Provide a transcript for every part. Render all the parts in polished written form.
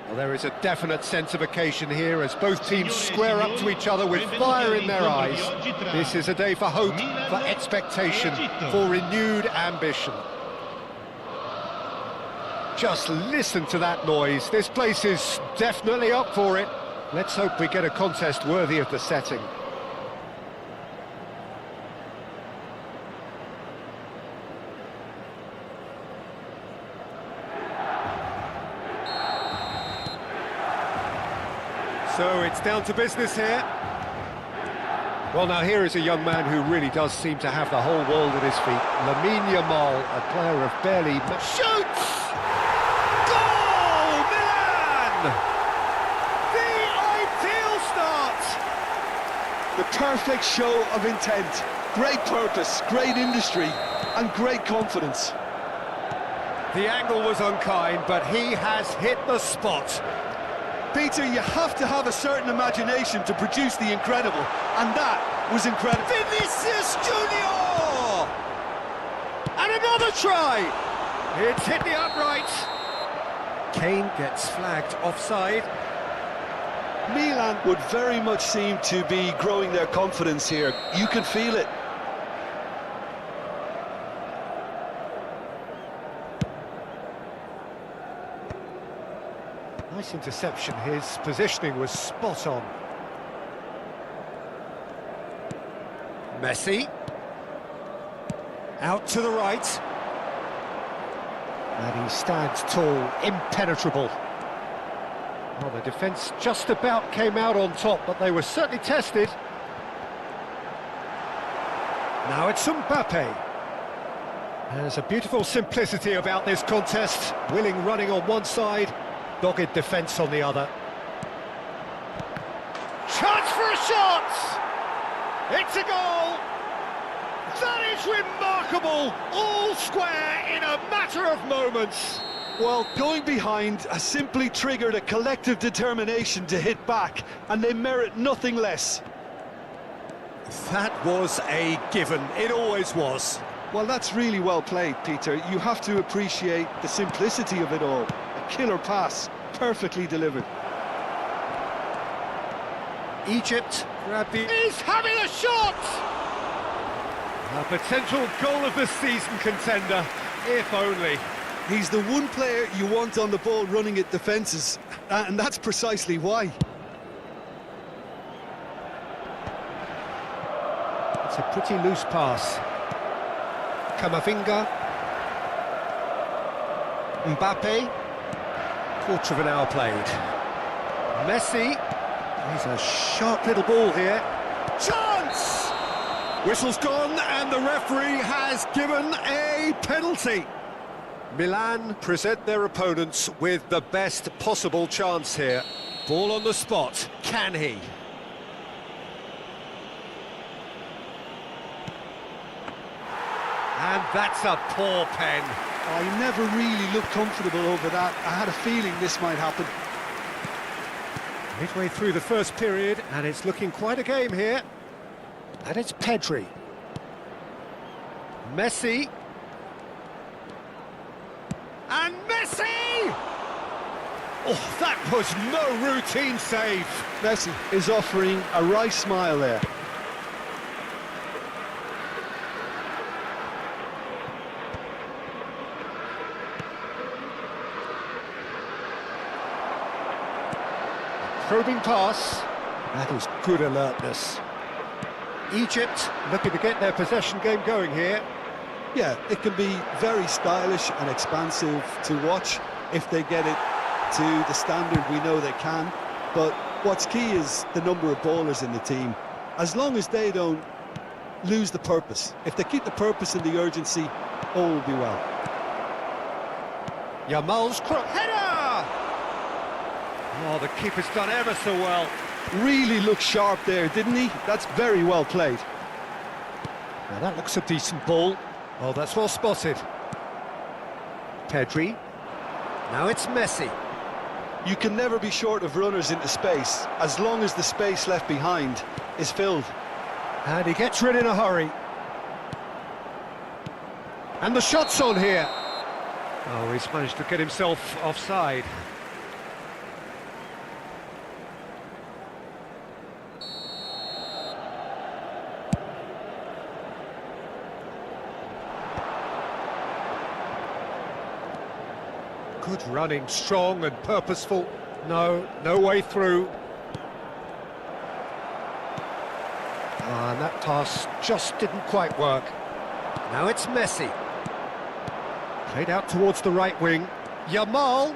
Well, there is a definite sense of occasion here as both teams square up to each other with fire in their eyes. This is a day for hope, for expectation, for renewed ambition. Just listen to that noise. This place is definitely up for it. Let's hope we get a contest worthy of the setting. So it's down to business here. Well, now here is a young man who really does seem to have the whole world at his feet. Lamine Yamal, a player of barely... Shoots! Goal! Milan! The ideal start! The perfect show of intent. Great purpose, great industry, and great confidence. The angle was unkind, but he has hit the spot. Peter, you have to have a certain imagination to produce the incredible, and that was incredible. Vinicius Junior! And another try! It's hit the upright. Kane gets flagged offside. Milan would very much seem to be growing their confidence here. You can feel it. Nice interception, his positioning was spot on. Messi. Out to the right. And he stands tall, impenetrable. Well, the defence just about came out on top, but they were certainly tested. Now it's Mbappe. There's a beautiful simplicity about this contest. Willing running on one side, dogged defence on the other. Chance for a shot! It's a goal! That is remarkable! All square in a matter of moments. Well, going behind has simply triggered a collective determination to hit back, and they merit nothing less. That was a given. It always was. Well, that's really well played, Peter. You have to appreciate the simplicity of it all. A killer pass, perfectly delivered. Egypt grabbed the... He's having a shot! A potential goal of the season contender, if only. He's the one player you want on the ball running at defences, and that's precisely why. It's a pretty loose pass. Camavinga. Mbappe. Quarter of an hour played. Messi. He's a sharp little ball here. Chance! Whistle's gone and the referee has given a penalty. Milan present their opponents with the best possible chance here. Ball on the spot. Can he? And that's a poor pen. I never really looked comfortable over that. I had a feeling this might happen. Midway through the first period, and it's looking quite a game here. And it's Pedri. Messi. And Messi! Oh, that was no routine save. Messi is offering a wry smile there. Probing pass. That is good alertness. Egypt looking to get their possession game going here. Yeah, it can be very stylish and expansive to watch if they get it to the standard we know they can. But what's key is the number of ballers in the team. As long as they don't lose the purpose, if they keep the purpose and the urgency, all will be well. Yamal's header! Oh, the keeper's done ever so well. Really looked sharp there, didn't he? That's very well played. Now that looks a decent ball. Oh, that's well spotted. Pedri. Now it's Messi. You can never be short of runners into space, as long as the space left behind is filled. And he gets rid in a hurry. And the shot's on here. Oh, he's managed to get himself offside. Good running, strong and purposeful. No way through. And that pass just didn't quite work. Now it's Messi. Played out towards the right wing. Yamal.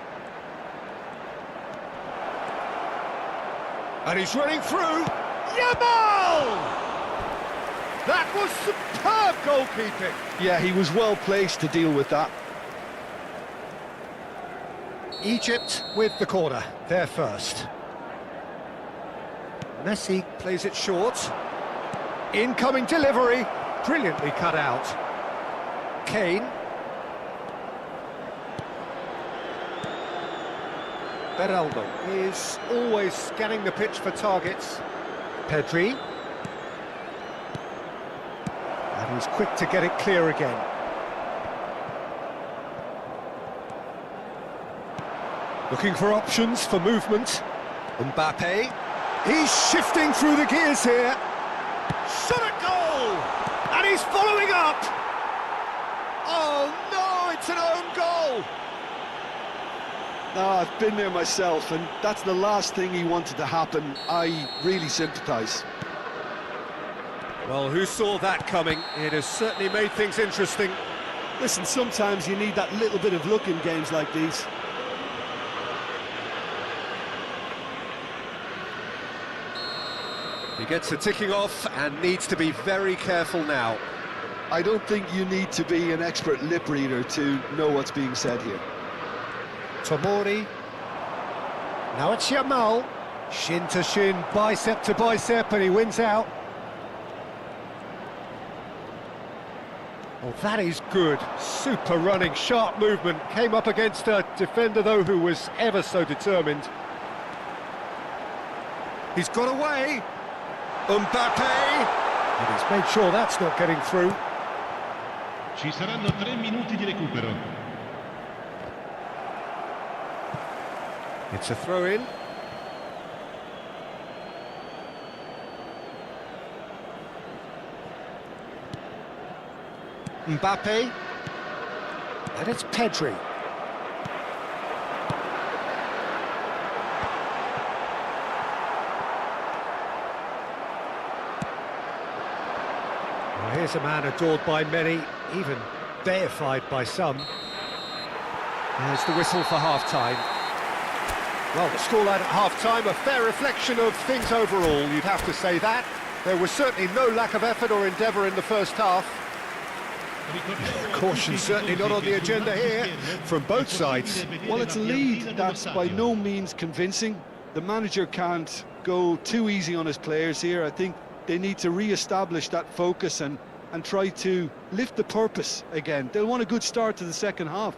And he's running through. Yamal! That was superb goalkeeping. Yeah, he was well placed to deal with that. Egypt with the corner, they're first. Messi plays it short. Incoming delivery, brilliantly cut out. Kane. Beraldo is always scanning the pitch for targets. Pedri. And he's quick to get it clear again. Looking for options for movement. Mbappe. He's shifting through the gears here. Shot at goal! And he's following up! Oh no, it's an own goal! No, I've been there myself, and that's the last thing he wanted to happen. I really sympathise. Well, who saw that coming? It has certainly made things interesting. Listen, sometimes you need that little bit of luck in games like these. He gets a ticking off and needs to be very careful now. I don't think you need to be an expert lip reader to know what's being said here. Tomori. Now it's Yamal. Shin to shin, bicep to bicep, and he wins out. Well, that is good. Super running, sharp movement. Came up against a defender, though, who was ever so determined. He's got away. Mbappe! And he's made sure that's not getting through. Ci saranno 3 minuti di recupero. It's a throw-in. Mbappe. And it's Pedri. Well, here's a man adored by many, even deified by some. There's the whistle for half-time. Well, the scoreline at half-time, a fair reflection of things overall, you'd have to say that. There was certainly no lack of effort or endeavour in the first half. Caution certainly not on the agenda here, from both sides. Well, it's a lead that's by no means convincing. The manager can't go too easy on his players here. I think they need to re-establish that focus and try to lift the purpose again. They'll want a good start to the second half.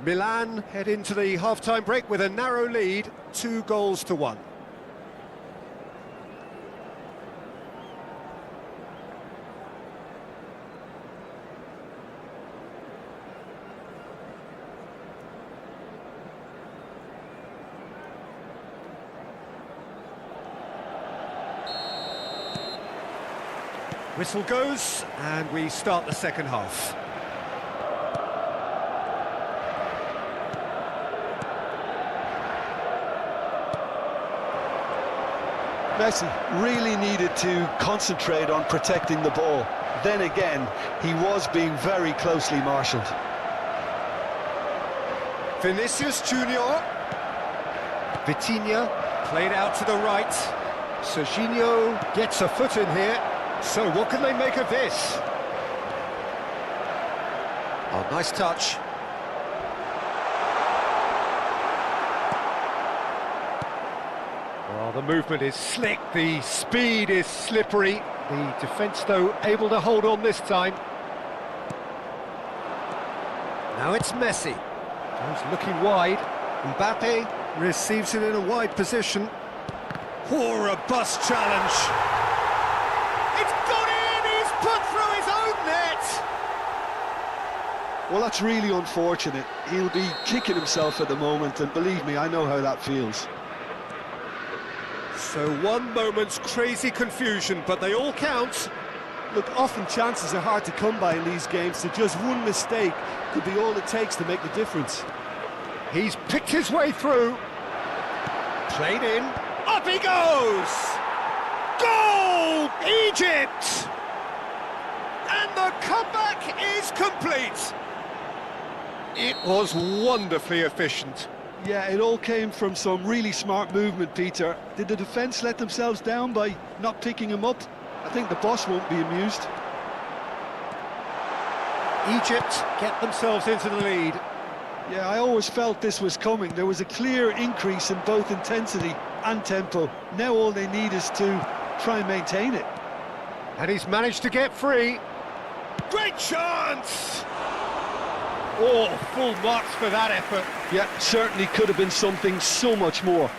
Milan head into the half-time break with a narrow lead, 2-1. Whistle goes, and we start the second half. Messi really needed to concentrate on protecting the ball. Then again, he was being very closely marshalled. Vinicius Junior. Vitinha played out to the right. Serginho gets a foot in here. So what can they make of this? Oh, nice touch. Well, the movement is slick, the speed is slippery. The defence, though, able to hold on this time. Now it's Messi. He's looking wide. Mbappe receives it in a wide position. Oh, a bust challenge. It's got in! He's put through his own net! Well, that's really unfortunate. He'll be kicking himself at the moment, and believe me, I know how that feels. So one moment's crazy confusion, but they all count. Look, often chances are hard to come by in these games, so just one mistake could be all it takes to make the difference. He's picked his way through. Played in. Up he goes! Goal! Egypt! And the comeback is complete. It was wonderfully efficient. Yeah, it all came from some really smart movement, Peter. Did the defence let themselves down by not picking him up? I think the boss won't be amused. Egypt get themselves into the lead. Yeah, I always felt this was coming. There was a clear increase in both intensity and tempo. Now all they need is to try and maintain it. And he's managed to get free. Great chance! Oh, full marks for that effort. Yeah, certainly could have been something so much more.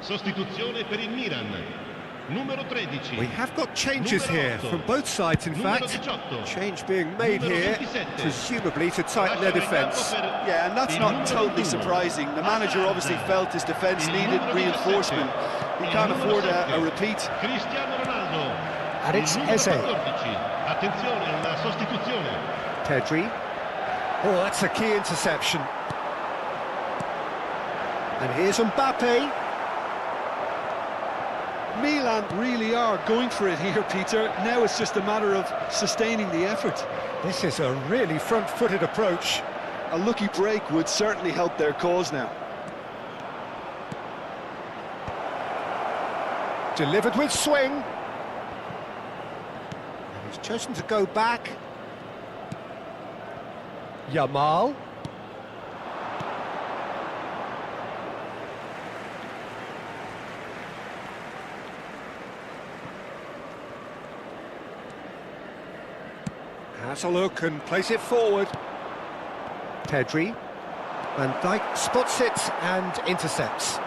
Sostituzione per il Milan. Numero 13. We have got changes Numero here 8. from both sides, in Numero fact. 18. Change being made Numero here, 27. presumably to tighten their Lascia il campo defence. per Yeah, and that's il not numero totally 21. surprising. The manager obviously felt his defence Il needed numero reinforcement. 17. He Il can't numero afford a 7. repeat. Cristiano Ronaldo. And it's Il numero Eze. 14. Attenzione alla sostituzione. Pedri. Oh, that's a key interception. And here's Mbappe. Milan really are going for it here, Peter. Now it's just a matter of sustaining the effort. This is a really front-footed approach. A lucky break would certainly help their cause now. Delivered with swing. And he's chosen to go back. Yamal. Has a look and plays it forward. Pedri. Van Dijk spots it and intercepts.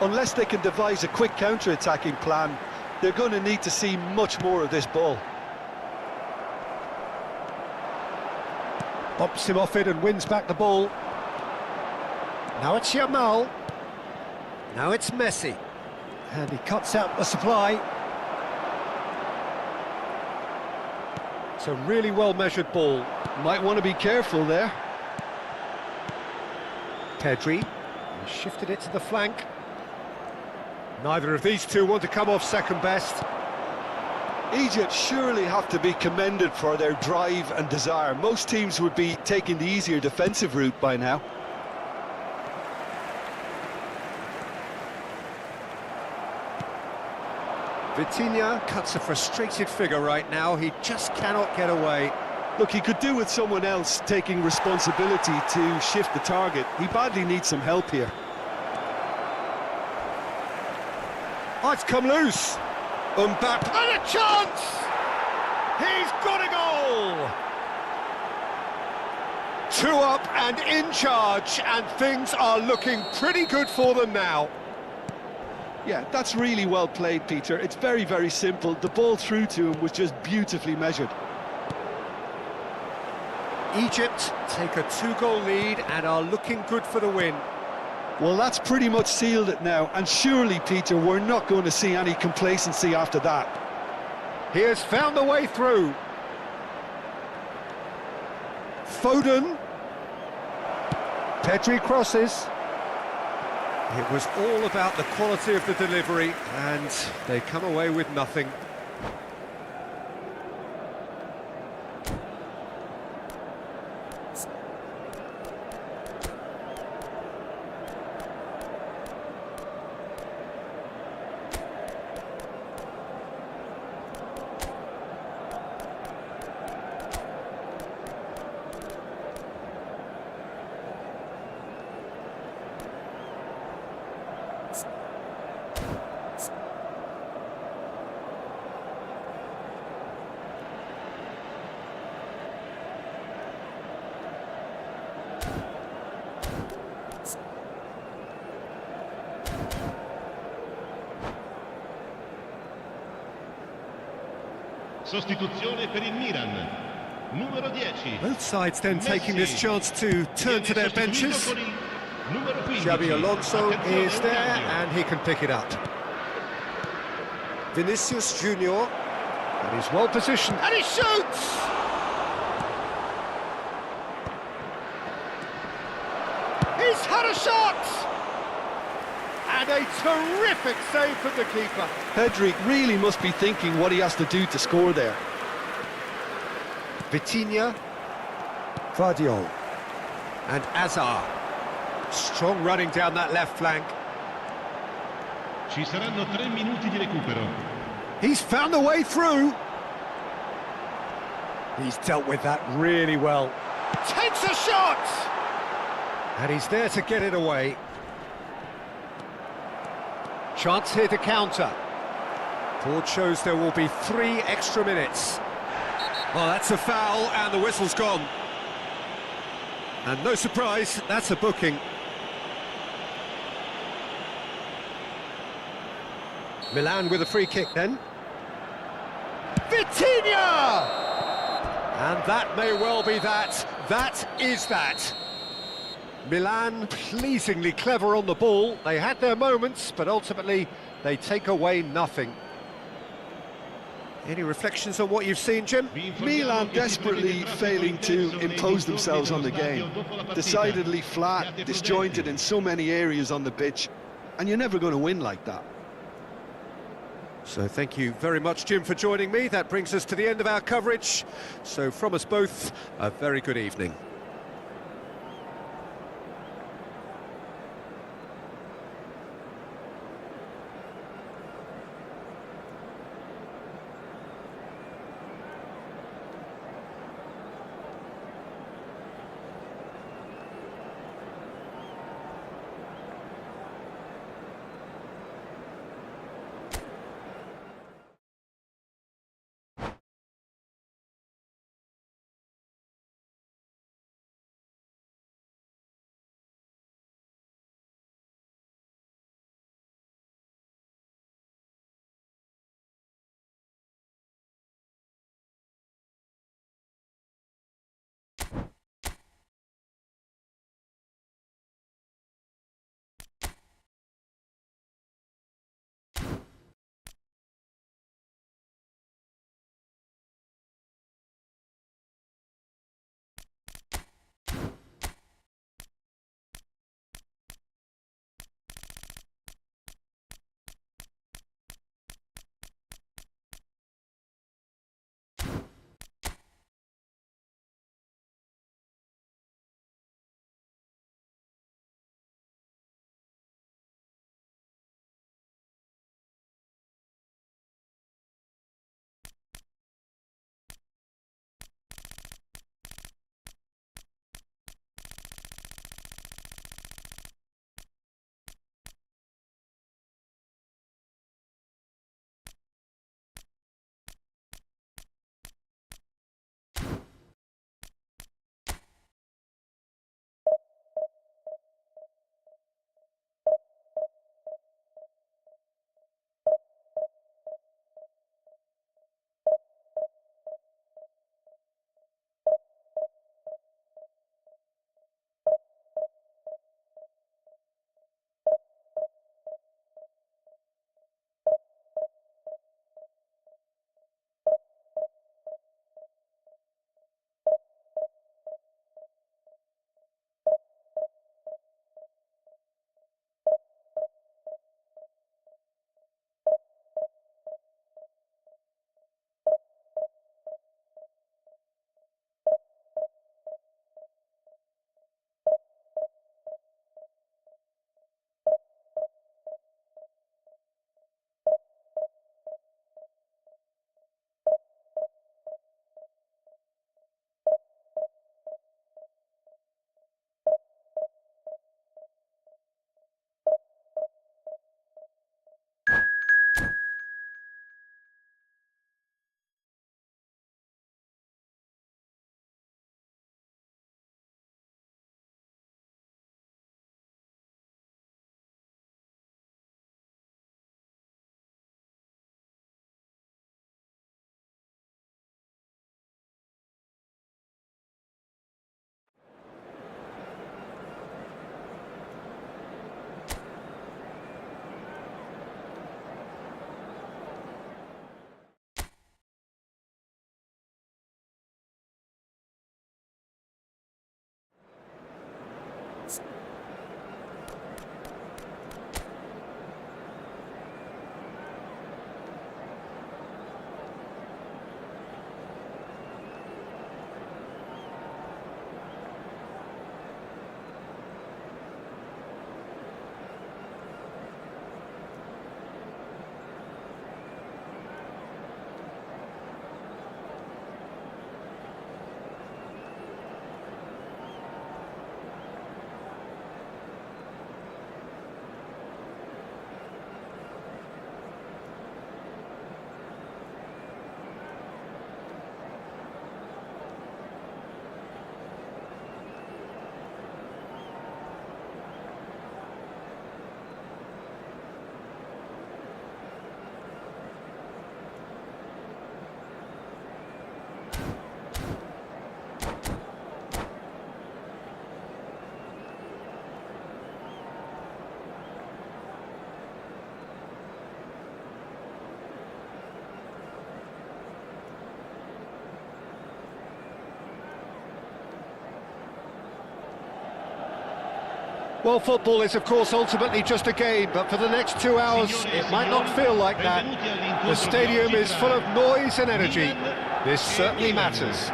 Unless they can devise a quick counter-attacking plan, they're going to need to see much more of this ball. Bumps him off it and wins back the ball. Now it's Yamal. Now it's Messi. And he cuts out the supply. It's a really well-measured ball. Might want to be careful there. Pedri. He shifted it to the flank. Neither of these two want to come off second best. Egypt surely have to be commended for their drive and desire. Most teams would be taking the easier defensive route by now. Vitinha cuts a frustrated figure right now. He just cannot get away. Look, he could do with someone else taking responsibility to shift the target. He badly needs some help here. Oh, it's come loose. Mbappe. And a chance! He's got a goal! 2 up and in charge, and things are looking pretty good for them now. Yeah, that's really well played, Peter. It's very, very simple. The ball through to him was just beautifully measured. Egypt take a 2-goal lead and are looking good for the win. Well, that's pretty much sealed it now, and surely, Peter, we're not going to see any complacency after that. He has found the way through. Foden. Pedri crosses. It was all about the quality of the delivery, and they come away with nothing. Sostituzione per il Milan. Numero 10. Both sides then taking this chance to turn to their benches. Xabi Alonso is there and he can pick it up. Vinicius Junior, and he's well positioned, and he shoots! He's had a shot! And a terrific save from the keeper. Pedri really must be thinking what he has to do to score there. Vitinha, Vardiol, and Azar. Strong running down that left flank. Ci saranno 3 minuti di recupero. He's found a way through. He's dealt with that really well. Takes a shot! And he's there to get it away. Chance here to counter. Board shows there will be 3 extra minutes. Well, that's a foul, and the whistle's gone. And no surprise, that's a booking. Milan with a free kick then. Vitinha! And that may well be that. That is that. Milan pleasingly clever on the ball. They had their moments, but ultimately they take away nothing. Any reflections on what you've seen, Jim? Milan desperately failing to impose themselves on the game. Decidedly flat, disjointed in so many areas on the pitch, and you're never going to win like that. So thank you very much, Jim, for joining me. That brings us to the end of our coverage. So from us both, a very good evening. Well, football is, of course, ultimately just a game, but for the next 2 hours, it might not feel like that. The stadium is full of noise and energy. This certainly matters.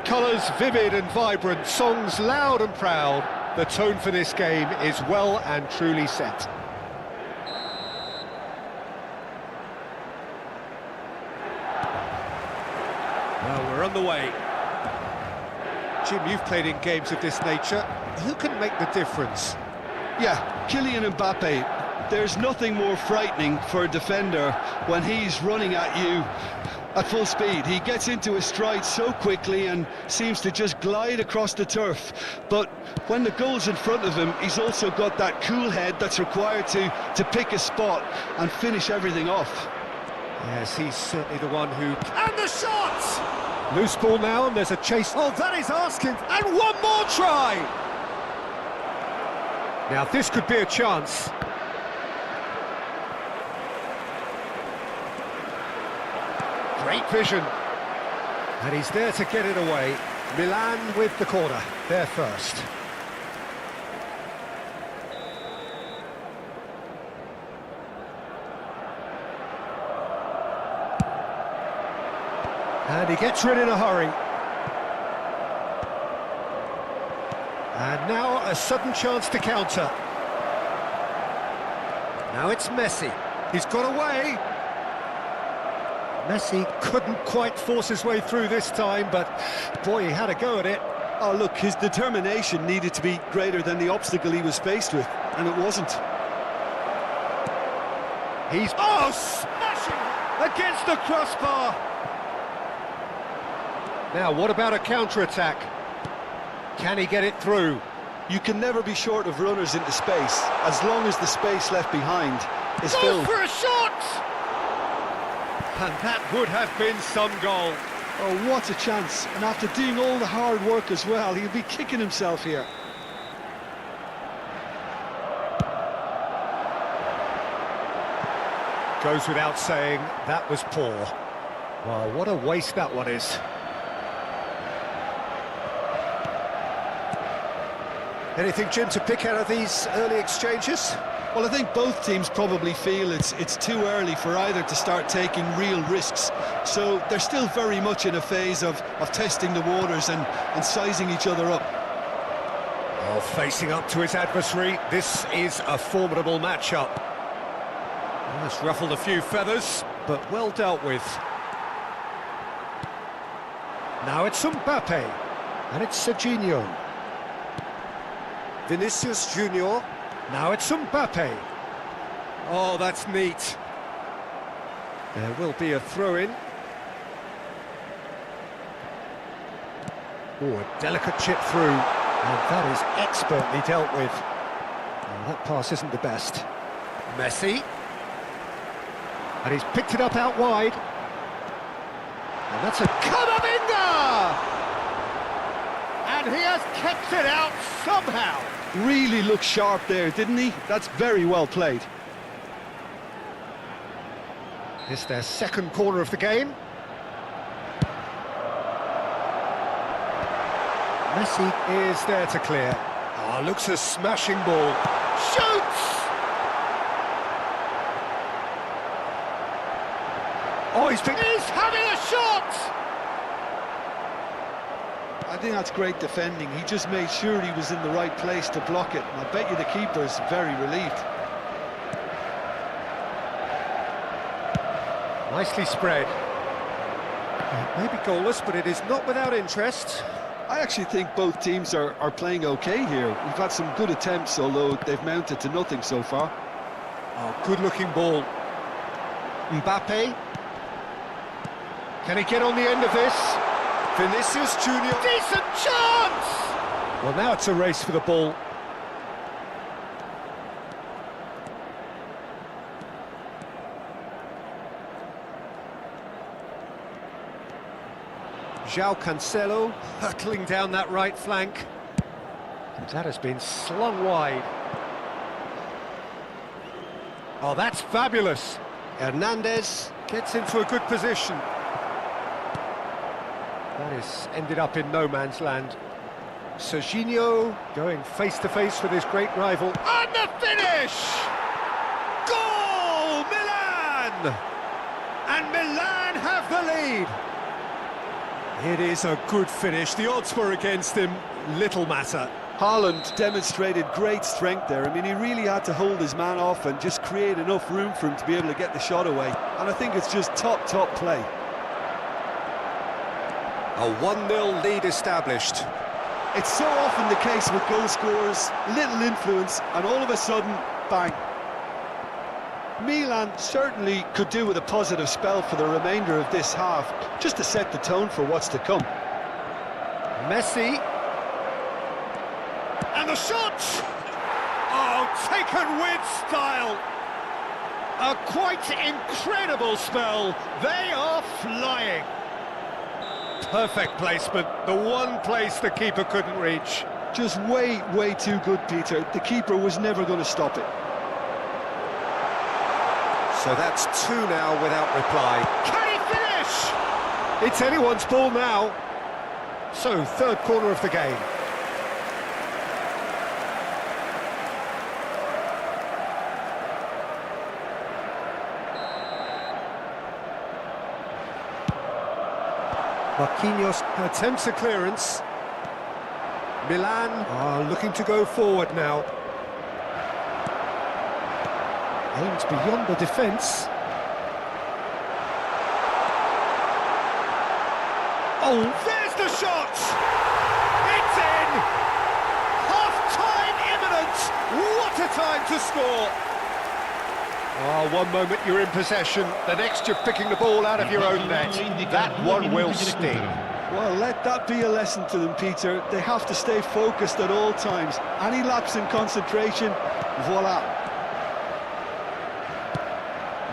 Colours vivid and vibrant, songs loud and proud. The tone for this game is well and truly set. Well, we're on the way. Jim, you've played in games of this nature. Who can make the difference? Yeah, Kylian Mbappe. There's nothing more frightening for a defender when he's running at you at full speed. He gets into his stride so quickly and seems to just glide across the turf. But when the goal's in front of him, he's also got that cool head that's required to pick a spot and finish everything off. Yes, he's certainly the one who... And the shot! Loose ball now, and there's a chase. Oh, that is asking. And one more try! Now, this could be a chance. Great vision. And he's there to get it away. Milan with the corner. They're first. And he gets rid in a hurry. And now a sudden chance to counter. Now it's Messi. He's got away. Messi couldn't quite force his way through this time, but boy, he had a go at it. Oh, look, his determination needed to be greater than the obstacle he was faced with, and it wasn't. He's smashing against the crossbar. Now, what about a counter-attack? Can he get it through? You can never be short of runners into space, as long as the space left behind is filled. For a shot! And that would have been some goal. Oh, what a chance. And after doing all the hard work as well, he'll be kicking himself here. Goes without saying, that was poor. Well, what a waste that one is. Anything, Jim, to pick out of these early exchanges? Well, I think both teams probably feel it's too early for either to start taking real risks. So they're still very much in a phase of testing the waters and sizing each other up. Oh, facing up to his adversary, this is a formidable matchup. Well, it's ruffled a few feathers, but well dealt with. Now it's Mbappe, and it's Serginho. Vinicius Junior. Now it's Mbappe. Oh, that's neat. There will be a throw-in. Oh, a delicate chip through. And that is expertly dealt with. And that pass isn't the best. Messi. And he's picked it up out wide. And that's a Camavinga! And he has kept it out somehow. Really looked sharp there, didn't he? That's very well played. It's their second corner of the game. Messi is there to clear. Oh, looks a smashing ball. Shoots! Oh, he's having a shot! I think that's great defending. He just made sure he was in the right place to block it. And I bet you the keeper's very relieved. Nicely spread. It may be goalless, but it is not without interest. I actually think both teams are playing okay here. We've had some good attempts, although they've mounted to nothing so far. Oh, good-looking ball. Mbappe. Can he get on the end of this? Vinicius Junior. Decent chance! Well, now it's a race for the ball. João Cancelo hurtling down that right flank. And that has been slung wide. Oh, that's fabulous. Hernandez gets into a good position. That is ended up in no man's land. Serginho going face-to-face with his great rival. And the finish! Goal! Milan! And Milan have the lead. It is a good finish. The odds were against him. Little matter. Haaland demonstrated great strength there. I mean, he really had to hold his man off and just create enough room for him to be able to get the shot away. And I think it's just top play. A 1-0 lead established. It's so often the case with goal scorers, little influence, and all of a sudden, bang. Milan certainly could do with a positive spell for the remainder of this half, just to set the tone for what's to come. Messi. And the shot! Oh, taken with style. A quite incredible spell. They are flying. Perfect placement, the one place the keeper couldn't reach. Just way too good, Peter. The keeper was never going to stop it. So that's 2 now without reply. Can he finish? It's anyone's ball now. So, third corner of the game. Marquinhos attempts a clearance. Milan are looking to go forward now. Aims beyond the defence. Oh, there's the shot! It's in! Half-time imminent! What a time to score! Oh, one moment you're in possession, the next you're picking the ball out of your own net. That one will sting. Well, let that be a lesson to them, Peter. They have to stay focused at all times. Any lapse in concentration, voila.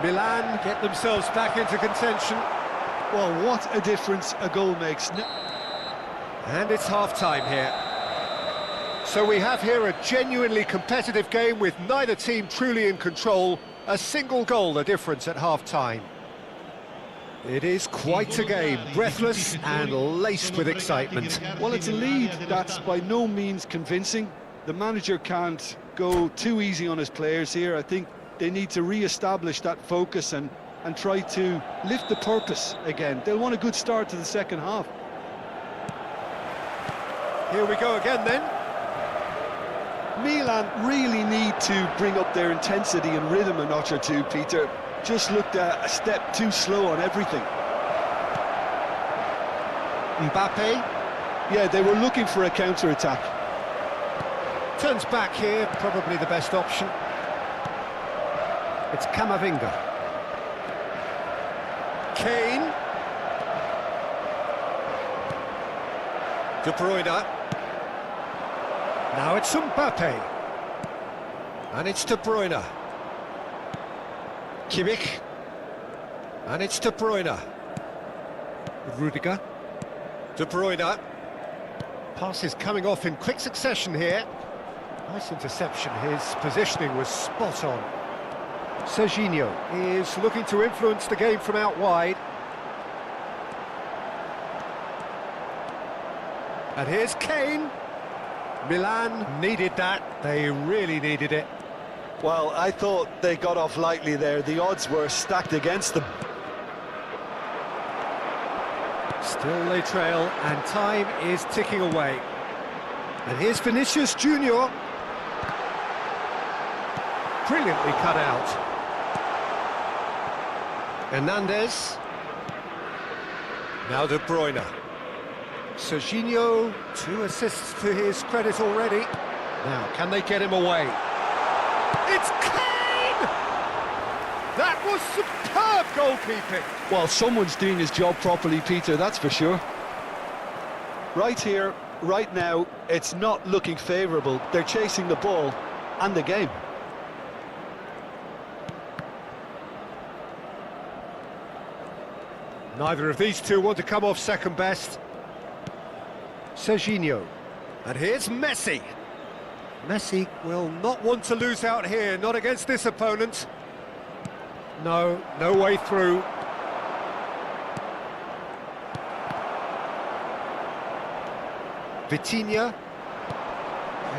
Milan get themselves back into contention. Well, what a difference a goal makes. And it's half-time here. So we have here a genuinely competitive game with neither team truly in control. A single goal the difference at half-time. It is quite a game, breathless and laced with excitement. Well, it's a lead that's by no means convincing. The manager can't go too easy on his players here. I think they need to re-establish that focus and try to lift the purpose again. They'll want a good start to the second half. Here we go again then. Milan really need to bring up their intensity and rhythm a notch or two, Peter. Just looked a step too slow on everything. Mbappe. Yeah, they were looking for a counter-attack. Turns back here, probably the best option. It's Camavinga. Kane. De Bruyne. Now it's Mbappe. And it's De Bruyne. Kimmich. And it's De Bruyne. Rudiger. De Bruyne. Passes coming off in quick succession here. Nice interception. His positioning was spot on. Serginho is looking to influence the game from out wide. And here's Kane. Milan needed that. They really needed it. Well, I thought they got off lightly there. The odds were stacked against them. Still they trail, and time is ticking away. And here's Vinicius Junior. Brilliantly cut out. Hernandez. Now De Bruyne. Serginho, 2 assists to his credit already. Now, can they get him away? It's Kane! That was superb goalkeeping. Well, someone's doing his job properly, Peter, that's for sure. Right here, right now, it's not looking favourable. They're chasing the ball and the game. Neither of these two want to come off second best. Serginho. And here's Messi. Messi will not want to lose out here, not against this opponent. No, no way through. Vitinha.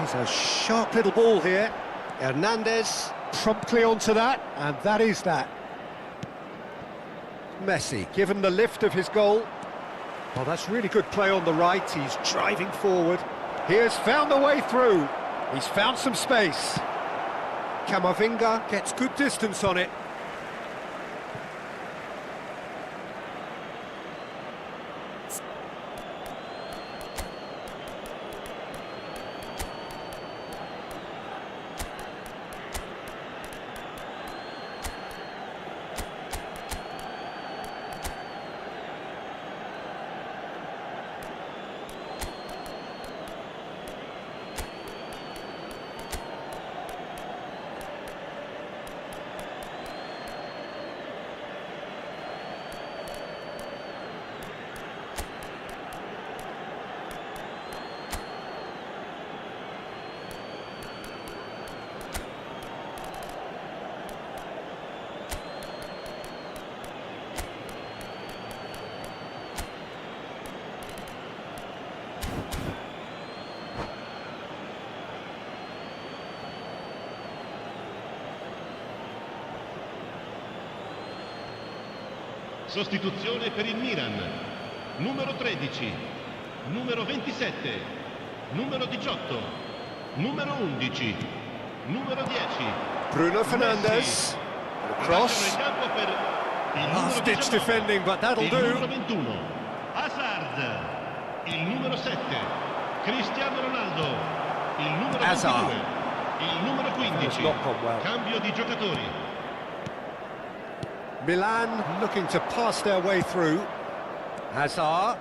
He's a sharp little ball here. Hernandez promptly onto that, and that is that. Messi, given the lift of his goal. Well, that's really good play on the right. He's driving forward. He has found the way through. He's found some space. Camavinga gets good distance on it. Sostituzione per il Milan. Numero 13, numero 27, numero 18, numero 11, numero 10. Bruno Fernandes. Cross. Last-ditch defending, but that'll il do. numero 21, Hazard. Il numero 7, Cristiano Ronaldo. Il numero 22, il numero 15. Cambio di giocatori. Milan looking to pass their way through. Hazard.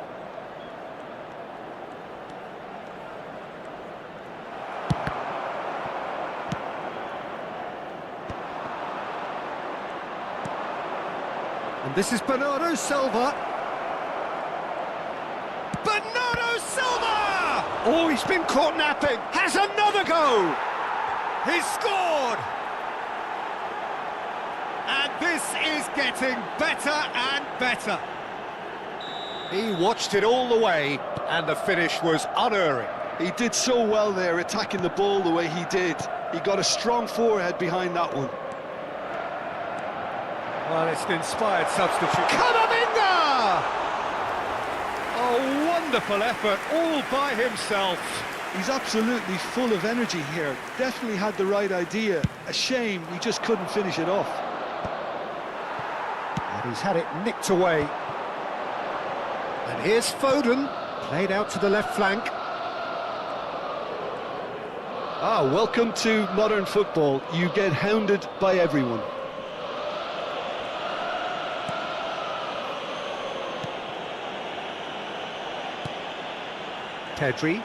And this is Bernardo Silva. Bernardo Silva! Oh, he's been caught napping. Has another go. He's scored. And this is getting better and better. He watched it all the way, and the finish was unerring. He did so well there, attacking the ball the way he did. He got a strong forehead behind that one. Well, it's an inspired substitute. Camavinga! A wonderful effort, all by himself. He's absolutely full of energy here. Definitely had the right idea. A shame he just couldn't finish it off. And he's had it nicked away. And here's Foden, played out to the left flank. Welcome to modern football. You get hounded by everyone. Pedri.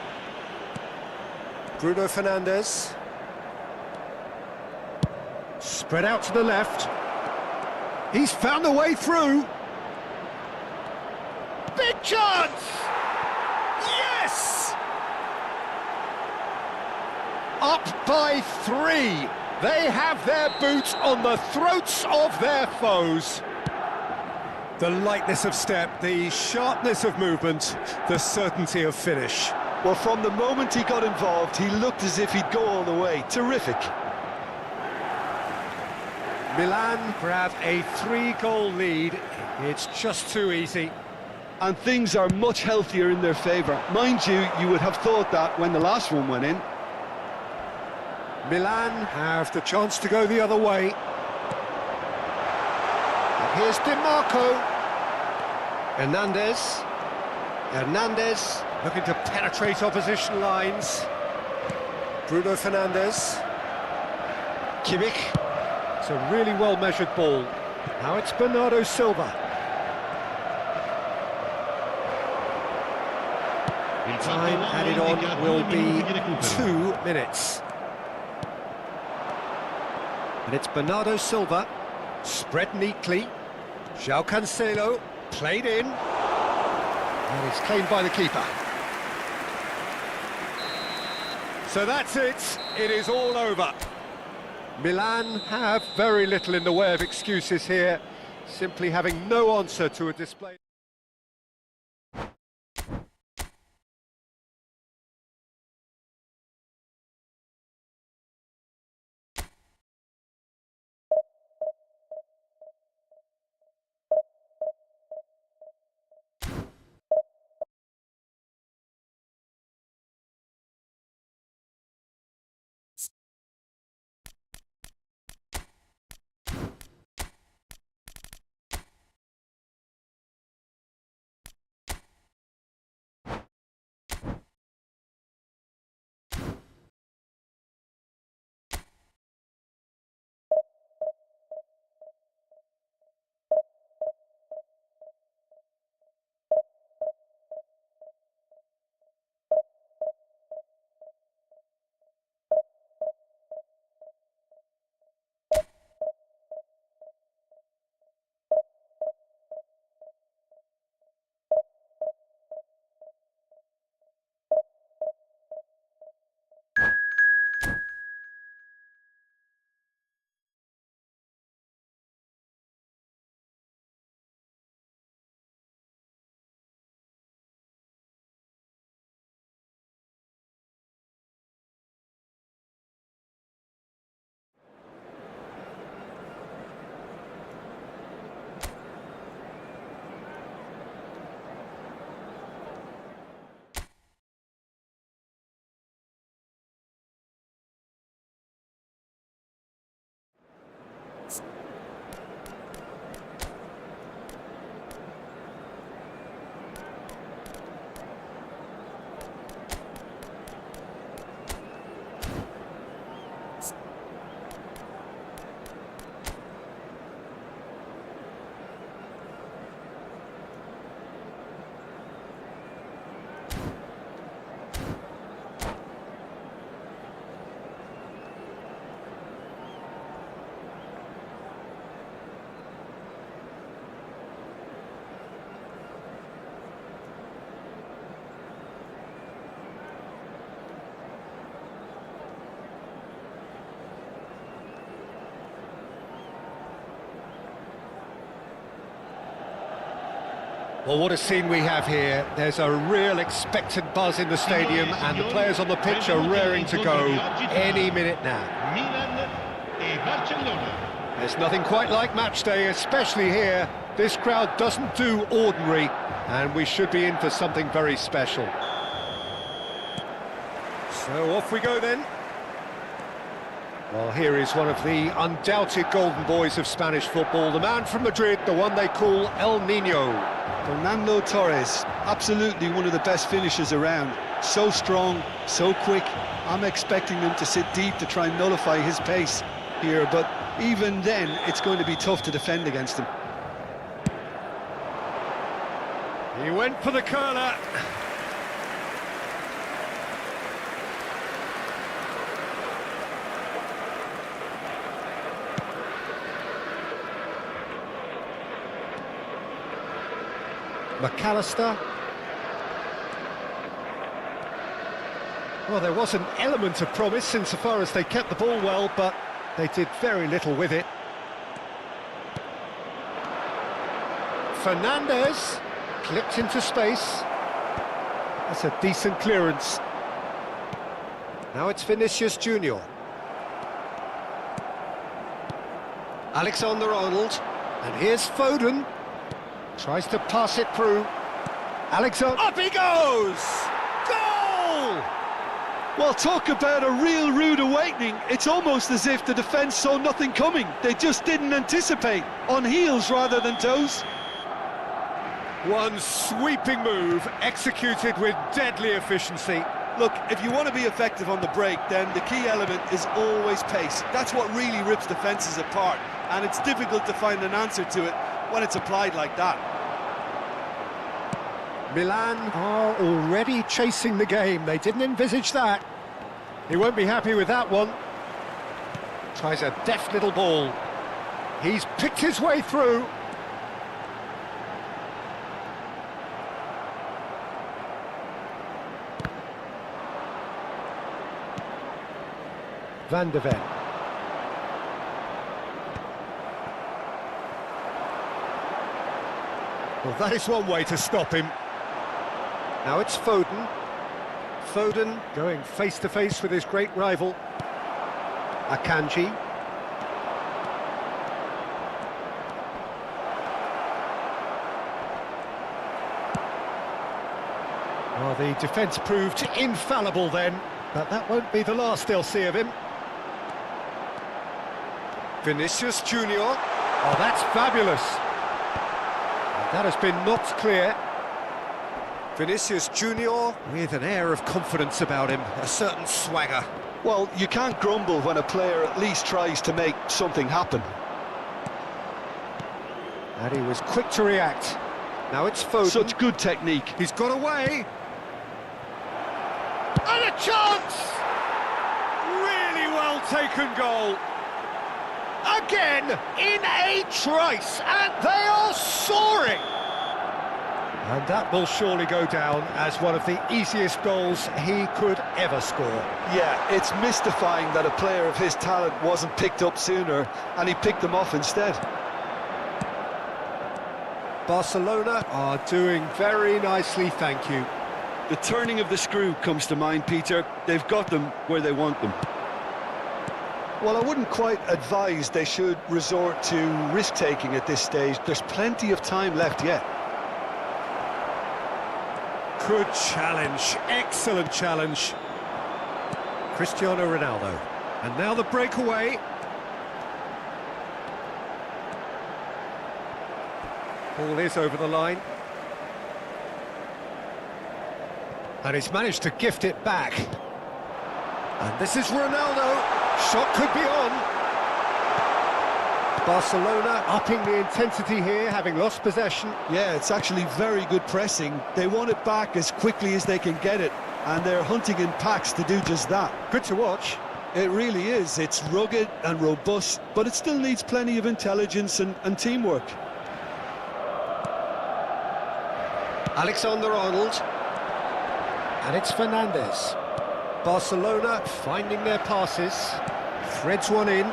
Bruno Fernandes. Spread out to the left. He's found a way through. Big chance! Yes! Up by 3. They have their boots on the throats of their foes. The lightness of step, the sharpness of movement, the certainty of finish. Well, from the moment he got involved, he looked as if he'd go all the way. Terrific. Milan grab a 3-goal lead. It's just too easy. And things are much healthier in their favour. Mind you, you would have thought that when the last one went in. Milan have the chance to go the other way. And here's Di Marco. Hernandez. Hernandez looking to penetrate opposition lines. Bruno Fernandes. Kimmich. It's a really well-measured ball. Now it's Bernardo Silva. Time added on will be 2 minutes. And it's Bernardo Silva, spread neatly. João Cancelo, played in. And it's claimed by the keeper. So that's it. It is all over. Milan have very little in the way of excuses here, simply having no answer to a display. Well, what a scene we have here. There's a real expectant buzz in the stadium, and the players on the pitch are raring to go any minute now. Milan e Barcellona. There's nothing quite like match day, especially here. This crowd doesn't do ordinary, and we should be in for something very special. So off we go then. Well, here is one of the undoubted golden boys of Spanish football, the man from Madrid, the one they call El Niño. Fernando Torres, absolutely one of the best finishers around. So strong, so quick. I'm expecting them to sit deep to try and nullify his pace here, but even then, it's going to be tough to defend against him. He went for the curler. McAllister. Well, there was an element of promise insofar as they kept the ball well, but they did very little with it. Fernandez clipped into space. That's a decent clearance. Now it's Vinicius Junior. Alexander-Arnold. And here's Foden. Tries to pass it through. Alexander. Up he goes! Goal! Well, talk about a real rude awakening. It's almost as if the defence saw nothing coming. They just didn't anticipate. On heels rather than toes. One sweeping move, executed with deadly efficiency. Look, if you want to be effective on the break, then the key element is always pace. That's what really rips defences apart, and it's difficult to find an answer to it when it's applied like that. Milan are already chasing the game. They didn't envisage that. He won't be happy with that one. Tries a deft little ball. He's picked his way through. Van de Ven. Well, that is one way to stop him. Now it's Foden. Foden going face-to-face with his great rival, Akanji. Well, the defence proved infallible then, but that won't be the last they'll see of him. Vinicius Junior. Oh, that's fabulous. That has been knocked clear. Vinicius Junior with an air of confidence about him, a certain swagger. Well, you can't grumble when a player at least tries to make something happen. And he was quick to react. Now it's Foden. Such good technique. He's got away. And a chance! Really well taken goal. Again, in a trice, and they are soaring! And that will surely go down as one of the easiest goals he could ever score. Yeah, it's mystifying that a player of his talent wasn't picked up sooner, and he picked them off instead. Barcelona are doing very nicely, thank you. The turning of the screw comes to mind, Peter. They've got them where they want them. Well, I wouldn't quite advise they should resort to risk-taking at this stage. There's plenty of time left yet. Good challenge, excellent challenge. Cristiano Ronaldo. And now the breakaway. Ball is over the line. And he's managed to gift it back. And this is Ronaldo. Shot could be on. Barcelona upping the intensity here, having lost possession. Yeah, it's actually very good pressing. They want it back as quickly as they can get it, and they're hunting in packs to do just that. Good to watch. It really is. It's rugged and robust, but it still needs plenty of intelligence and teamwork. Alexander-Arnold. And it's Fernandez. Barcelona finding their passes. Threads one in.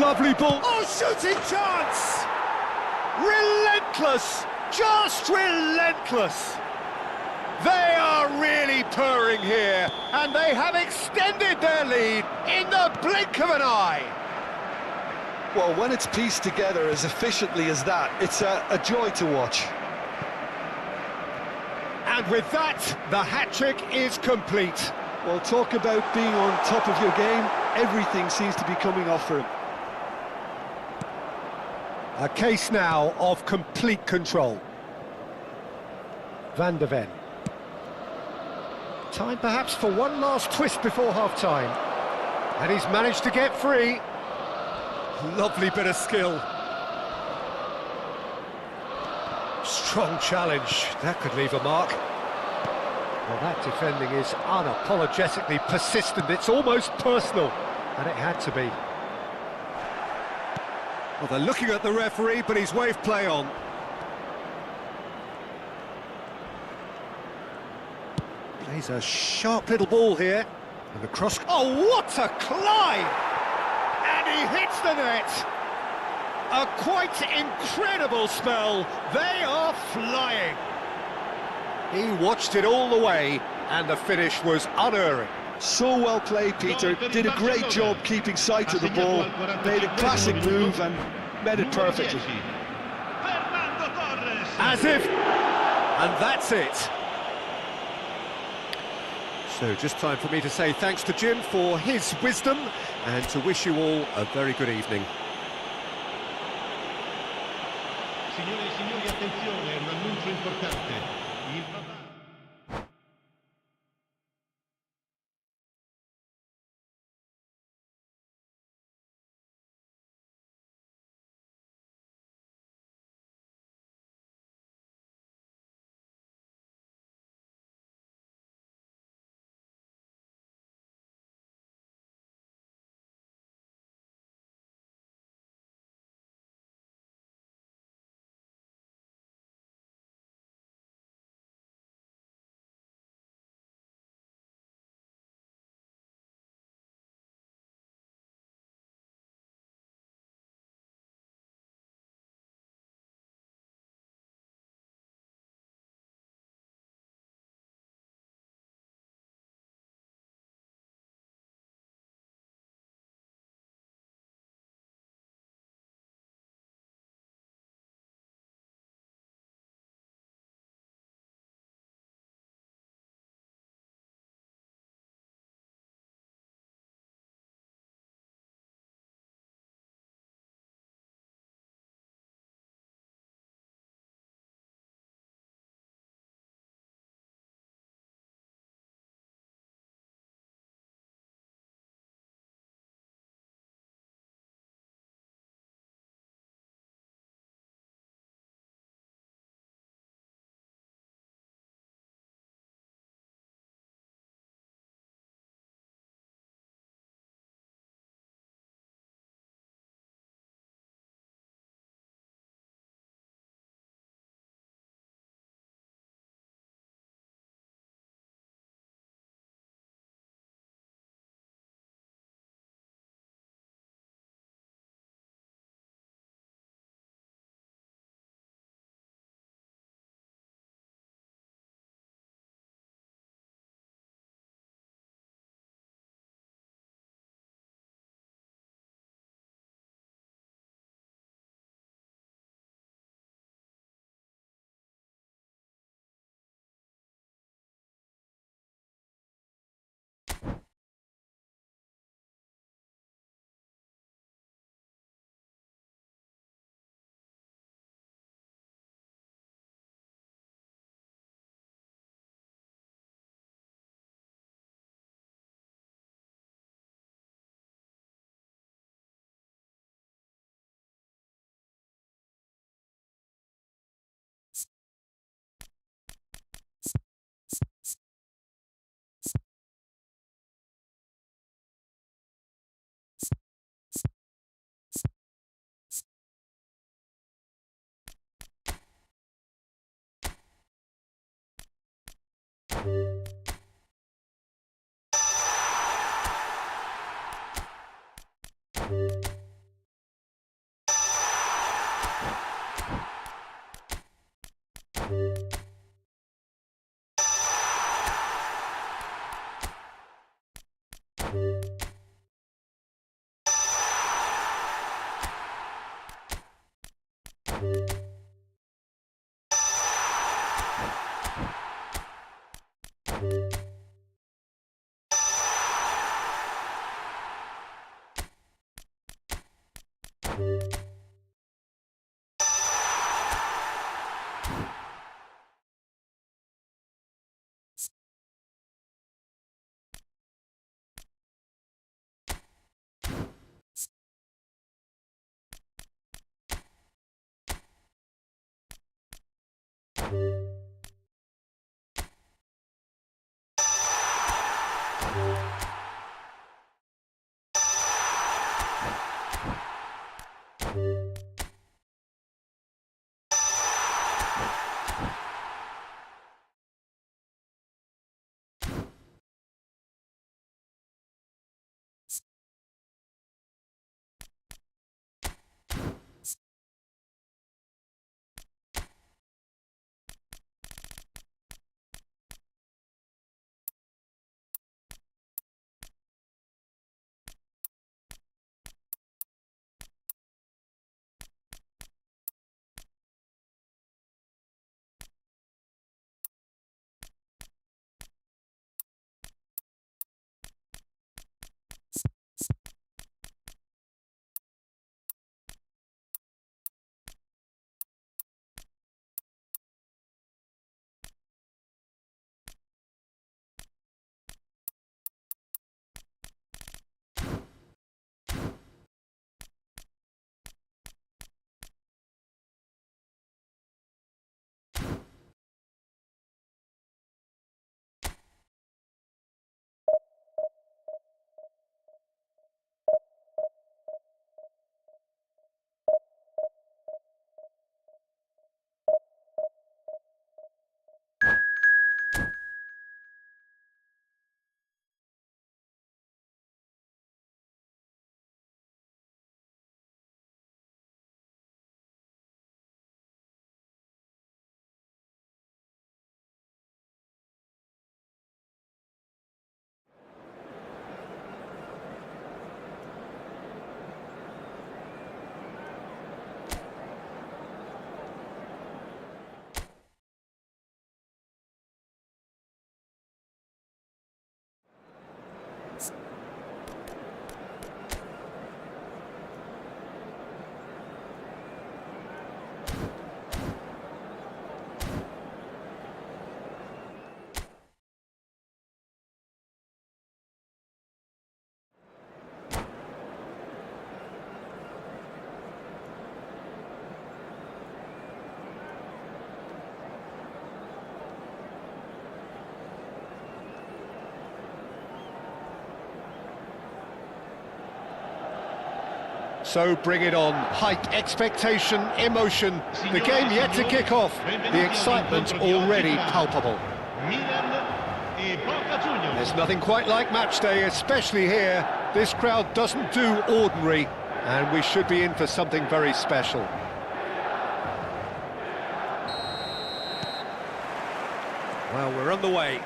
Lovely ball. Oh, shooting chance! Relentless! Just relentless. They are really purring here, and they have extended their lead in the blink of an eye. Well, when it's pieced together as efficiently as that, it's a joy to watch. And with that, the hat-trick is complete. Well, talk about being on top of your game. Everything seems to be coming off for him. A case now of complete control. Van der Ven. Time perhaps for one last twist before half-time. And he's managed to get free. Lovely bit of skill. Strong challenge. That could leave a mark. Well, that defending is unapologetically persistent. It's almost personal. And it had to be. Well, they're looking at the referee, but he's waved play on. Plays a sharp little ball here. And the cross... Oh, what a climb! And he hits the net. A quite incredible spell. They are flying. He watched it all the way, and the finish was unerring. So well played, Peter. Did a great job keeping sight of the ball. Made a classic move and made it perfectly. As if... And that's it. So just time for me to say thanks to Jim for his wisdom and to wish you all a very good evening. Signore e signori, attenzione, un annuncio importante. Il So bring it on. Hype, expectation, emotion. The game yet to kick off. The excitement already palpable. There's nothing quite like match day, especially here. This crowd doesn't do ordinary, and we should be in for something very special. Well, we're on the way.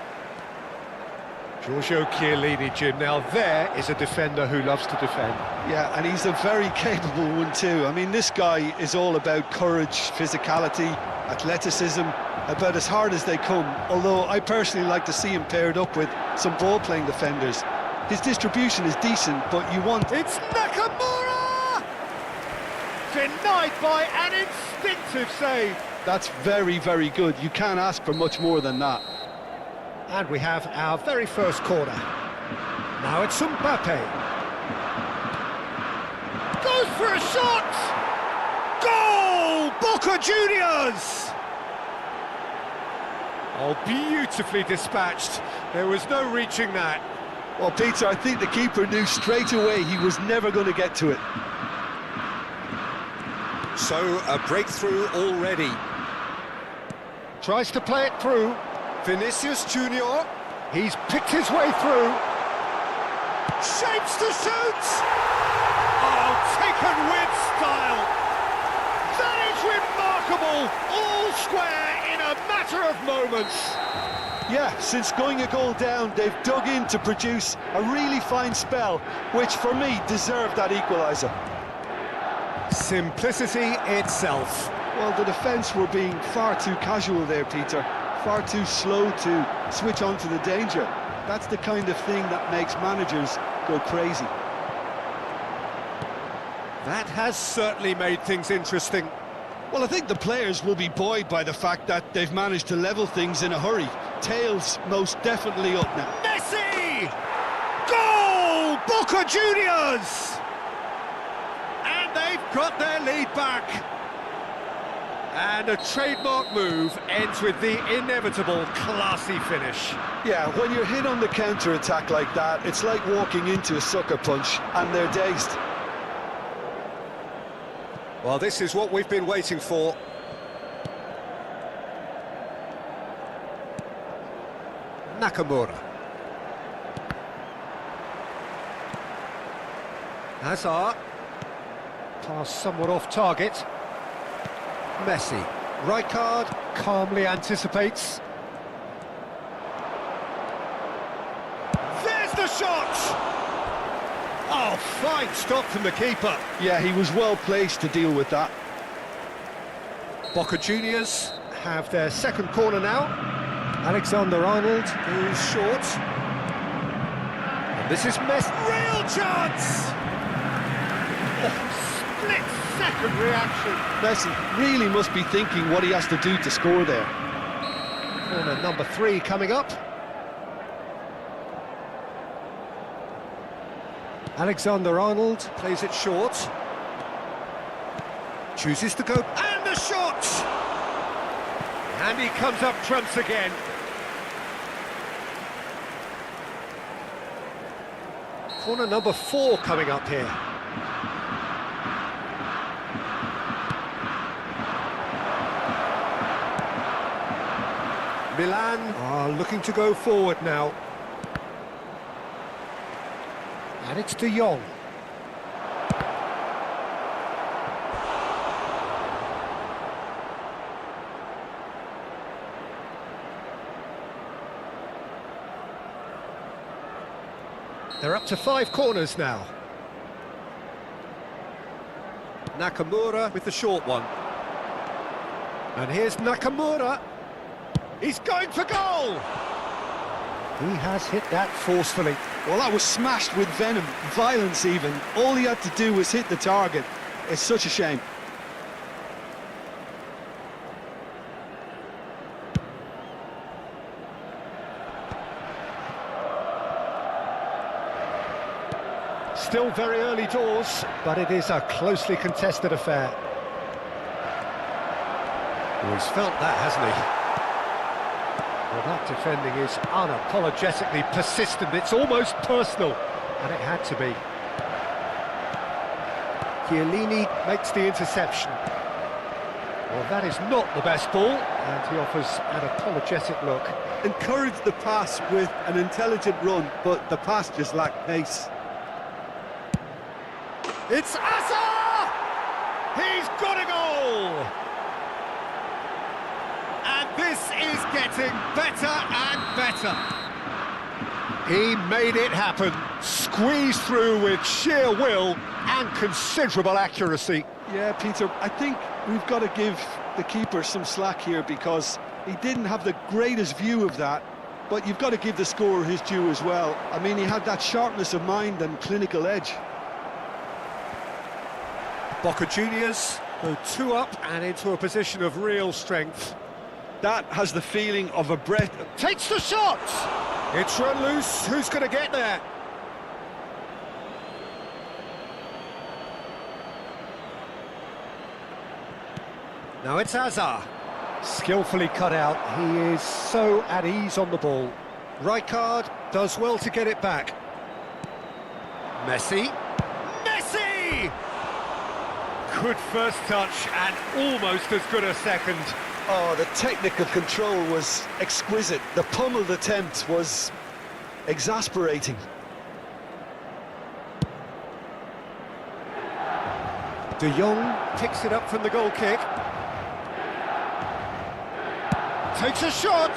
Giorgio Chiellini, Jim. Now there is a defender who loves to defend. Yeah, and he's a very capable one too. I mean, this guy is all about courage, physicality, athleticism, about as hard as they come. Although I personally like to see him paired up with some ball-playing defenders. His distribution is decent, but you want... It's Nakamura! Denied by an instinctive save. That's very, very good. You can't ask for much more than that. And we have our very first corner. Now it's Mbappe. Goes for a shot! Goal! Boca Juniors! Oh, beautifully dispatched. There was no reaching that. Well, Peter, I think the keeper knew straight away he was never going to get to it. So, a breakthrough already. Tries to play it through. Vinicius Junior. He's picked his way through. Shapes to shoot! Oh, taken with style. That is remarkable. All square in a matter of moments. Yeah, since going a goal down, they've dug in to produce a really fine spell, which for me deserved that equaliser. Simplicity itself. Well, the defence were being far too casual there, Peter. Far too slow to switch on to the danger. That's the kind of thing that makes managers go crazy. That has certainly made things interesting. Well, I think the players will be buoyed by the fact that they've managed to level things in a hurry. Tails most definitely up now. Messi! Goal! Boca Juniors! And they've got their lead back. And a trademark move ends with the inevitable classy finish. Yeah, when you're hit on the counter-attack like that, it's like walking into a sucker punch and they're dazed. Well, this is what we've been waiting for. Nakamura. Hazard. Pass somewhat off target. Messi. Rijkaard calmly anticipates. There's the shot! Oh, fine stop from the keeper. Yeah, he was well placed to deal with that. Boca Juniors have their second corner now. Alexander-Arnold goes short. And this is Messi. Real chance! Oh, split-second reaction. Messi really must be thinking what he has to do to score there. Corner number 3 coming up. Alexander-Arnold plays it short. Chooses to go, and the shot! And he comes up trumps again. Corner number 4 coming up here. Milan are looking to go forward now. And it's De Jong. They're up to 5 corners now. Nakamura with the short one. And here's Nakamura. He's going for goal! He has hit that forcefully. Well, that was smashed with venom, violence even. All he had to do was hit the target. It's such a shame. Still very early doors, but it is a closely contested affair. Well, he's felt that, hasn't he? Well, that defending is unapologetically persistent. It's almost personal, and it had to be. Chiellini makes the interception. Well, that is not the best ball, and he offers an apologetic look. Encouraged the pass with an intelligent run, but the pass just lacked pace. It's Asa! He's got a goal! And this is getting better and better. He made it happen, squeezed through with sheer will and considerable accuracy. Yeah, Peter, I think we've got to give the keeper some slack here because he didn't have the greatest view of that, but you've got to give the scorer his due as well. I mean, he had that sharpness of mind and clinical edge. Boca Juniors go 2 up and into a position of real strength. That has the feeling of a breath. Takes the shot! It's run loose. Who's going to get there? Now it's Hazard. Skillfully cut out. He is so at ease on the ball. Rijkaard does well to get it back. Messi. Messi! Good first touch and almost as good a second. Oh, the technical control was exquisite. The pummeled attempt was exasperating. De Jong picks it up from the goal kick. Takes a shot!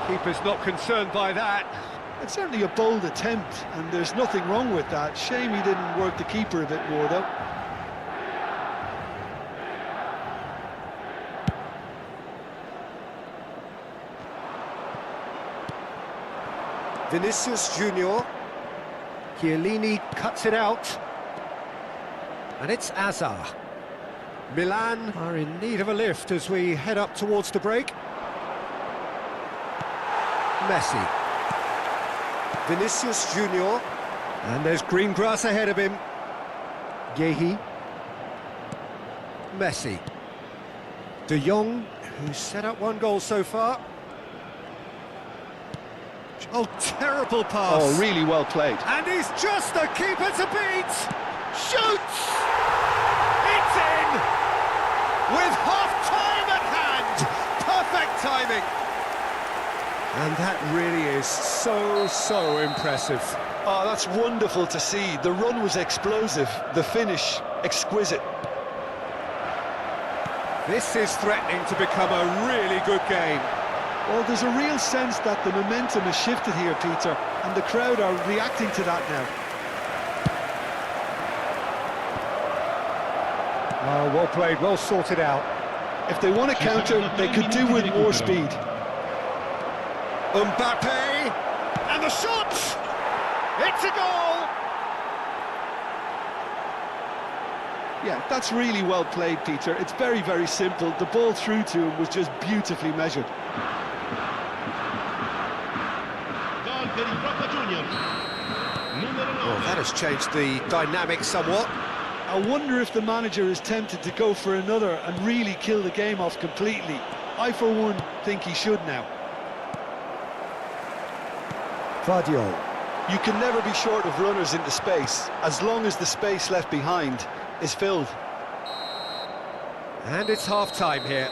Keeper's not concerned by that. It's certainly a bold attempt, and there's nothing wrong with that. Shame he didn't work the keeper a bit more, though. Vinicius Junior. Chiellini cuts it out. And it's Azar. Milan are in need of a lift as we head up towards the break. Messi. Vinicius Junior. And there's green grass ahead of him. Yehi. Messi. De Jong, who's set up one goal so far. Oh, terrible pass. Oh, really well played. And he's just the keeper to beat. Shoots! It's in! With half-time at hand. Perfect timing. And that really is so impressive. Oh, that's wonderful to see. The run was explosive, the finish exquisite. This is threatening to become a really good game. Well, there's a real sense that the momentum has shifted here, Peter, and the crowd are reacting to that now. Oh, well played, well sorted out. If they want to counter, they could do with more speed. Mbappe, and the shot! It's a goal! Yeah, that's really well played, Peter. It's very simple. The ball through to him was just beautifully measured. Well, that has changed the dynamic somewhat. I wonder if the manager is tempted to go for another and really kill the game off completely. I, for one, think he should now. Vardiol. You can never be short of runners into space, as long as the space left behind is filled. And it's half-time here.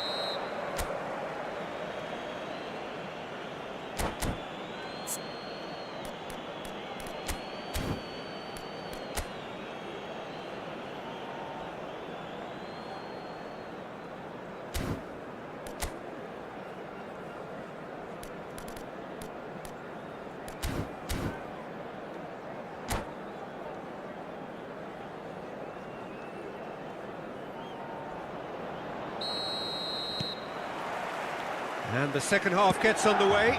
And the second half gets underway.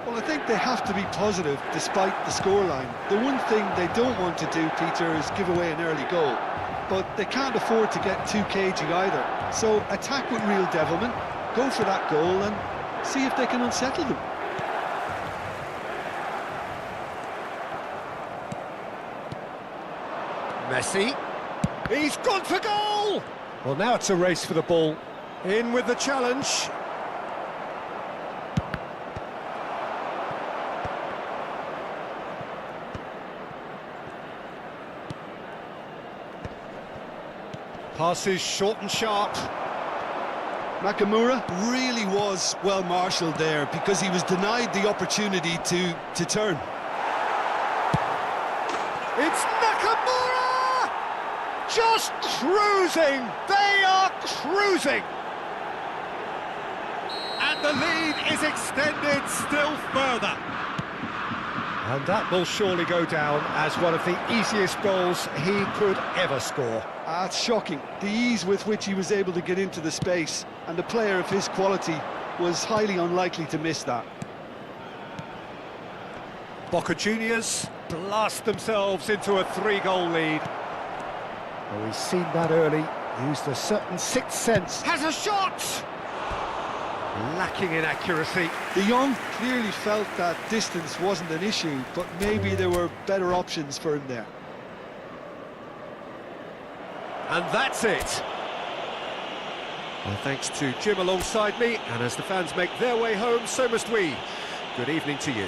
Well, I think they have to be positive despite the scoreline. The one thing they don't want to do, Peter, is give away an early goal. But they can't afford to get too cagey either. So attack with real devilment, go for that goal and see if they can unsettle them. Messi. He's gone for goal! Well, now it's a race for the ball. In with the challenge. Passes short and sharp. Nakamura really was well marshalled there because he was denied the opportunity to turn. It's Nakamura! Just cruising! They are cruising! And the lead is extended still further. And that will surely go down as one of the easiest goals he could ever score. It's shocking, the ease with which he was able to get into the space, and a player of his quality was highly unlikely to miss that. Boca Juniors blast themselves into a 3-goal lead. Well, we've seen that early, used a certain sixth sense. Has a shot! Lacking in accuracy. De Jong clearly felt that distance wasn't an issue, but maybe there were better options for him there. And that's it. Well, thanks to Jim alongside me, and as the fans make their way home, so must we. Good evening to you.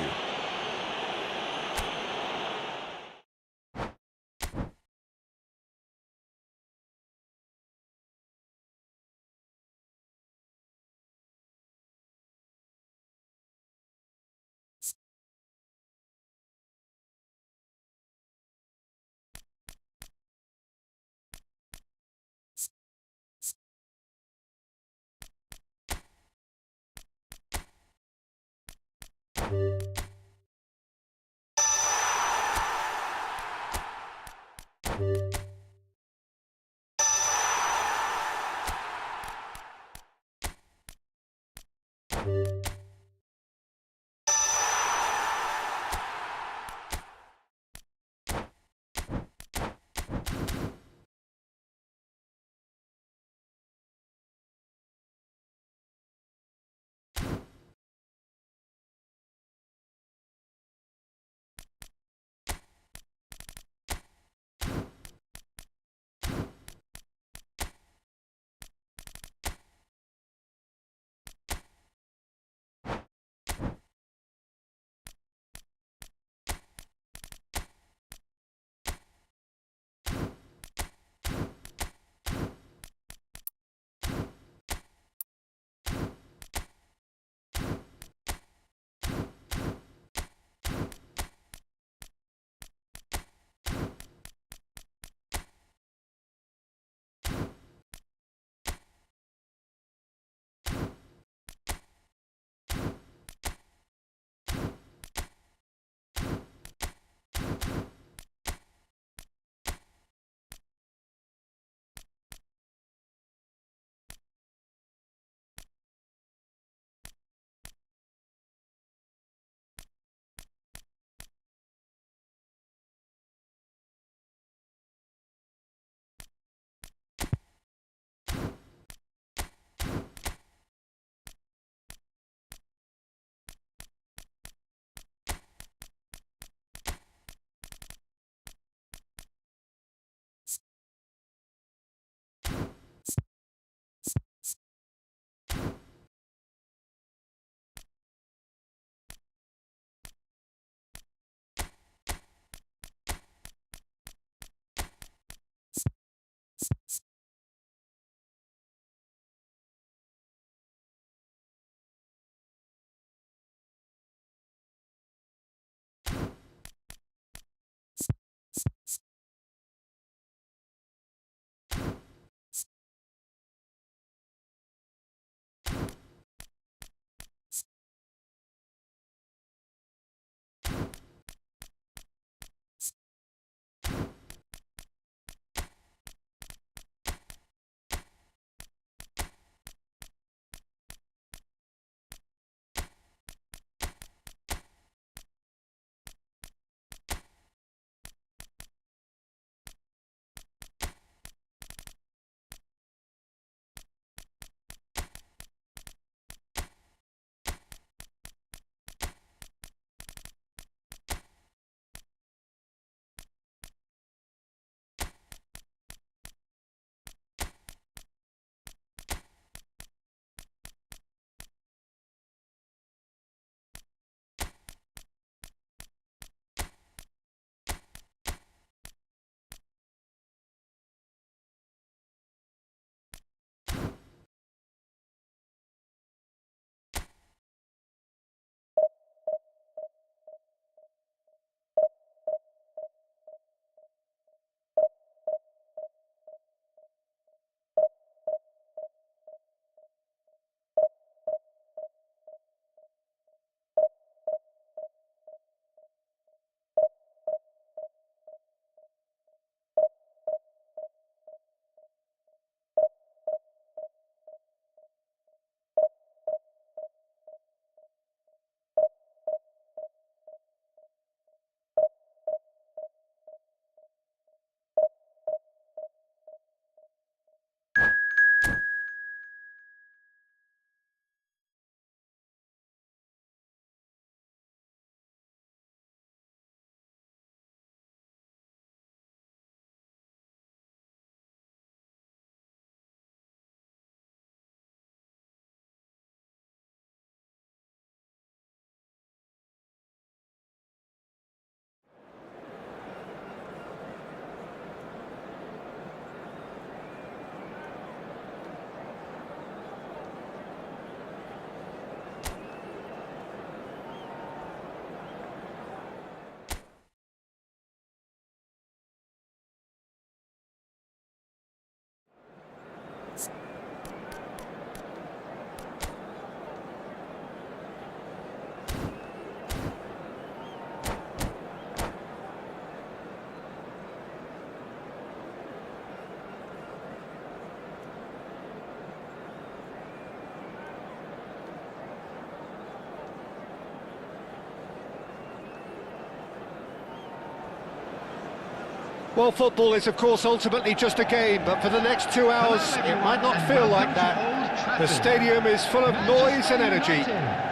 Well, football is, of course, ultimately just a game, but for the next 2 hours, it might not feel like that. The stadium is full of noise and energy.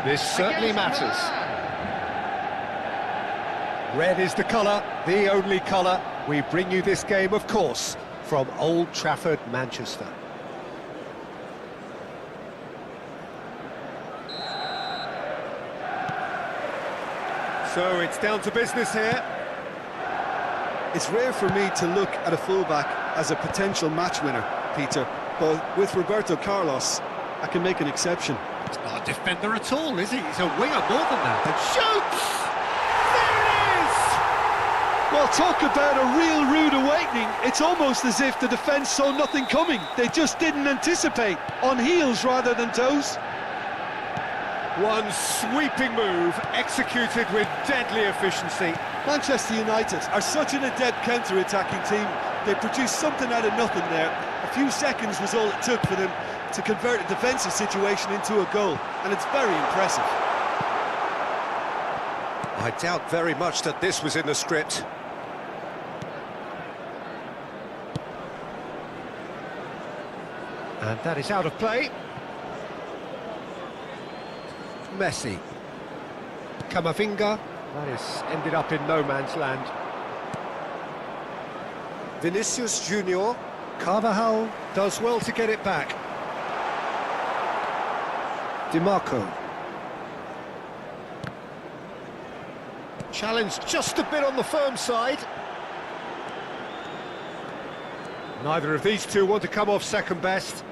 This certainly matters. Red is the colour, the only colour. We bring you this game, of course, from Old Trafford, Manchester. So it's down to business here. It's rare for me to look at a fullback as a potential match winner, Peter, but with Roberto Carlos, I can make an exception. He's not a defender at all, is he? He's a winger more than that. And shoots! There it is! Well, talk about a real rude awakening. It's almost as if the defence saw nothing coming. They just didn't anticipate, on heels rather than toes. One sweeping move, executed with deadly efficiency. Manchester United are such an adept counter-attacking team. They produced something out of nothing there. A few seconds was all it took for them to convert a defensive situation into a goal, and it's very impressive. I doubt very much that this was in the script. And that is out of play. Messi. Camavinga. That is ended up in no man's land. Vinicius Junior. Carvajal does well to get it back. Di Marco. Challenged just a bit on the firm side. Neither of these two want to come off second best.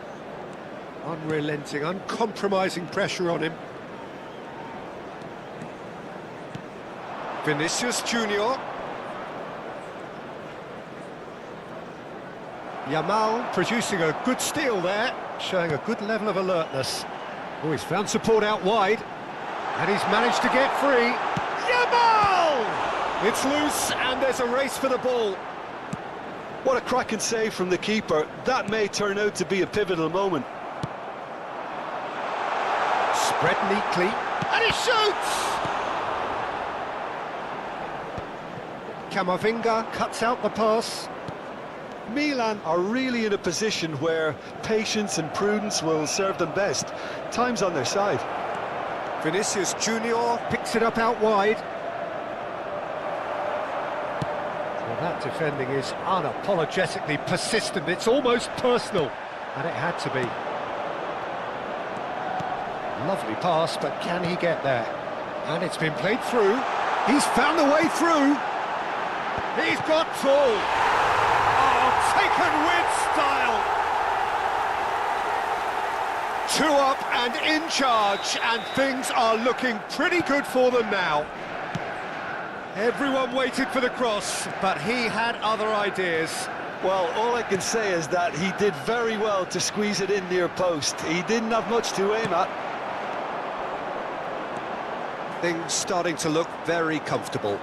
Unrelenting, uncompromising pressure on him. Vinicius Junior. Yamal producing a good steal there, showing a good level of alertness. Oh, he's found support out wide, and he's managed to get free. Yamal! It's loose, and there's a race for the ball. What a cracking save from the keeper. That may turn out to be a pivotal moment. Spread neatly, and he shoots! Camavinga cuts out the pass. Milan are really in a position where patience and prudence will serve them best. Time's on their side. Vinicius Junior picks it up out wide. Well, that defending is unapologetically persistent. It's almost personal, and it had to be. Lovely pass, but can he get there? And it's been played through. He's found the way through. He's got tall. Oh, taken with style. 2 up and in charge, and things are looking pretty good for them now. Everyone waited for the cross, but he had other ideas. Well, all I can say is that he did very well to squeeze it in near post. He didn't have much to aim at. Things starting to look very comfortable.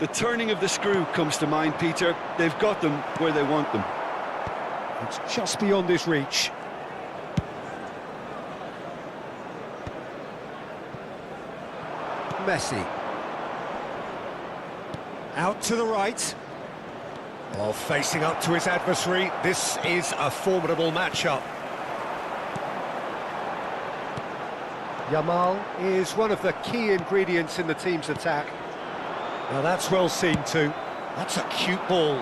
The turning of the screw comes to mind, Peter. They've got them where they want them. It's just beyond his reach. Messi. Out to the right. While facing up to his adversary, this is a formidable matchup. Yamal is one of the key ingredients in the team's attack. Now that's well seen too. That's a cute ball.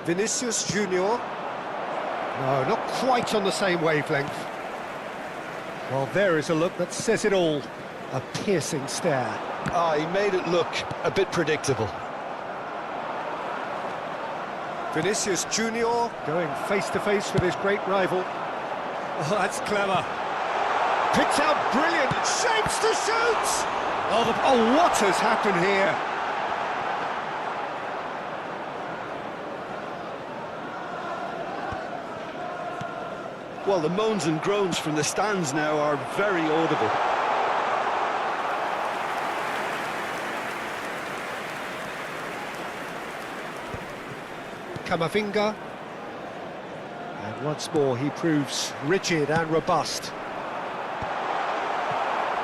Vinicius Junior. No, not quite on the same wavelength. Well, there is a look that says it all. A piercing stare. Ah, he made it look a bit predictable. Vinicius Junior going face-to-face with his great rival. Oh, that's clever. Picked out brilliant, shapes to shoot! Oh, what has happened here? Well, the moans and groans from the stands now are very audible. Camavinga. And once more he proves rigid and robust.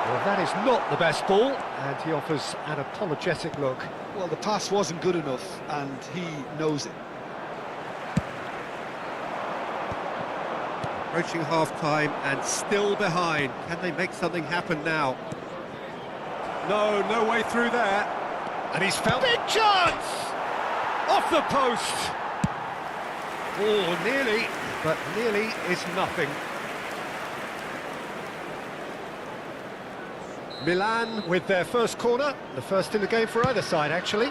Well, that is not the best ball, and he offers an apologetic look. Well, the pass wasn't good enough, and he knows it. Approaching half-time and still behind. Can they make something happen now? No way through there. And he's found... Big chance! Off the post! Oh, nearly, but nearly is nothing. Milan with their first corner, the first in the game for either side, actually.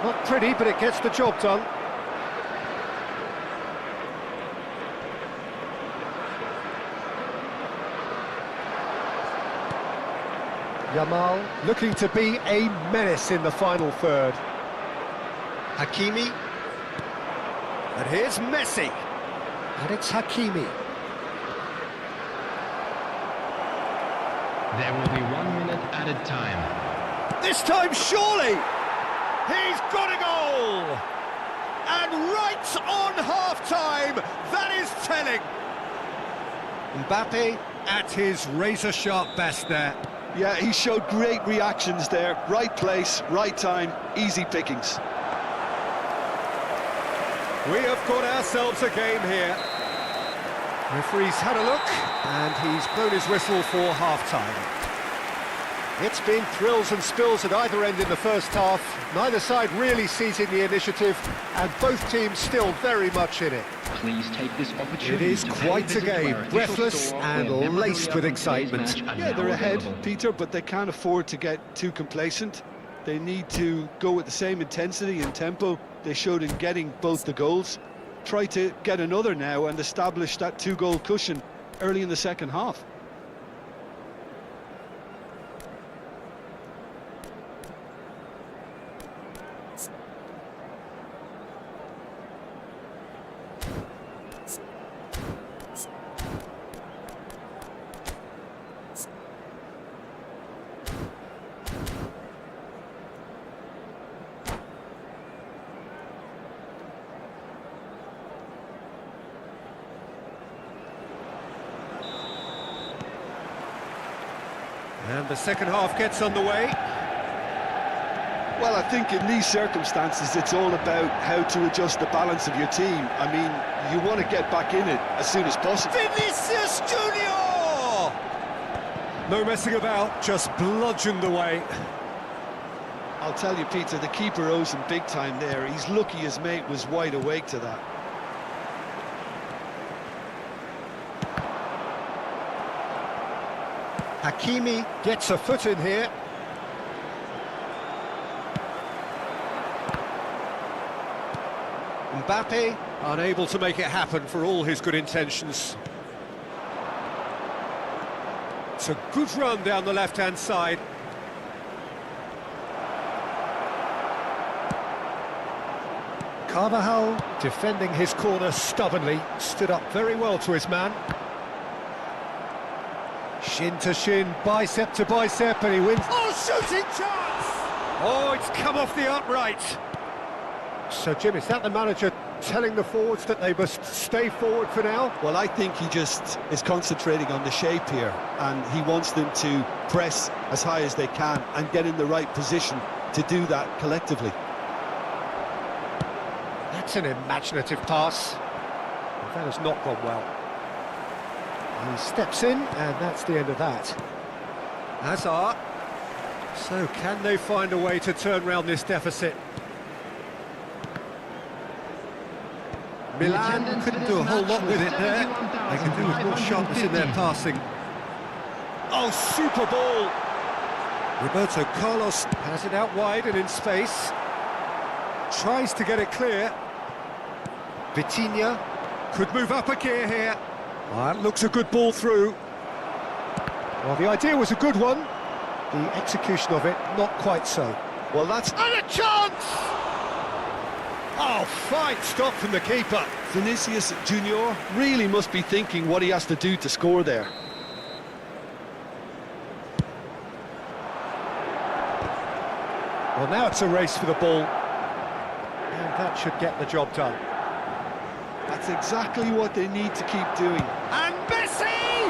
Not pretty, but it gets the job done. Yamal looking to be a menace in the final third. Hakimi. And here's Messi. And it's Hakimi. There will be 1 minute added time. This time, surely! He's got a goal! And right on half-time, that is telling. Mbappe at his razor-sharp best there. Yeah, he showed great reactions there. Right place, right time, easy pickings. We have got ourselves a game here. Referee's had a look, and he's blown his whistle for half-time. It's been thrills and spills at either end in the first half. Neither side really seizing the initiative, and both teams still very much in it. Please take this opportunity. It is quite a game, breathless and laced with excitement. Yeah, they're ahead, Peter, but they can't afford to get too complacent. They need to go with the same intensity and tempo they showed in getting both the goals. Try to get another now and establish that two-goal cushion early in the second half. And the second half gets underway. Well, I think in these circumstances, it's all about how to adjust the balance of your team. I mean, you want to get back in it as soon as possible. Vinicius Junior! No messing about, just bludgeoned away. I'll tell you, Peter, the keeper owes him big time there. He's lucky his mate was wide awake to that. Hakimi gets a foot in here. Mbappe unable to make it happen for all his good intentions. It's a good run down the left-hand side. Carvajal defending his corner stubbornly, stood up very well to his man. Shin to shin, bicep to bicep, and he wins. Oh, shooting chance! Oh, it's come off the upright. So, Jim, is that the manager telling the forwards that they must stay forward for now? Well, I think he just is concentrating on the shape here, and he wants them to press as high as they can and get in the right position to do that collectively. That's an imaginative pass. That has not gone well. He steps in, and that's the end of that. Hazard. So, can they find a way to turn round this deficit? Milan couldn't do a whole lot with it there. They can do with more sharpness in their passing. Oh, super ball! Roberto Carlos has it out wide and in space. Tries to get it clear. Vitinha could move up a gear here. That looks a good ball through. Well, the idea was a good one. The execution of it, not quite so. Well, that's... And a chance! Oh, fine stop from the keeper. Vinicius Junior really must be thinking what he has to do to score there. Well, now it's a race for the ball. And that should get the job done. That's exactly what they need to keep doing. And Messi!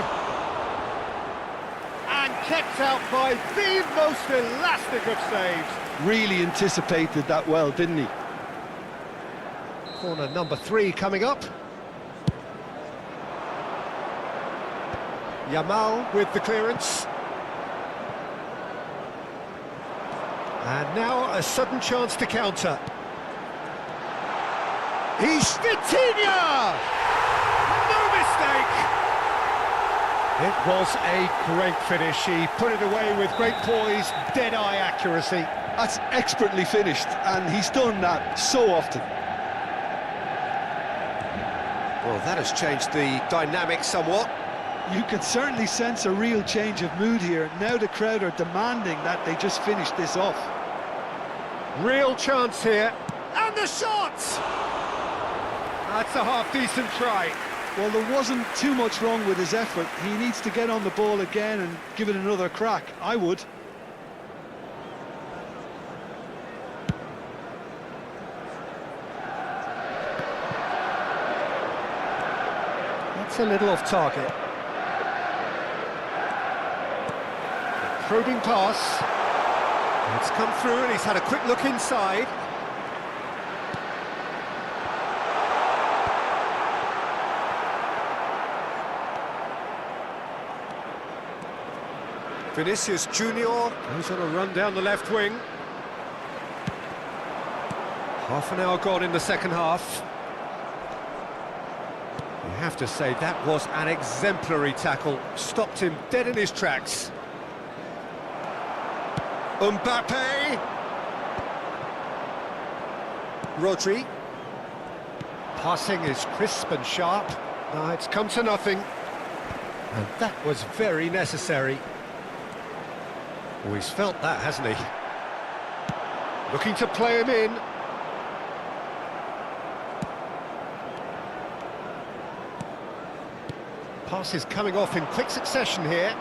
kept out by the most elastic of saves. Really anticipated that well, didn't he? Corner number 3 coming up. Yamal with the clearance. And now a sudden chance to counter. He's Vitinha! No mistake! It was a great finish. He put it away with great poise, dead-eye accuracy. That's expertly finished, and he's done that so often. Well, that has changed the dynamic somewhat. You can certainly sense a real change of mood here. Now the crowd are demanding that they just finish this off. Real chance here. And the shot! That's a half-decent try. Well, there wasn't too much wrong with his effort. He needs to get on the ball again and give it another crack. I would. That's a little off target. Probing pass. It's come through and he's had a quick look inside. Vinicius Junior goes on a run down the left wing. Half an hour gone in the second half. You have to say that was an exemplary tackle. Stopped him dead in his tracks. Mbappe. Rodri. Passing is crisp and sharp. No, it's come to nothing. And that was very necessary. Oh, he's felt that, hasn't he? Looking to play him in. Passes coming off in quick succession here.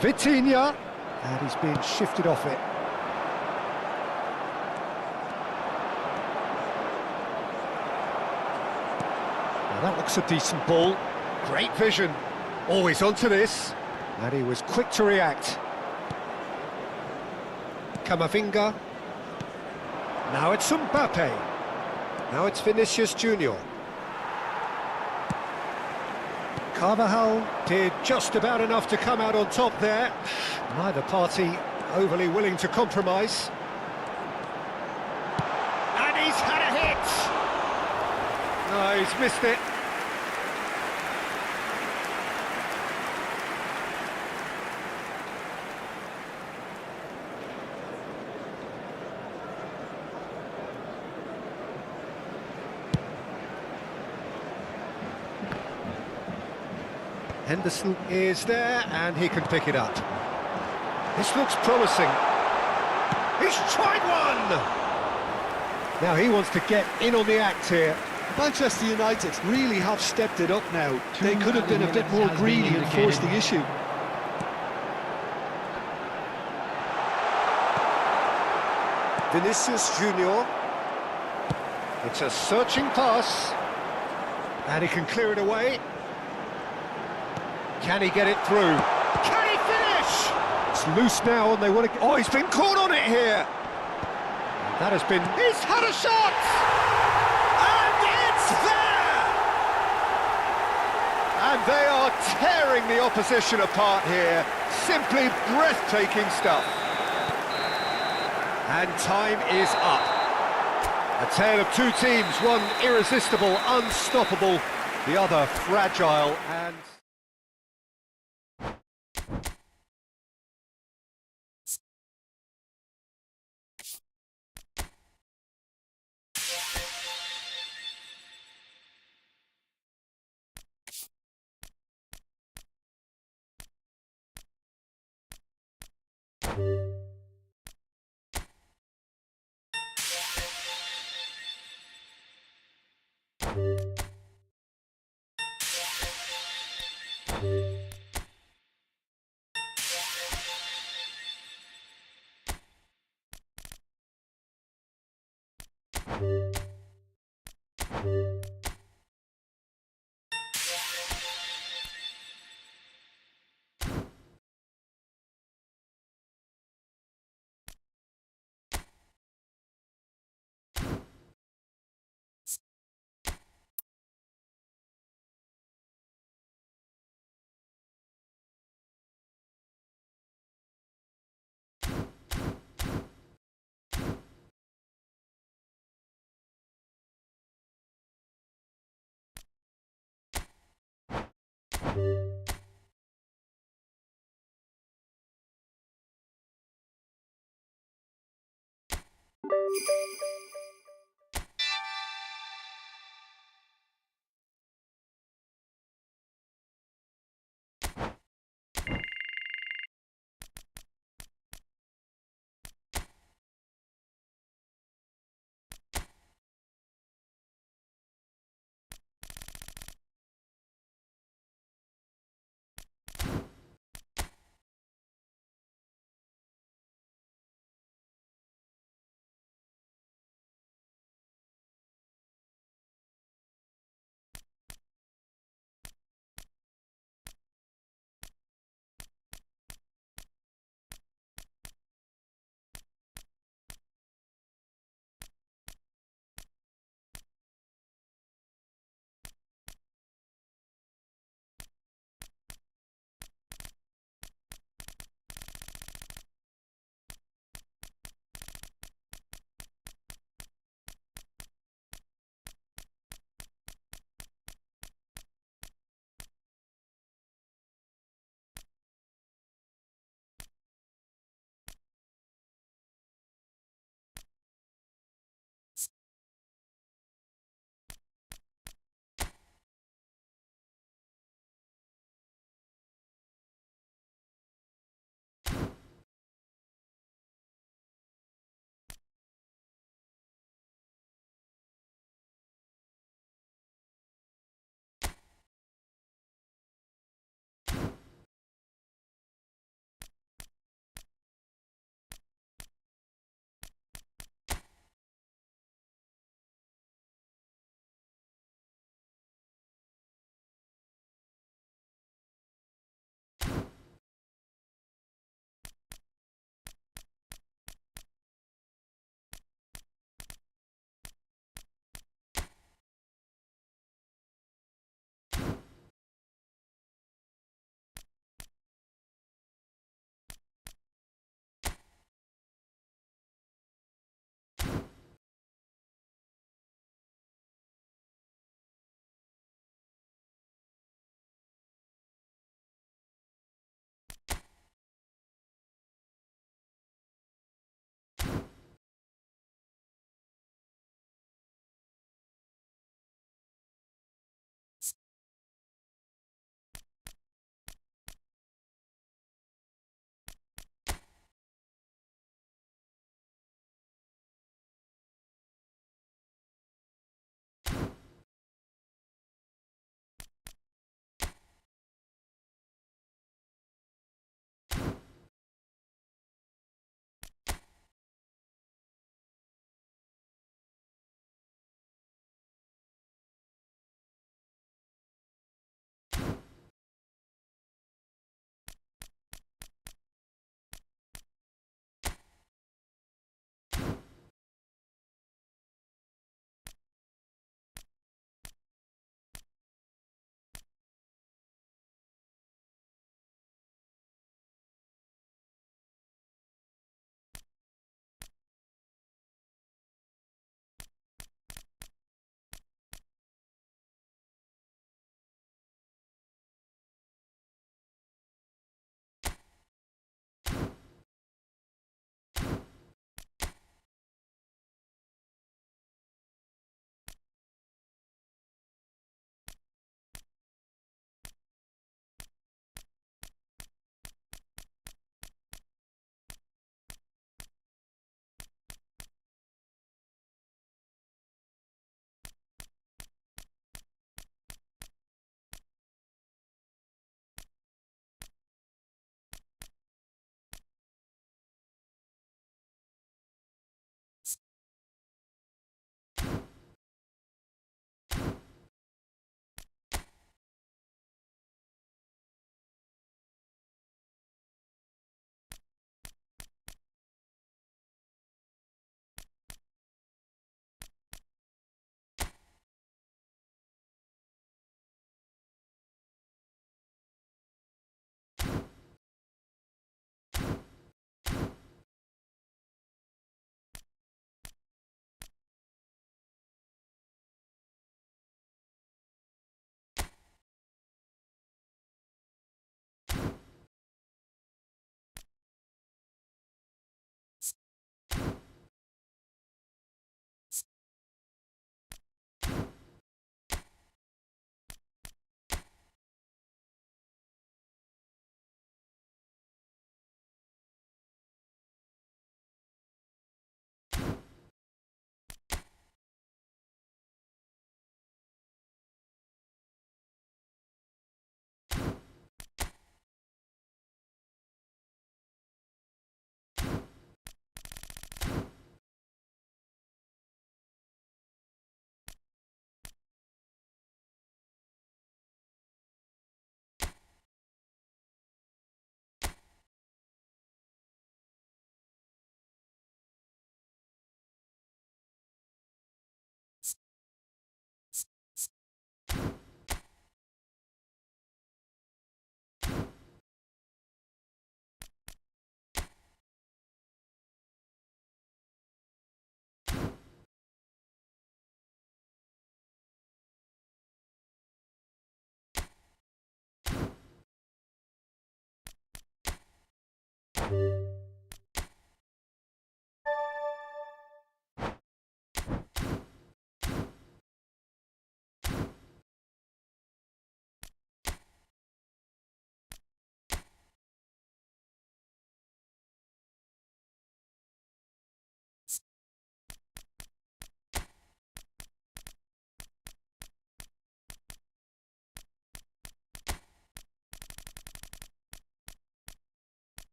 Vitinha. And he's being shifted off it. Now that looks a decent ball. Great vision. Always onto this. And he was quick to react. Camavinga. Now it's Mbappe. Now it's Vinicius Junior. Carvajal did just about enough to come out on top there. Neither party overly willing to compromise. And he's had a hit! No, he's missed it. Henderson is there, and he can pick it up. This looks promising. He's tried one! Now he wants to get in on the act here. Manchester United really have stepped it up now. They could have been a bit more greedy and forced the issue. Vinicius Junior. It's a searching pass. And he can clear it away. Can he get it through? Can he finish? It's loose now and they want to... Oh, he's been caught on it here! That has been... He's had a shot! And it's there! And they are tearing the opposition apart here. Simply breathtaking stuff. And time is up. A tale of two teams, one irresistible, unstoppable, the other fragile and...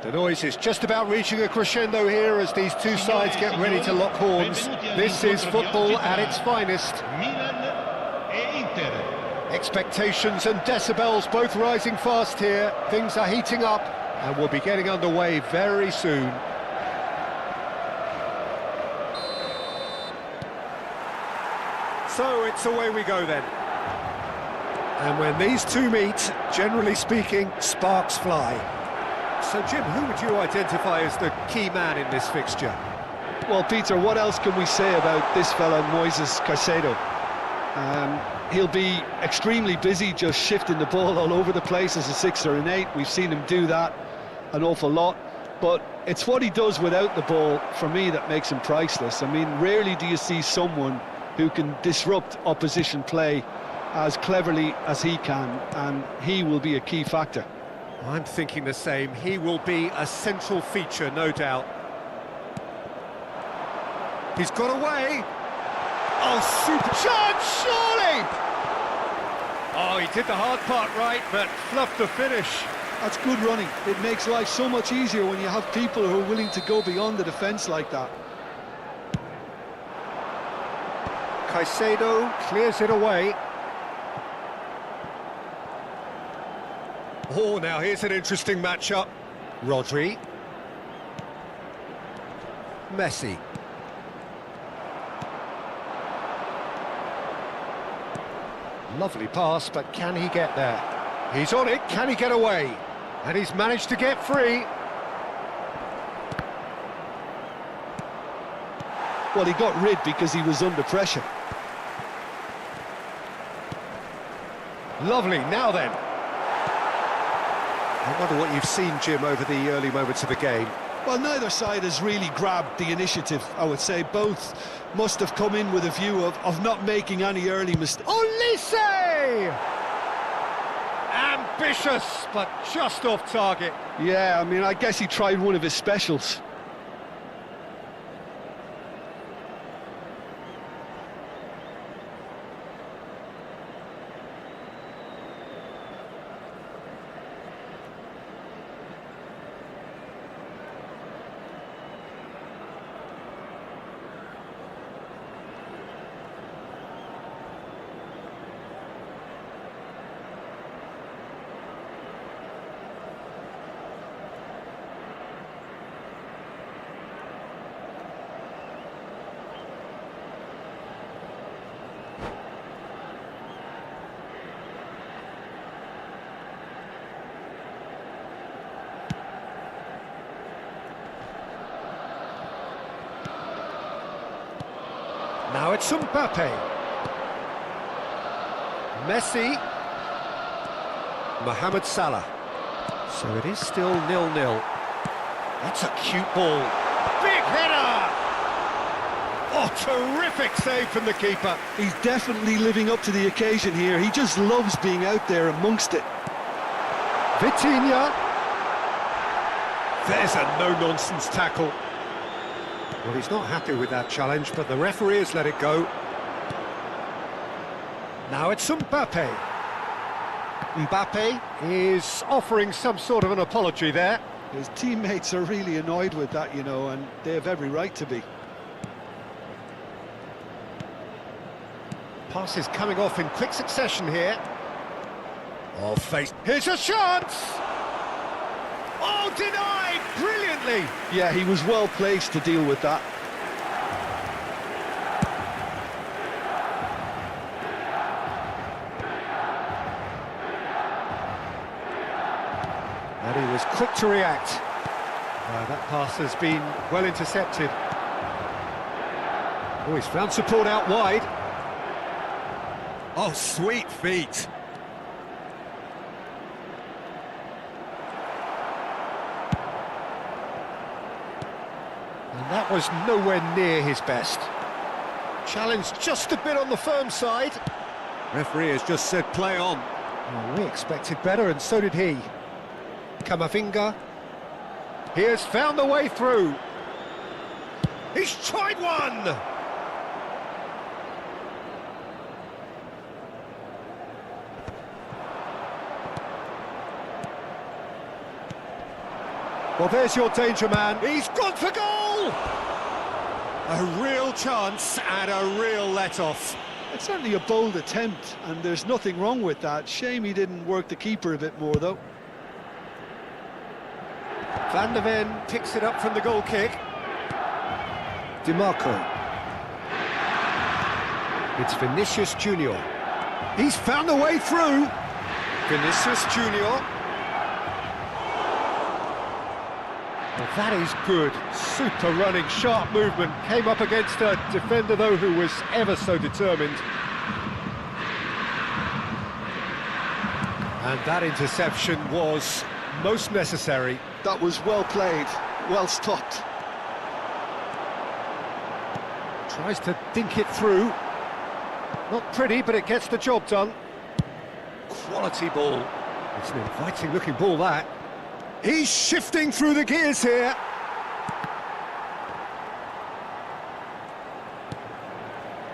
The noise is just about reaching a crescendo here as these two sides get ready to lock horns. This is football at its finest. Milan e Inter. Expectations and decibels both rising fast here. Things are heating up and we'll be getting underway very soon. So it's away we go then. And when these two meet, generally speaking, sparks fly. So Jim, who would you identify as the key man in this fixture? Well, Peter, what else can we say about this fella, Moises Caicedo? He'll be extremely busy just shifting the ball all over the place as a 6 or an 8. We've seen him do that an awful lot. But it's what he does without the ball, for me, that makes him priceless. I mean, rarely do you see someone who can disrupt opposition play as cleverly as he can, and he will be a key factor. I'm thinking the same. He will be a central feature, no doubt. He's got away. Oh, super chance, surely! Oh, he did the hard part right, but fluffed the finish. That's good running. It makes life so much easier when you have people who are willing to go beyond the defence like that. Caicedo clears it away. Oh, now here's an interesting matchup. Rodri. Messi. Lovely pass, but can he get there? He's on it, can he get away? And he's managed to get free. Well, he got rid because he was under pressure. Lovely, now then. I wonder what you've seen, Jim, over the early moments of the game. Well, neither side has really grabbed the initiative, I would say. Both must have come in with a view of not making any early mistakes. Olise! Ambitious, but just off target. Yeah, I mean, I guess he tried one of his specials. Now it's Mbappe. Messi. Mohamed Salah. So it is still 0-0. That's a cute ball. Big header! Oh, terrific save from the keeper. He's definitely living up to the occasion here. He just loves being out there amongst it. Vitinha. There's a no-nonsense tackle. Well, he's not happy with that challenge, but the referee has let it go. Now it's Mbappe. Mbappe is offering some sort of an apology there. His teammates are really annoyed with that, you know, and they have every right to be. Passes coming off in quick succession here. Oh, face. Here's a chance! Oh, denied! Brilliantly! Yeah, he was well placed to deal with that. And he was quick to react. That pass has been well intercepted. Oh, he's found support out wide. Oh, sweet feet. And that was nowhere near his best. Challenged just a bit on the firm side. Referee has just said play on. Well, we expected better, and so did he. Camavinga. He has found the way through. He's tried one! Well, there's your danger man. He's gone for goal! A real chance and a real let-off. It's certainly a bold attempt, and there's nothing wrong with that. Shame he didn't work the keeper a bit more, though. Van der Ven picks it up from the goal kick. DiMarco. It's Vinicius Junior. He's found a way through. Vinicius Junior. Well, that is good. Super running, sharp movement. Came up against a defender, though, who was ever so determined. And that interception was most necessary. That was well played, well stopped. Tries to dink it through. Not pretty, but it gets the job done. Quality ball. It's an inviting-looking ball, that. He's shifting through the gears here.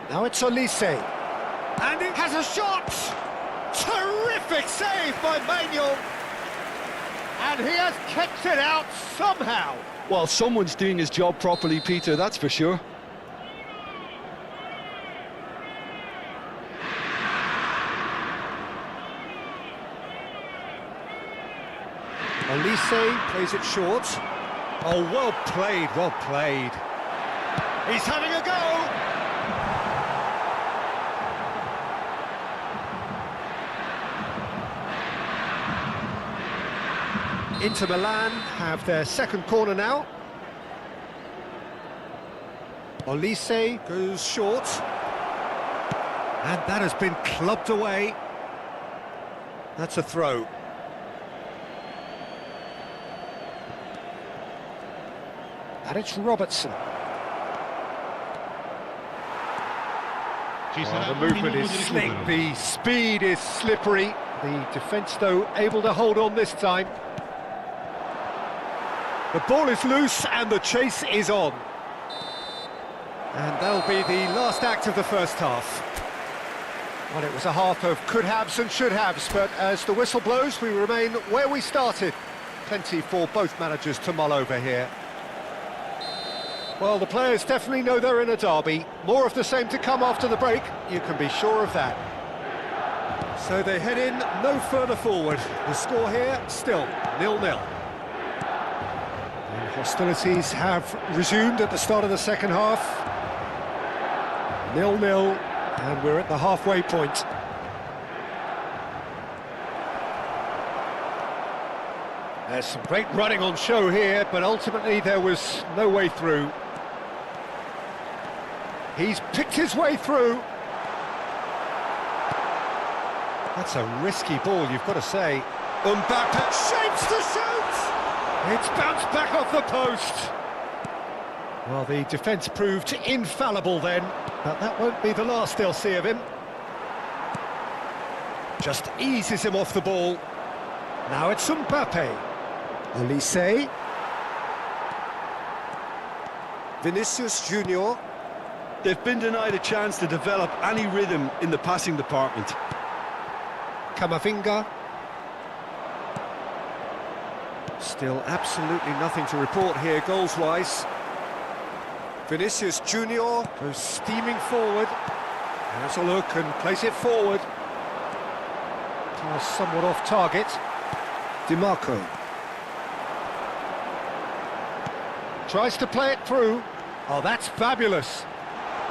Now it's Olise. And it has a shot! Terrific save by Manuel. And he has kept it out somehow. Well, someone's doing his job properly, Peter, that's for sure. Olise plays it short. Oh, well played, well played. He's having a go! Inter Milan have their second corner now. Olise goes short. And that has been clubbed away. That's a throw. And it's Robertson. The movement is slick, the speed is slippery. The defence, though, able to hold on this time. The ball is loose and the chase is on. And that'll be the last act of the first half. Well, it was a half of could-haves and should-haves, but as the whistle blows, we remain where we started. Plenty for both managers to mull over here. Well, the players definitely know they're in a derby. More of the same to come after the break, you can be sure of that. So they head in no further forward. The score here, still 0-0. And hostilities have resumed at the start of the second half. 0-0, and we're at the halfway point. There's some great running on show here, but ultimately there was no way through. He's picked his way through. That's a risky ball, you've got to say. Mbappe shapes to shoot! It's bounced back off the post. Well, the defence proved infallible then, but that won't be the last they'll see of him. Just eases him off the ball. Now it's Mbappe. Olise. Vinicius Junior. They've been denied a chance to develop any rhythm in the passing department. Camavinga. Still absolutely nothing to report here goals-wise. Vinicius Junior goes steaming forward. Has a look and plays it forward. Pass somewhat off target. DiMarco. Tries to play it through. Oh, that's fabulous.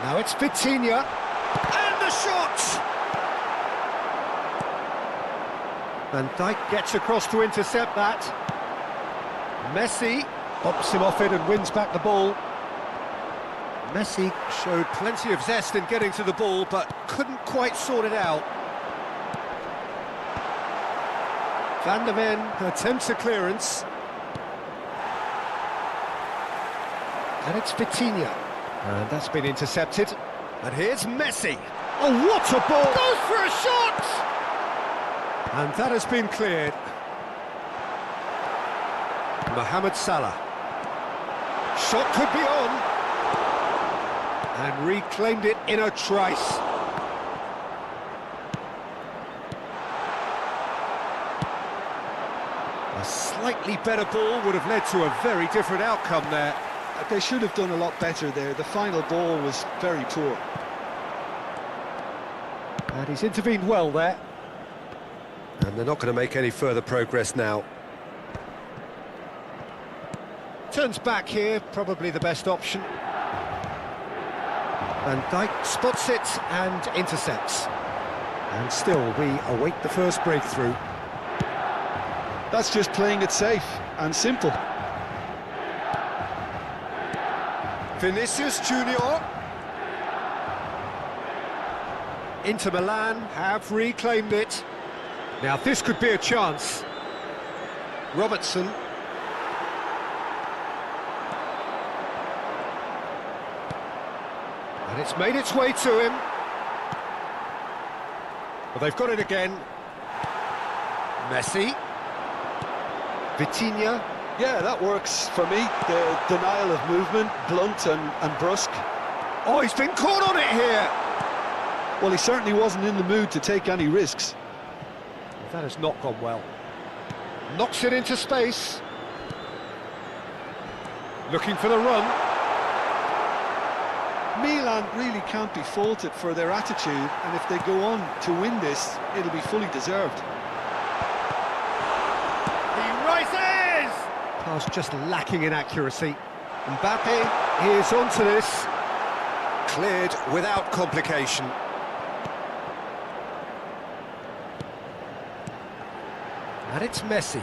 Now it's Vitinha. And the shot! Van Dijk gets across to intercept that. Messi bumps him off it and wins back the ball. Messi showed plenty of zest in getting to the ball, but couldn't quite sort it out. Van der Ven attempts a clearance. And it's Vitinha. And that's been intercepted. And here's Messi. Oh, what a ball! Goes for a shot! And that has been cleared. Mohamed Salah. Shot could be on. And reclaimed it in a trice. A slightly better ball would have led to a very different outcome there. They should have done a lot better there. The final ball was very poor. And he's intervened well there. And they're not going to make any further progress now. Turns back here, probably the best option. Van Dijk spots it and intercepts. And still, we await the first breakthrough. That's just playing it safe and simple. Vinicius Junior. Inter Milan have reclaimed it. Now this could be a chance. Robertson. And it's made its way to him. Well, they've got it again. Messi. Vitinha. Yeah, that works for me. The denial of movement, blunt and brusque. Oh, he's been caught on it here. Well, he certainly wasn't in the mood to take any risks. That has not gone well. Knocks it into space. Looking for the run. Milan really can't be faulted for their attitude, and if they go on to win this, it'll be fully deserved. He rises! Pass just lacking in accuracy. Mbappe is onto this. Cleared without complication. And it's Messi.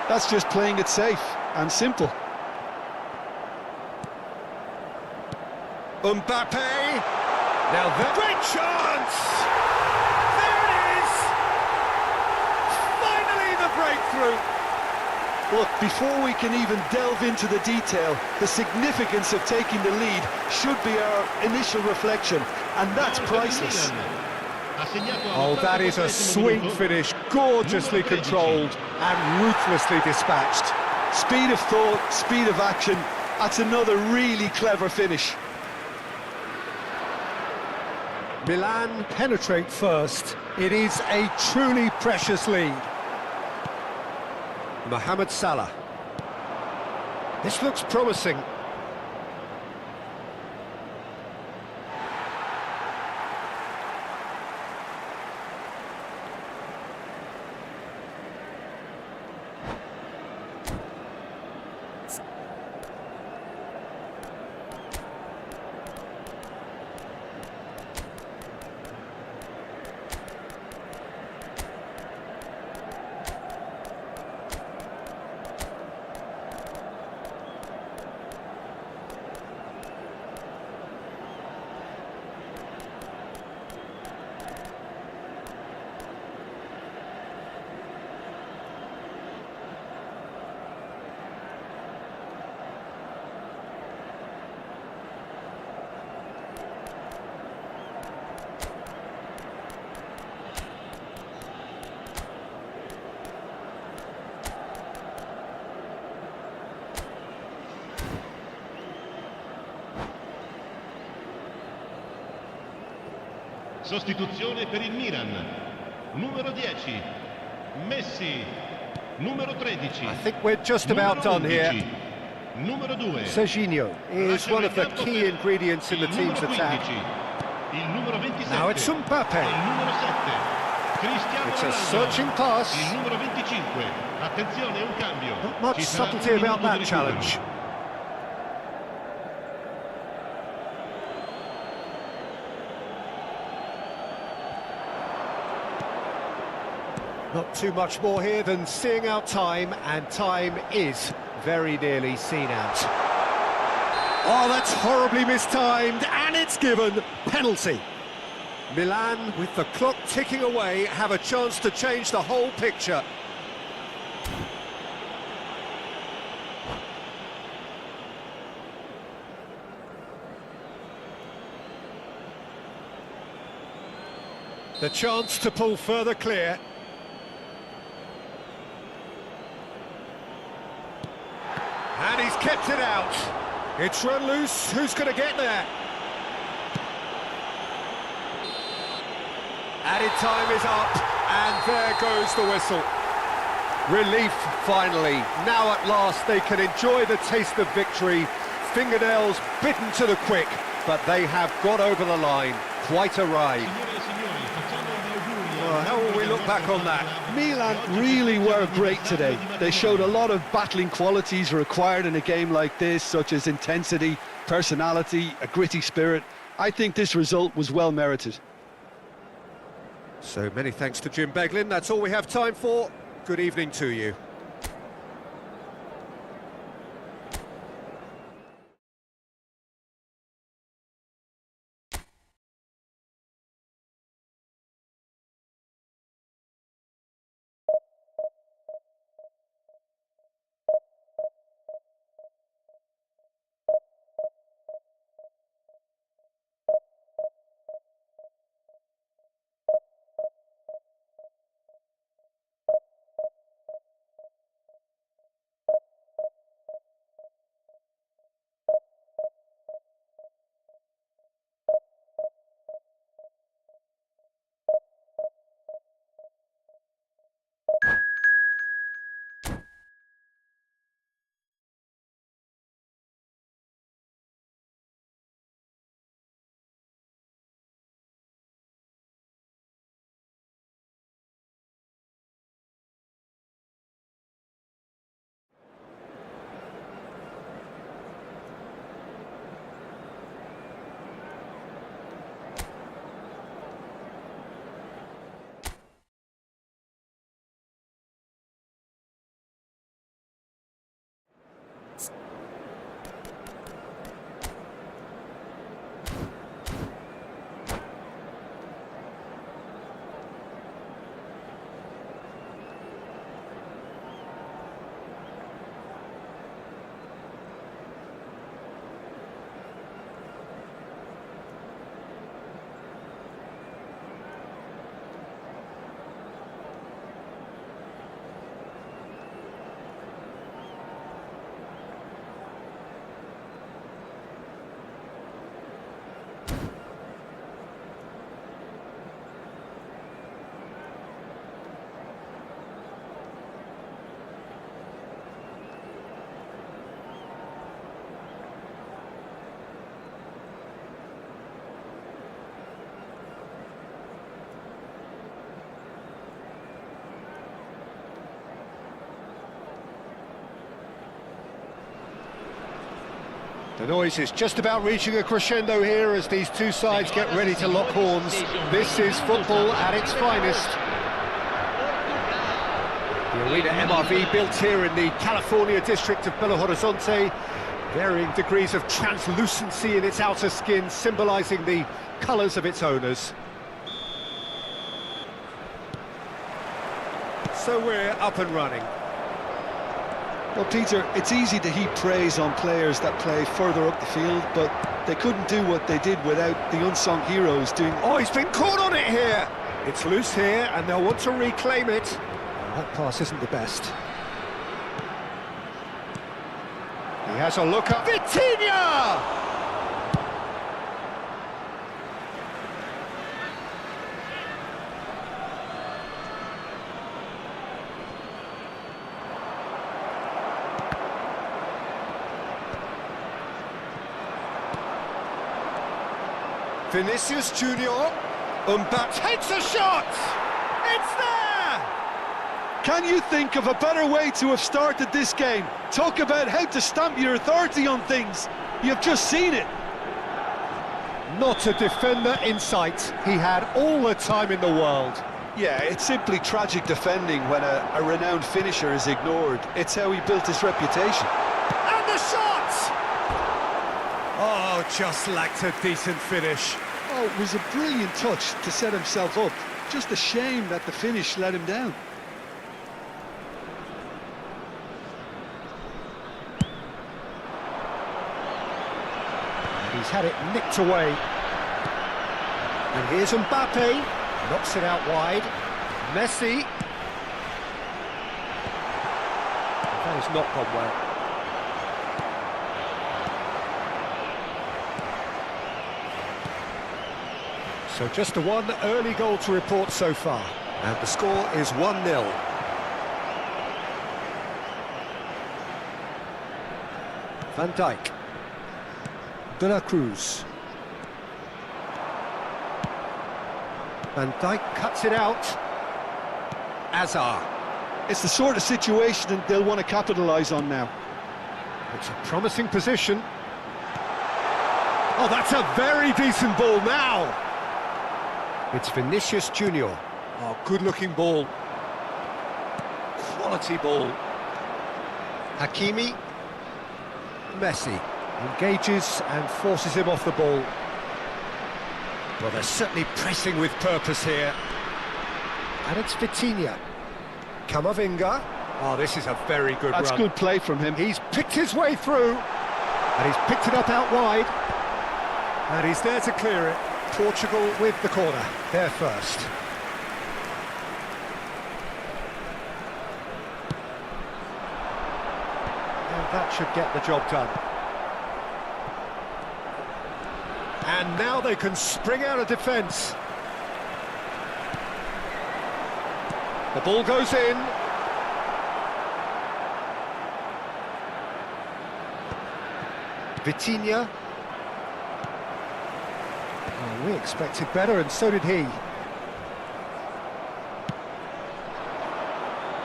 That's just playing it safe and simple. Mbappe! Now the great chance! There it is! Finally the breakthrough! Look, before we can even delve into the detail, the significance of taking the lead should be our initial reflection, and that's priceless. Oh, that is a sweet finish, gorgeously controlled and ruthlessly dispatched. Speed of thought, speed of action, that's another really clever finish. Milan penetrate first. It is a truly precious lead. Mohamed Salah. This looks promising. Sostituzione per il Milan. Numero 10, Messi. Numero 13. I think we're just about done here. Numero 2. Serginho is one of the key ingredients in the team's attack. Il numero 27. Now it's Mbappe. Il numero 7. Cristiano It's a Ronaldo. searching pass. Il numero 25. Attenzione, un cambio. Not much Ci sarà subtlety un about minuto that di challenge. Not too much more here than seeing out time, and time is very nearly seen out. Oh, that's horribly mistimed, and it's given. Penalty. Milan, with the clock ticking away, have a chance to change the whole picture. The chance to pull further clear. And he's kept it out. It's run loose. Who's going to get there? Added time is up, and there goes the whistle. Relief, finally. Now at last they can enjoy the taste of victory. Fingernails bitten to the quick, but they have got over the line. Quite a ride. Well, how will we look back on that? Milan really were great today. They showed a lot of battling qualities required in a game like this, such as intensity, personality, a gritty spirit. I think this result was well merited. So many thanks to Jim Beglin. That's all we have time for. Good evening to you. The noise is just about reaching a crescendo here as these two sides get ready to lock horns. This is football at its finest. The Arena MRV, built here in the California district of Belo Horizonte. Varying degrees of translucency in its outer skin, symbolising the colours of its owners. So we're up and running. Well, Peter, it's easy to heap praise on players that play further up the field, but they couldn't do what they did without the unsung heroes doing... Oh, he's been caught on it here! It's loose here, and they'll want to reclaim it. That pass isn't the best. He has a look up. Vitinha! Vinicius Junior, Mbappe takes a shot! It's there! Can you think of a better way to have started this game? Talk about how to stamp your authority on things. You've just seen it. Not a defender in sight. He had all the time in the world. Yeah, it's simply tragic defending when a renowned finisher is ignored. It's how he built his reputation. And the shot! Oh, just lacked a decent finish. Oh, it was a brilliant touch to set himself up. Just a shame that the finish let him down. And he's had it nicked away. And here's Mbappe. Knocks it out wide. Messi. That has not gone well. So just the one early goal to report so far. And the score is 1-0. Van Dijk. De la Cruz. Van Dijk cuts it out. Azar. It's the sort of situation they'll want to capitalise on now. It's a promising position. Oh, that's a very decent ball now. It's Vinicius Junior. Oh, good-looking ball. Quality ball. Hakimi. Messi engages and forces him off the ball. Well, they're certainly pressing with purpose here. And it's Vitinha. Camavinga. Oh, this is a very good run. That's good play from him. He's picked his way through. And he's picked it up out wide. And he's there to clear it. Portugal with the corner. They're first. And that should get the job done. And now they can spring out of defence. The ball goes in. Vitinha. Oh, we expected better, and so did he.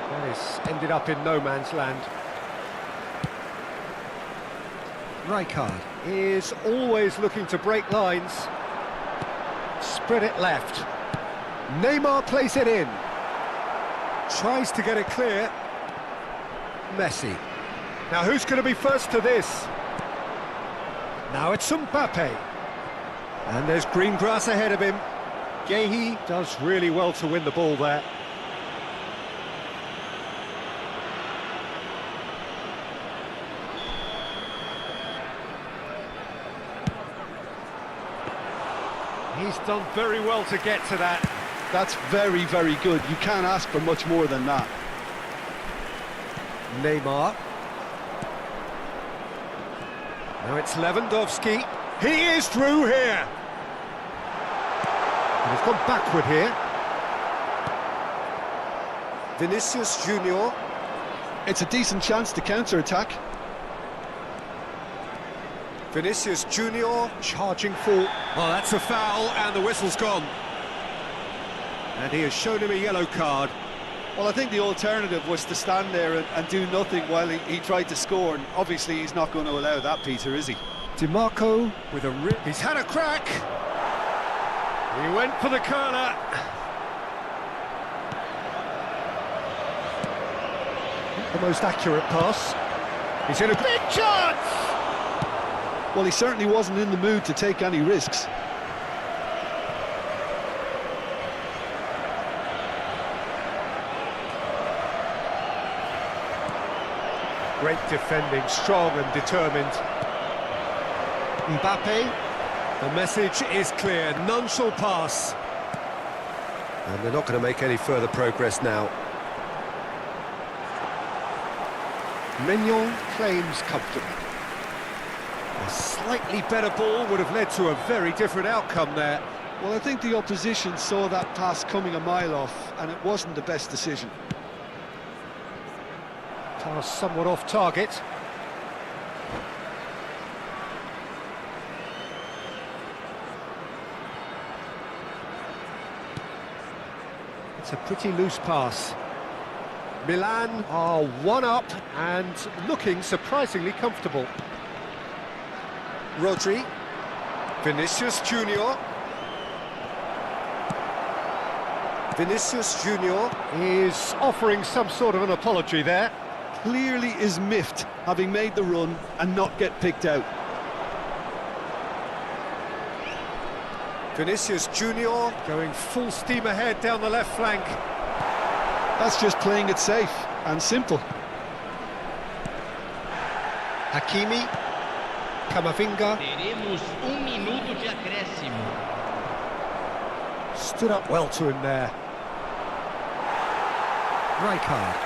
That is ended up in no man's land. Rijkaard is always looking to break lines. Spread it left. Neymar plays it in. Tries to get it clear. Messi. Now who's going to be first to this? Now it's Mbappe. And there's green grass ahead of him. Guehi does really well to win the ball there. He's done very well to get to that. That's very, very good. You can't ask for much more than that. Neymar. Now it's Lewandowski. He is through here. And he's gone backward here. Vinicius Junior. It's a decent chance to counter-attack. Vinicius Junior charging full. Oh, that's a foul, and the whistle's gone. And he has shown him a yellow card. Well, I think the alternative was to stand there and do nothing while he tried to score, and obviously he's not going to allow that, Peter, is he? DiMarco with a rip. He's had a crack. He went for the corner. The most accurate pass. He's in a big chance. Well, he certainly wasn't in the mood to take any risks. Great defending, strong and determined. Mbappe, the message is clear, none shall pass. And they're not going to make any further progress now. Mignon claims comfortably. A slightly better ball would have led to a very different outcome there. Well, I think the opposition saw that pass coming a mile off, and it wasn't the best decision. Pass somewhat off target. It's a pretty loose pass. Milan are one up and looking surprisingly comfortable. Rodri. Vinicius Junior. Vinicius Junior is offering some sort of an apology there. Clearly is miffed, having made the run and not get picked out. Vinicius Junior going full steam ahead down the left flank. That's just playing it safe and simple. Hakimi. Camavinga. Teremos minuto de acréscimo. Stood up well to him there. Rijkaard.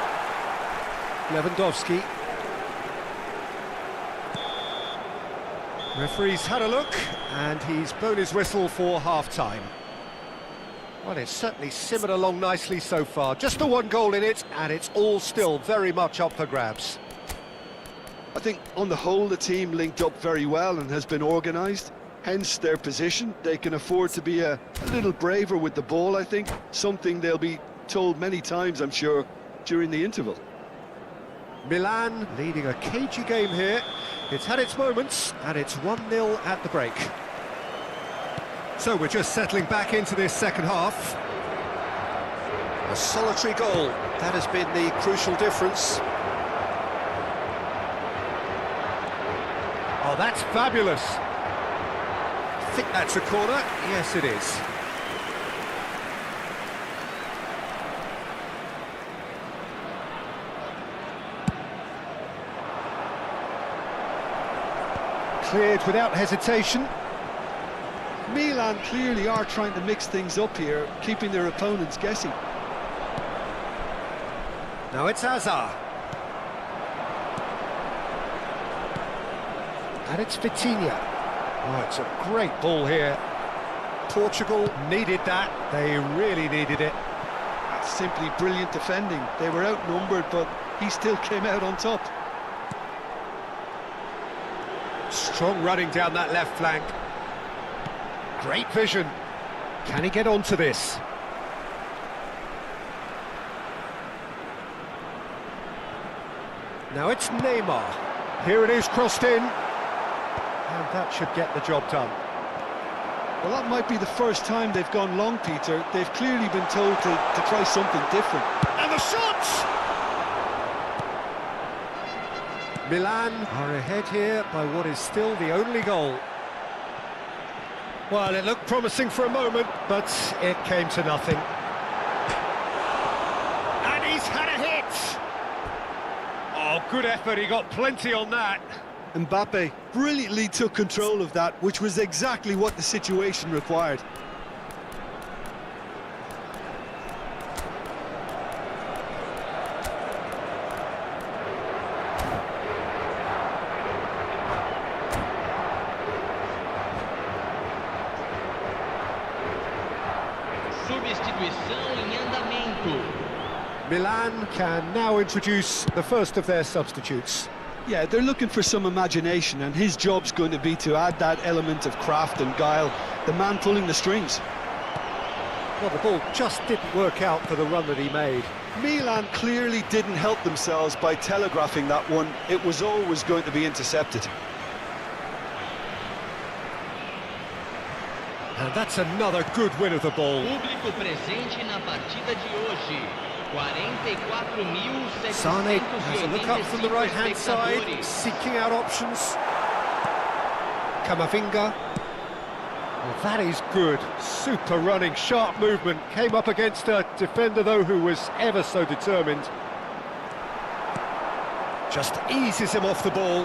Lewandowski. Referee's had a look, and he's blown his whistle for half-time. Well, it's certainly simmered along nicely so far. Just the one goal in it, and it's all still very much up for grabs. I think on the whole the team linked up very well and has been organised, hence their position. They can afford to be a little braver with the ball, I think, something they'll be told many times, I'm sure, during the interval. Milan leading a cagey game here. It's had its moments, and it's 1-0 at the break. So we're just settling back into this second half. A solitary goal, that has been the crucial difference. Oh, that's fabulous. I think that's a corner. Yes, it is. Cleared without hesitation. Milan clearly are trying to mix things up here, keeping their opponents guessing. Now it's Hazard. And it's Vitinha. Oh, it's a great ball here. Portugal needed that. They really needed it. That's simply brilliant defending. They were outnumbered, but he still came out on top. Strong running down that left flank. Great vision. Can he get onto this? Now it's Neymar. Here it is, crossed in. And that should get the job done. Well, that might be the first time they've gone long, Peter. They've clearly been told to try something different. And the shot! Milan are ahead here by what is still the only goal. Well, it looked promising for a moment, but it came to nothing. And he's had a hit! Oh, good effort, he got plenty on that. Mbappe brilliantly took control of that, which was exactly what the situation required. Substituição em andamento. Milan can now introduce the first of their substitutes. Yeah, they're looking for some imagination, and his job's going to be to add that element of craft and guile, the man pulling the strings. Well, the ball just didn't work out for the run that he made. Milan clearly didn't help themselves by telegraphing that one. It was always going to be intercepted. And that's another good win of the ball. Público presente na partida de hoje. 44.785 Sane has a look up from the right-hand side, espectadores. seeking out options. Camavinga. Well, that is good. Super running, sharp movement. Came up against a defender, though, who was ever so determined. Just eases him off the ball.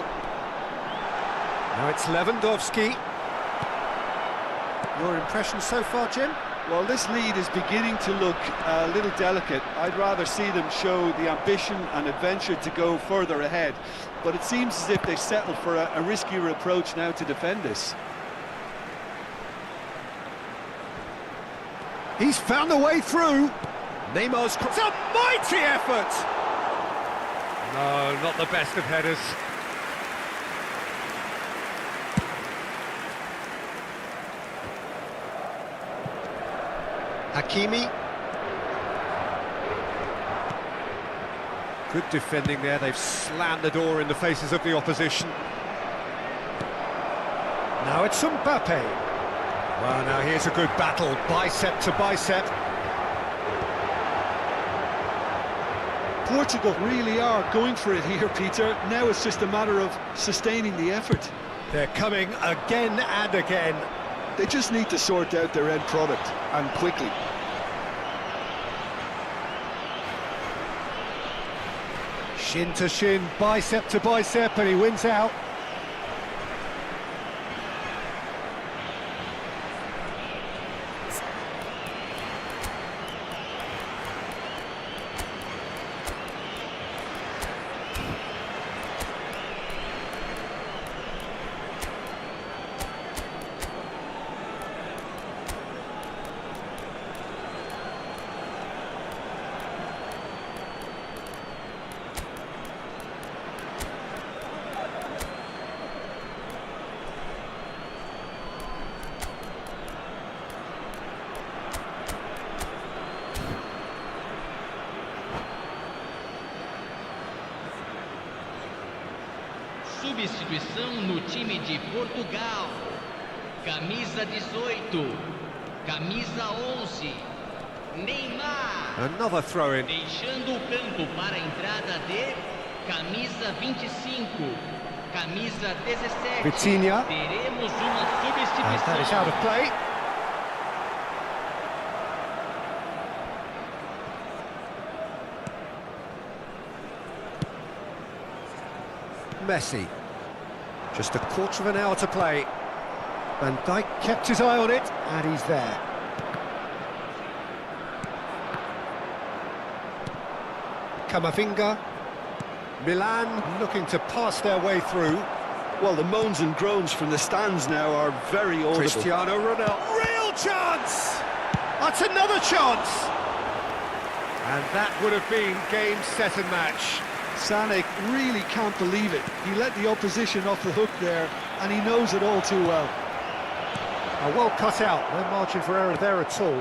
Now it's Lewandowski. Your impression so far, Jim? Well, this lead is beginning to look a little delicate. I'd rather see them show the ambition and adventure to go further ahead. But it seems as if they've settled for a riskier approach now to defend this. He's found a way through. Neymar's cross. It's a mighty effort! No, not the best of headers. Hakimi. Good defending there. They've slammed the door in the faces of the opposition. Now it's Mbappe. Well, now here's a good battle, bicep to bicep. Portugal really are going for it here, Peter. Now it's just a matter of sustaining the effort. They're coming again and again. They just need to sort out their end product, and quickly. Shin to shin, bicep to bicep, and he wins out. substituição no time de Portugal. Camisa 18, camisa 11, Neymar. Another throw-in. Deixando o campo para a entrada de camisa 25, camisa 17. Vitinha. Teremos uma And that is substituição. out of play. Messi. Just a quarter of an hour to play. Van Dijk kept his eye on it, and he's there. Camavinga. Milan looking to pass their way through. Well, the moans and groans from the stands now are very audible. Cristiano Ronaldo. Real chance! That's another chance! And that would have been game, set and match. Sané really can't believe it. He let the opposition off the hook there, and he knows it all too well. Well cut out, no margin for error there at all.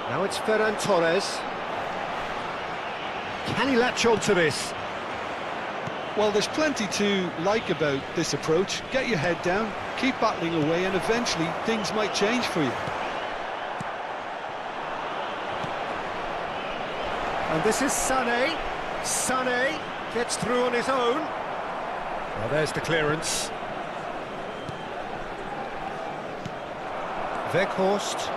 Now it's Ferran Torres. Can he latch on to this? Well, there's plenty to like about this approach. Get your head down, keep battling away, and eventually things might change for you. And this is Sané. Sané gets through on his own. Well, there's the clearance. Weghorst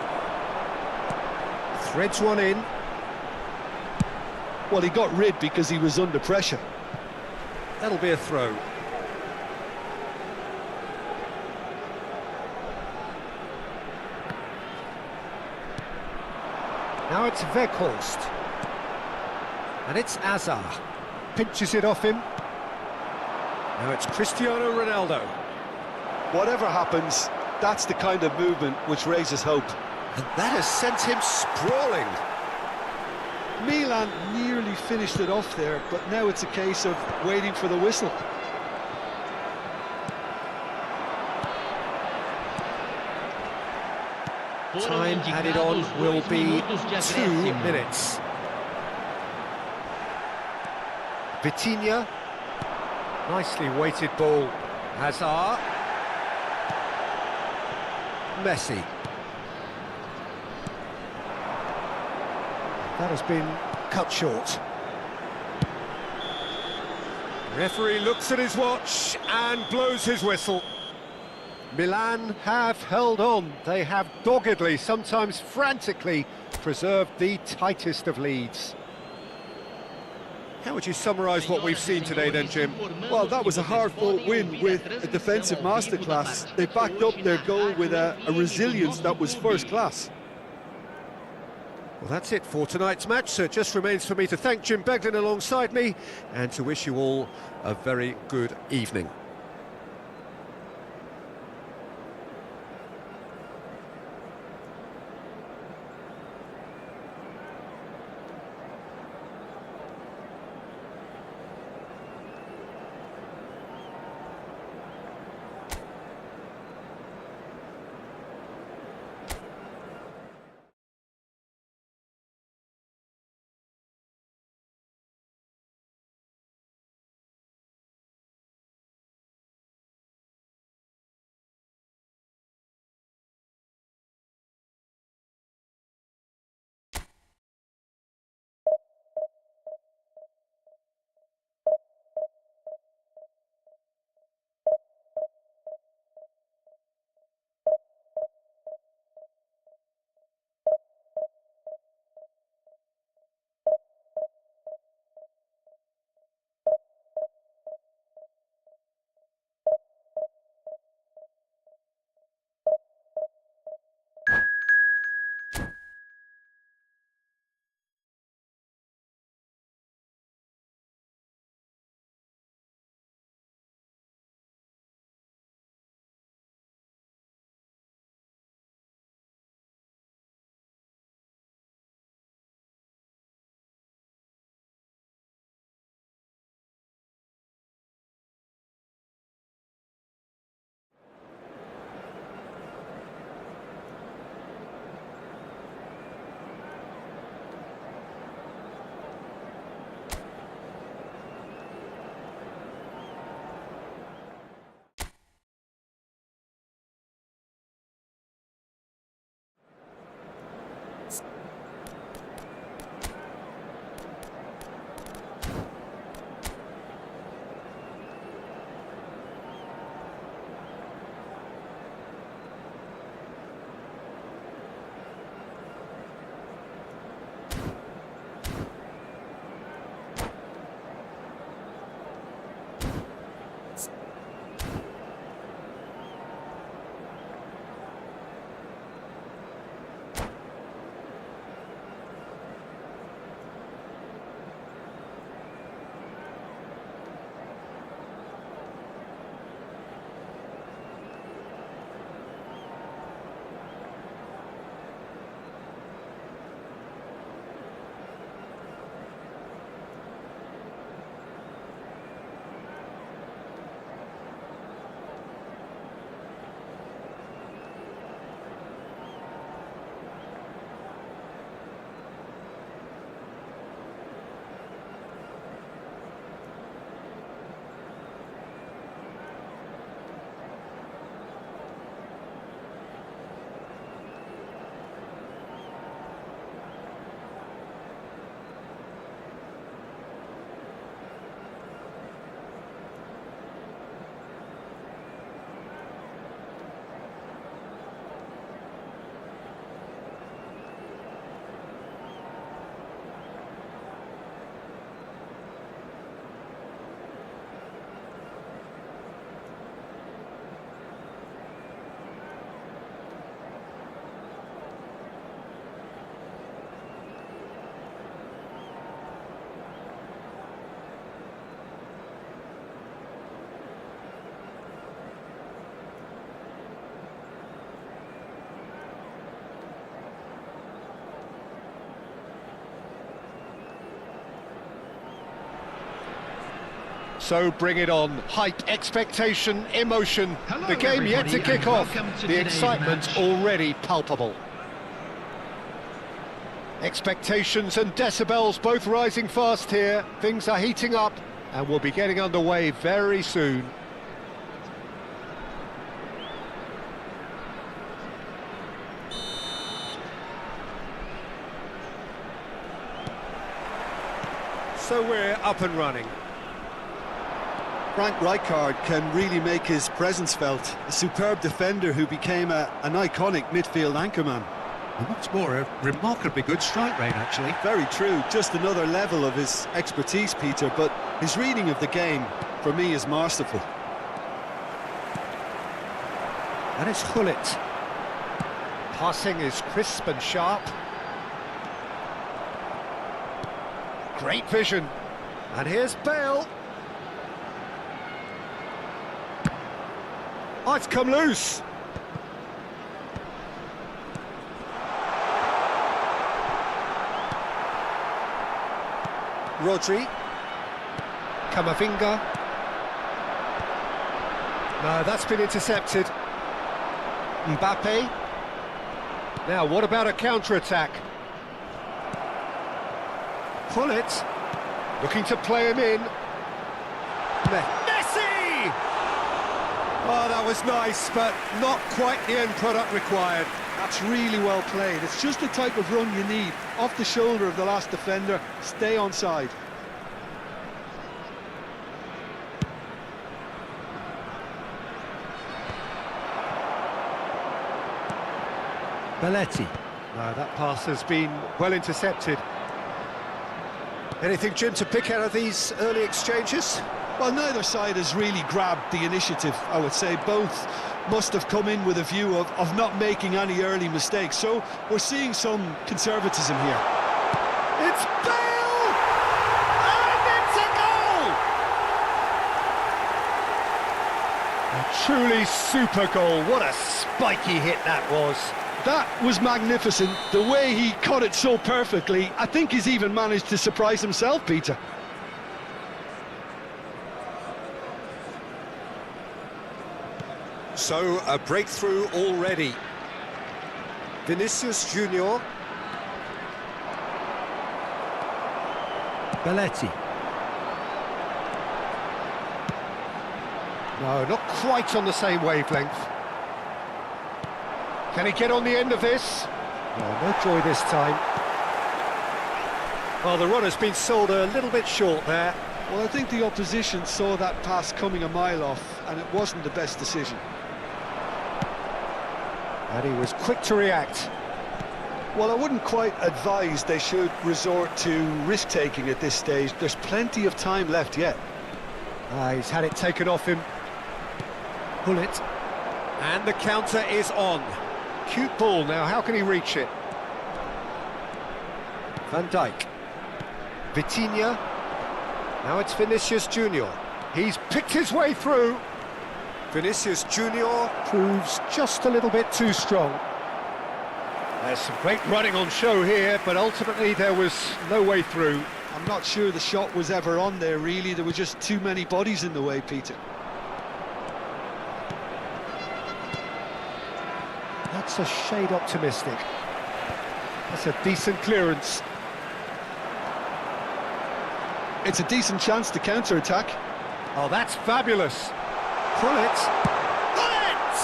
threads one in. Well, he got rid because he was under pressure. That'll be a throw. Now it's Weghorst. And it's Azar. Pinches it off him. Now it's Cristiano Ronaldo. Whatever happens, that's the kind of movement which raises hope. And that has sent him sprawling. Milan nearly finished it off there, but now it's a case of waiting for the whistle. Time added on will be 2 minutes. Vitinha. Nicely weighted ball. Hazard. Messi. That has been cut short. Referee looks at his watch and blows his whistle. Milan have held on. They have doggedly, sometimes frantically, preserved the tightest of leads. How would you summarise what we've seen today then, Jim? Well, that was a hard-fought win with a defensive masterclass. They backed up their goal with a resilience that was first class. Well, that's it for tonight's match, so it just remains for me to thank Jim Beglin alongside me and to wish you all a very good evening. So bring it on. Hype, expectation, emotion. Hello, The game yet to everybody, kick off. and welcome to The today's excitement match. already palpable. Expectations and decibels both rising fast here. Things are heating up and we'll be getting underway very soon. So we're up and running. Frank Rijkaard can really make his presence felt. A superb defender who became an iconic midfield anchorman. And what's more, a remarkably good strike rate, actually. Very true, just another level of his expertise, Peter, but his reading of the game, for me, is masterful. And it's Gullit. Passing is crisp and sharp. Great vision. And here's Bale. Oh, it's come loose. Rodri. Camavinga. No, that's been intercepted. Mbappe. Now, what about a counter-attack? Gullit. Looking to play him in. Messi! Oh, that was nice, but not quite the end product required. That's really well played. It's just the type of run you need. Off the shoulder of the last defender, stay onside. Belletti. No, that pass has been well intercepted. Anything, Jim, to pick out of these early exchanges? Well, neither side has really grabbed the initiative, I would say. Both must have come in with a view of not making any early mistakes. So we're seeing some conservatism here. It's Bale! And it's a goal! A truly super goal. What a spiky hit that was. That was magnificent. The way he caught it so perfectly, I think he's even managed to surprise himself, Peter. So, a breakthrough already. Vinicius Junior. Belletti. No, not quite on the same wavelength. Can he get on the end of this? No joy this time. Well, the runner's been sold a little bit short there. Well, I think the opposition saw that pass coming a mile off, and it wasn't the best decision. And he was quick to react. Well, I wouldn't quite advise they should resort to risk-taking at this stage. There's plenty of time left yet. He's had it taken off him. Gullit. And the counter is on. Cute ball now, how can he reach it? Van Dijk. Vitinha. Now it's Vinicius Junior. He's picked his way through. Vinicius Junior proves just a little bit too strong. There's some great running on show here, but ultimately there was no way through. I'm not sure the shot was ever on there, really. There were just too many bodies in the way, Peter. That's a shade optimistic. That's a decent clearance. It's a decent chance to counter-attack. Oh, that's fabulous. Gullit. Gullit!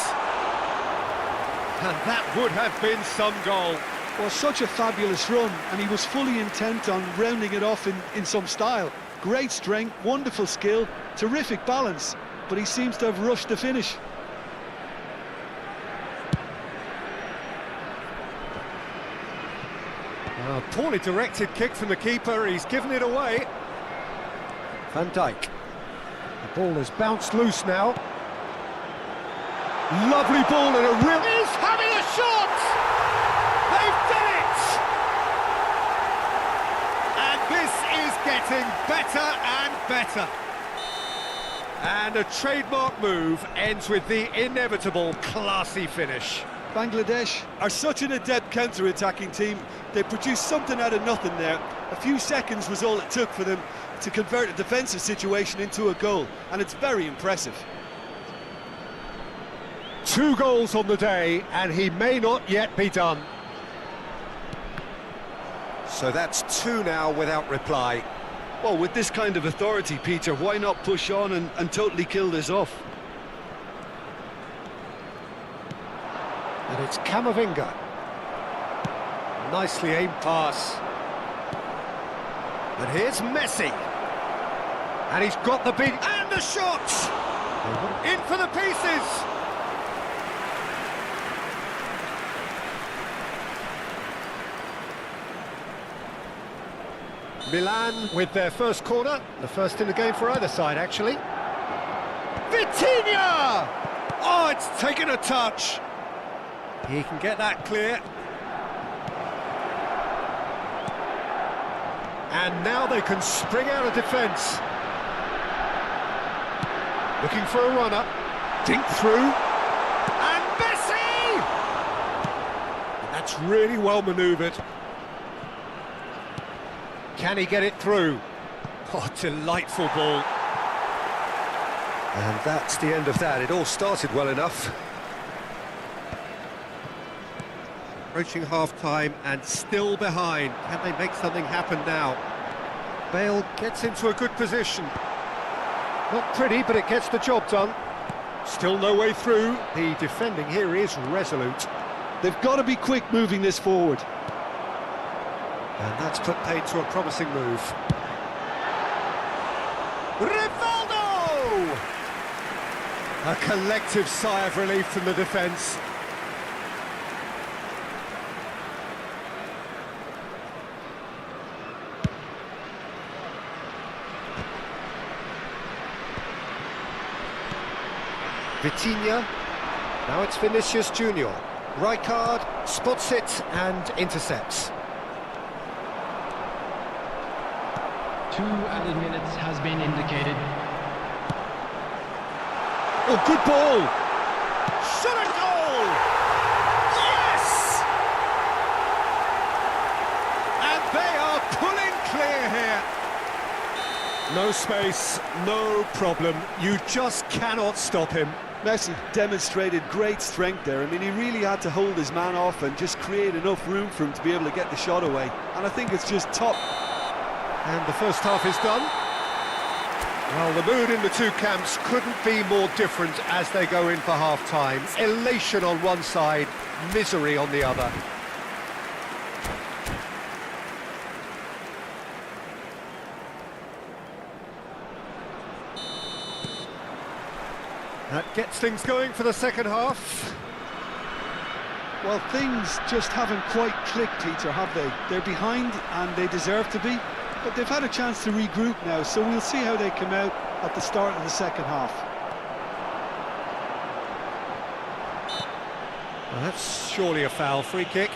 And that would have been some goal. Well, such a fabulous run, and he was fully intent on rounding it off in some style. Great strength, wonderful skill, terrific balance, but he seems to have rushed the finish. A poorly directed kick from the keeper, he's given it away. Van Dijk. The ball has bounced loose now. Lovely ball and a real... He's having a shot! They've done it! And this is getting better and better. And a trademark move ends with the inevitable classy finish. Bangladesh are such an adept counter-attacking team. They produced something out of nothing there. A few seconds was all it took for them to convert a defensive situation into a goal, and it's very impressive. 2 goals on the day, and he may not yet be done. So that's 2 now without reply. Well, with this kind of authority, Peter, why not push on and totally kill this off? And it's Camavinga. Nicely aimed pass. But here's Messi. And he's got the beat. And the shot! In for the pieces! Milan with their first corner. The first in the game for either side, actually. Vitinha! Oh, it's taken a touch. He can get that clear. And now they can spring out of defence. Looking for a runner. Dink through. And Messi! And that's really well manoeuvred. Can he get it through? Oh, delightful ball. And that's the end of that. It all started well enough. Approaching half-time and still behind. Can they make something happen now? Bale gets into a good position. Not pretty, but it gets the job done. Still no way through. The defending here is resolute. They've got to be quick moving this forward. And that's put paid to a promising move. Rivaldo! A collective sigh of relief from the defence. Vitinha. Now it's Vinicius Junior. Rijkaard spots it and intercepts. 2 added minutes has been indicated. Oh, good ball! Shot a goal! Yes! And they are pulling clear here. No space, no problem. You just cannot stop him. Messi demonstrated great strength there. I mean, he really had to hold his man off and just create enough room for him to be able to get the shot away. And I think it's just top. And the first half is done. Well, the mood in the two camps couldn't be more different as they go in for half-time. Elation on one side, misery on the other. That gets things going for the second half. Well, things just haven't quite clicked, Peter, have they? They're behind and they deserve to be. But they've had a chance to regroup now, so we'll see how they come out at the start of the second half. Well, that's surely a foul. Free kick.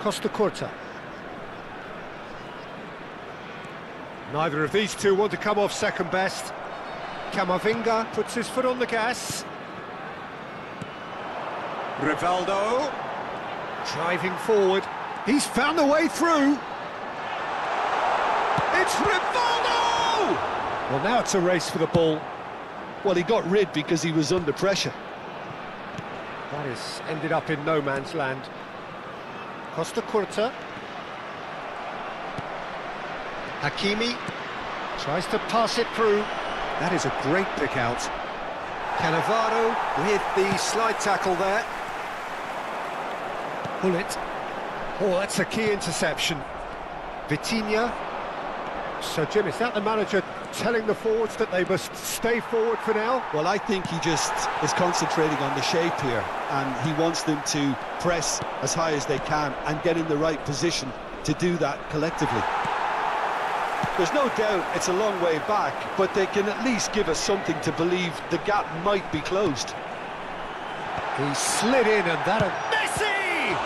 Costa Curta. Neither of these two want to come off second best. Camavinga puts his foot on the gas. Rivaldo driving forward. He's found a way through. It's Rivaldo! Well, now it's a race for the ball. Well, he got rid because he was under pressure. That has ended up in no man's land. Costa Curta. Hakimi tries to pass it through. That is a great pick out. Cannavaro with the slide tackle there. Pull it. Oh, that's a key interception. Vitinha. So, Jim, is that the manager telling the forwards that they must stay forward for now? Well, I think he just is concentrating on the shape here, and he wants them to press as high as they can and get in the right position to do that collectively. There's no doubt it's a long way back, but they can at least give us something to believe the gap might be closed. He slid in and that... Messi!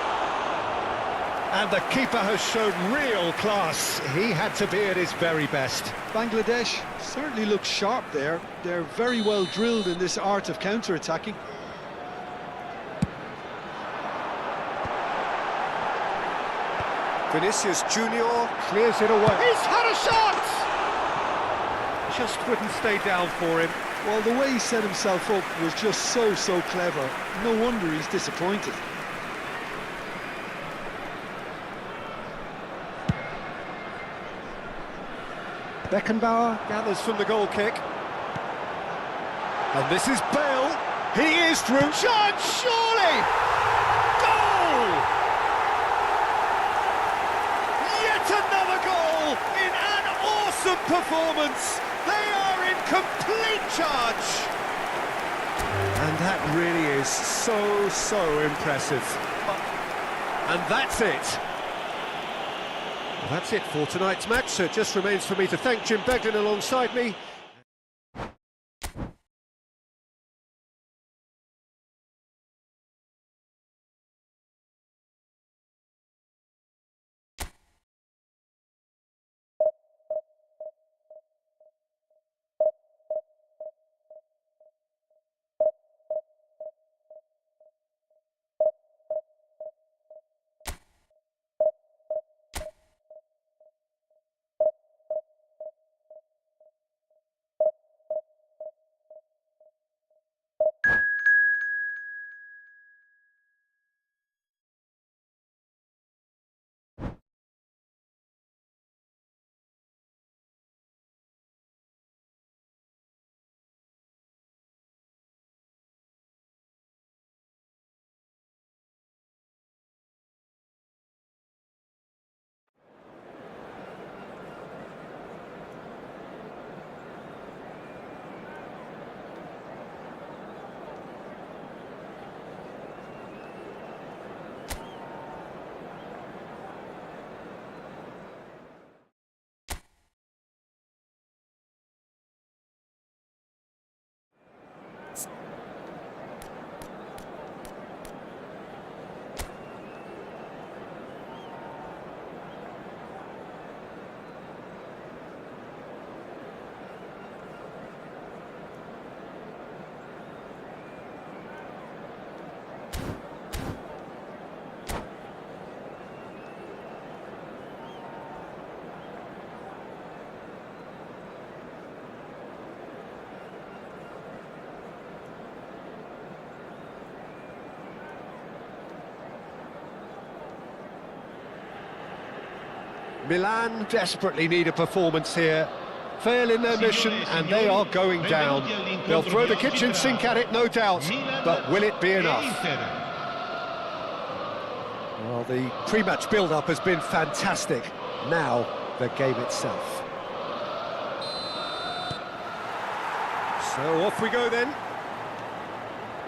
And the keeper has shown real class. He had to be at his very best. Bangladesh certainly looks sharp there. They're very well drilled in this art of counter-attacking. Vinicius Junior clears it away. He's had a shot! Just wouldn't stay down for him. Well, the way he set himself up was just so clever. No wonder he's disappointed. Beckenbauer gathers from the goal kick. And this is Bale. He is through. Chance, surely! Goal! Yet another goal in an awesome performance. They are in complete charge. And that really is so impressive. And that's it. Well, that's it for tonight's match, so it just remains for me to thank Jim Beglin alongside me. Milan desperately need a performance here. Fail in their mission and they are going down. They'll throw the kitchen sink at it, no doubt, but will it be enough? Well, the pre-match build-up has been fantastic. Now, the game itself. So off we go then.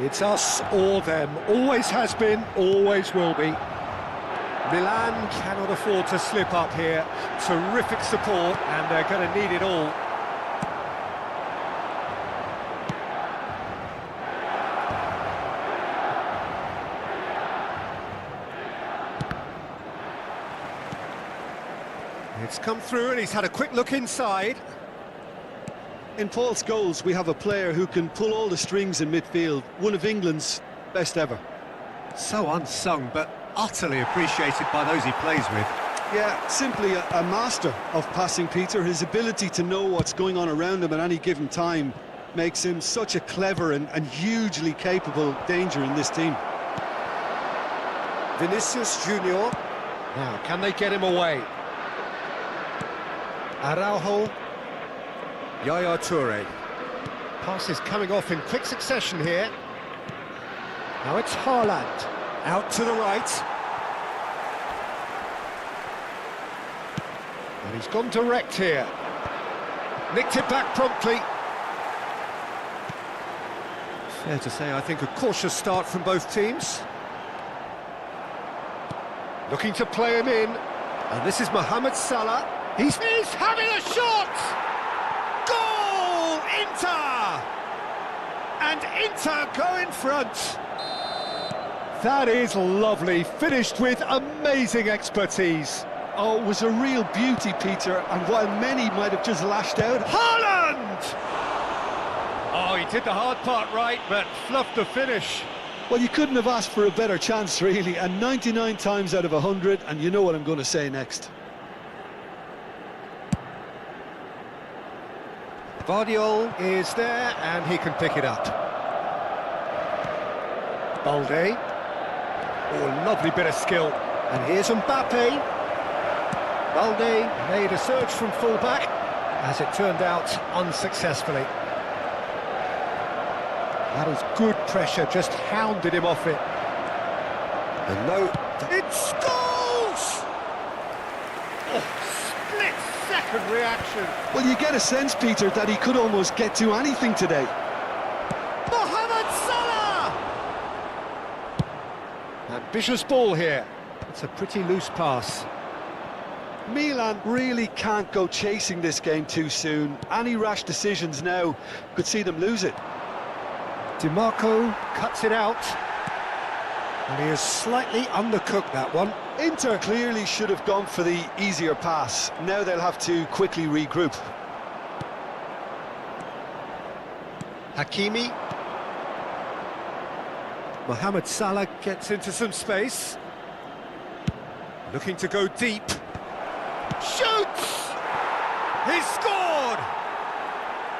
It's us or them. Always has been, always will be. Milan cannot afford to slip up here. Terrific support, and they're going to need it all. It's come through, and he's had a quick look inside. In Paul's goals, we have a player who can pull all the strings in midfield. One of England's best ever. So unsung, but utterly appreciated by those he plays with. Yeah, simply a master of passing, Peter. His ability to know what's going on around him at any given time makes him such a clever and hugely capable danger in this team. Vinicius Junior. Now, can they get him away? Araujo. Yaya Toure. Passes coming off in quick succession here. Now it's Haaland. Out to the right. And he's gone direct here. Nicked it back promptly. Fair to say, I think, a cautious start from both teams. Looking to play him in. And this is Mohamed Salah. He's having a shot! Goal! Inter! And Inter go in front. That is lovely, finished with amazing expertise. Oh, it was a real beauty, Peter, and while many might have just lashed out... Haaland! Oh, he did the hard part right, but fluffed the finish. Well, you couldn't have asked for a better chance, really, and 99 times out of 100, and you know what I'm going to say next. Guardiola is there, and he can pick it up. Balde. Oh, lovely bit of skill. And here's Mbappe. Balde made a surge from full-back, as it turned out unsuccessfully. That was good pressure, just hounded him off it. And no... It scores! Oh, split-second reaction. Well, you get a sense, Peter, that he could almost get to anything today. Mohamed Salah! Ambitious ball here. It's a pretty loose pass. Milan really can't go chasing this game too soon. Any rash decisions now could see them lose it. DiMarco cuts it out. And he has slightly undercooked that one. Inter clearly should have gone for the easier pass. Now they'll have to quickly regroup. Hakimi. Mohamed Salah gets into some space. Looking to go deep. Shoots! He's scored!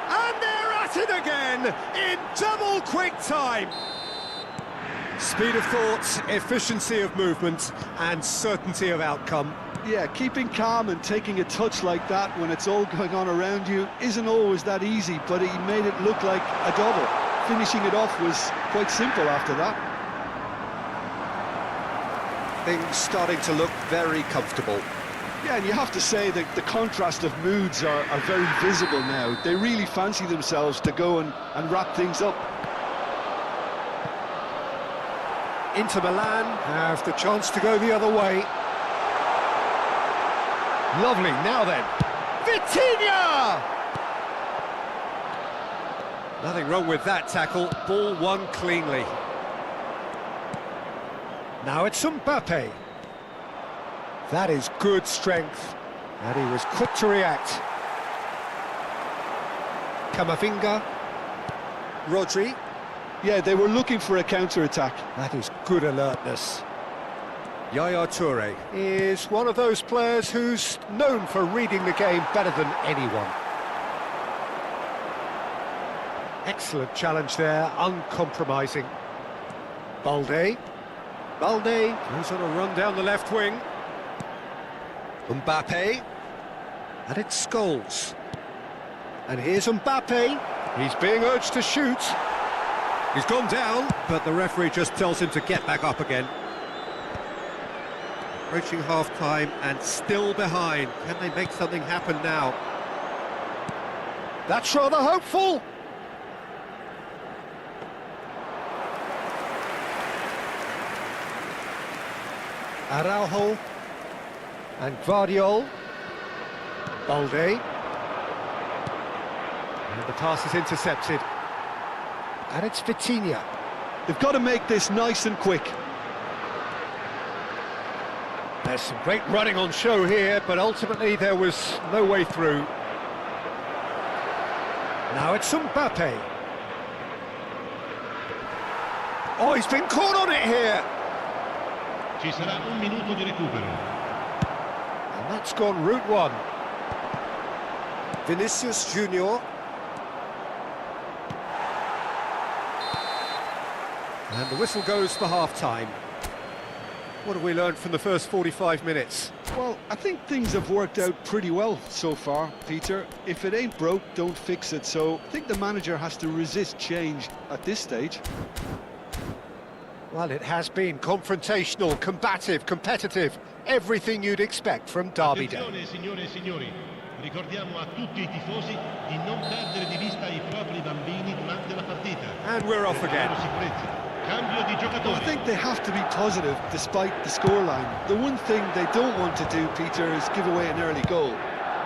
And they're at it again in double quick time. Speed of thought, efficiency of movement, and certainty of outcome. Yeah, keeping calm and taking a touch like that when it's all going on around you isn't always that easy, but he made it look like a double. Finishing it off was quite simple after that. Things starting to look very comfortable. Yeah, and you have to say that the contrast of moods are very visible now. They really fancy themselves to go and wrap things up. Inter Milan have the chance to go the other way. Lovely, now then. Vitinha! Nothing wrong with that tackle. Ball won cleanly. Now it's Mbappe. That is good strength. And he was quick to react. Camavinga. Rodri. Yeah, they were looking for a counter-attack. That is good alertness. Yaya Toure is one of those players who's known for reading the game better than anyone. Excellent challenge there, uncompromising. Balde. Balde goes on a run down the left wing. Mbappe. And it's Scholes. And here's Mbappe. He's being urged to shoot. He's gone down, but the referee just tells him to get back up again. Approaching half-time and still behind. Can they make something happen now? That's rather hopeful. Araujo and Guardiola. Balde. And the pass is intercepted. And it's Vitinha. They've got to make this nice and quick. There's some great running on show here, but ultimately there was no way through. Now it's Mbappe. Oh, he's been caught on it here. Ci sarà un minuto di recupero. And that's gone route one. Vinicius Junior. And the whistle goes for half-time. What have we learned from the first 45 minutes? Well, I think things have worked out pretty well so far, Peter. If it ain't broke, don't fix it. So I think the manager has to resist change at this stage. Well, it has been confrontational, combative, competitive. Everything you'd expect from Derby Day. Attenzione, signore e signori. Ricordiamo a tutti I tifosi di non perdere di vista I propri bambini durante la partita. And we're off again. Cambio di giocatori. Well, I think they have to be positive despite the scoreline. The one thing they don't want to do, Peter, is give away an early goal.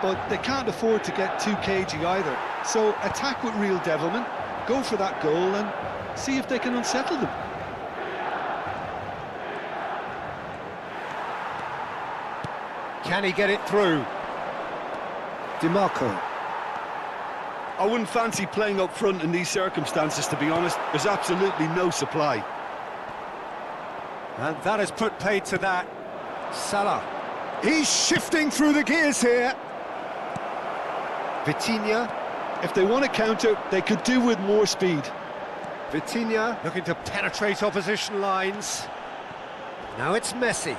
But they can't afford to get too cagey either. So attack with real devilment, go for that goal and see if they can unsettle them. Can he get it through? DiMarco. I wouldn't fancy playing up front in these circumstances, to be honest. There's absolutely no supply. And that has put paid to that. Salah. He's shifting through the gears here. Vitinha. If they want to counter, they could do with more speed. Vitinha looking to penetrate opposition lines. Now it's Messi.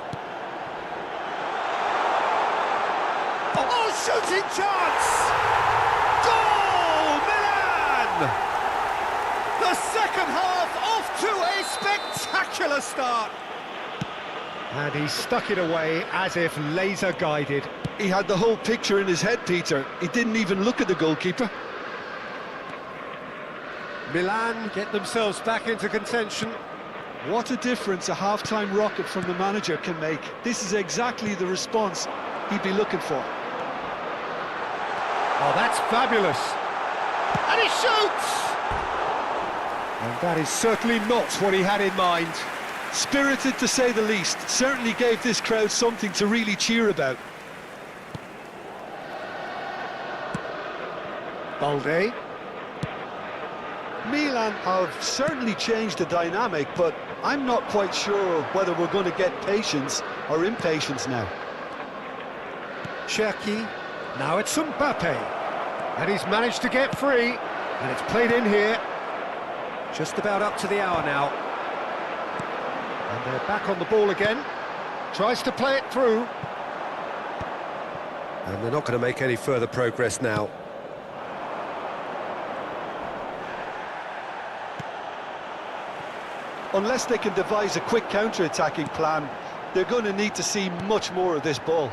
Oh, shooting chance! Goal, Milan! The second half off to a spectacular start. And he stuck it away as if laser guided. He had the whole picture in his head, Peter. He didn't even look at the goalkeeper. Milan get themselves back into contention. What a difference a half-time rocket from the manager can make. This is exactly the response he'd be looking for. Oh, that's fabulous. And he shoots! And that is certainly not what he had in mind. Spirited, to say the least. Certainly gave this crowd something to really cheer about. Balde. Milan have certainly changed the dynamic, but I'm not quite sure whether we're going to get patience or impatience now. Cherki. Now it's Mbappe. And he's managed to get free. And it's played in here. Just about up to the hour now. And they're back on the ball again. Tries to play it through. And they're not going to make any further progress now. Unless they can devise a quick counter-attacking plan, they're going to need to see much more of this ball.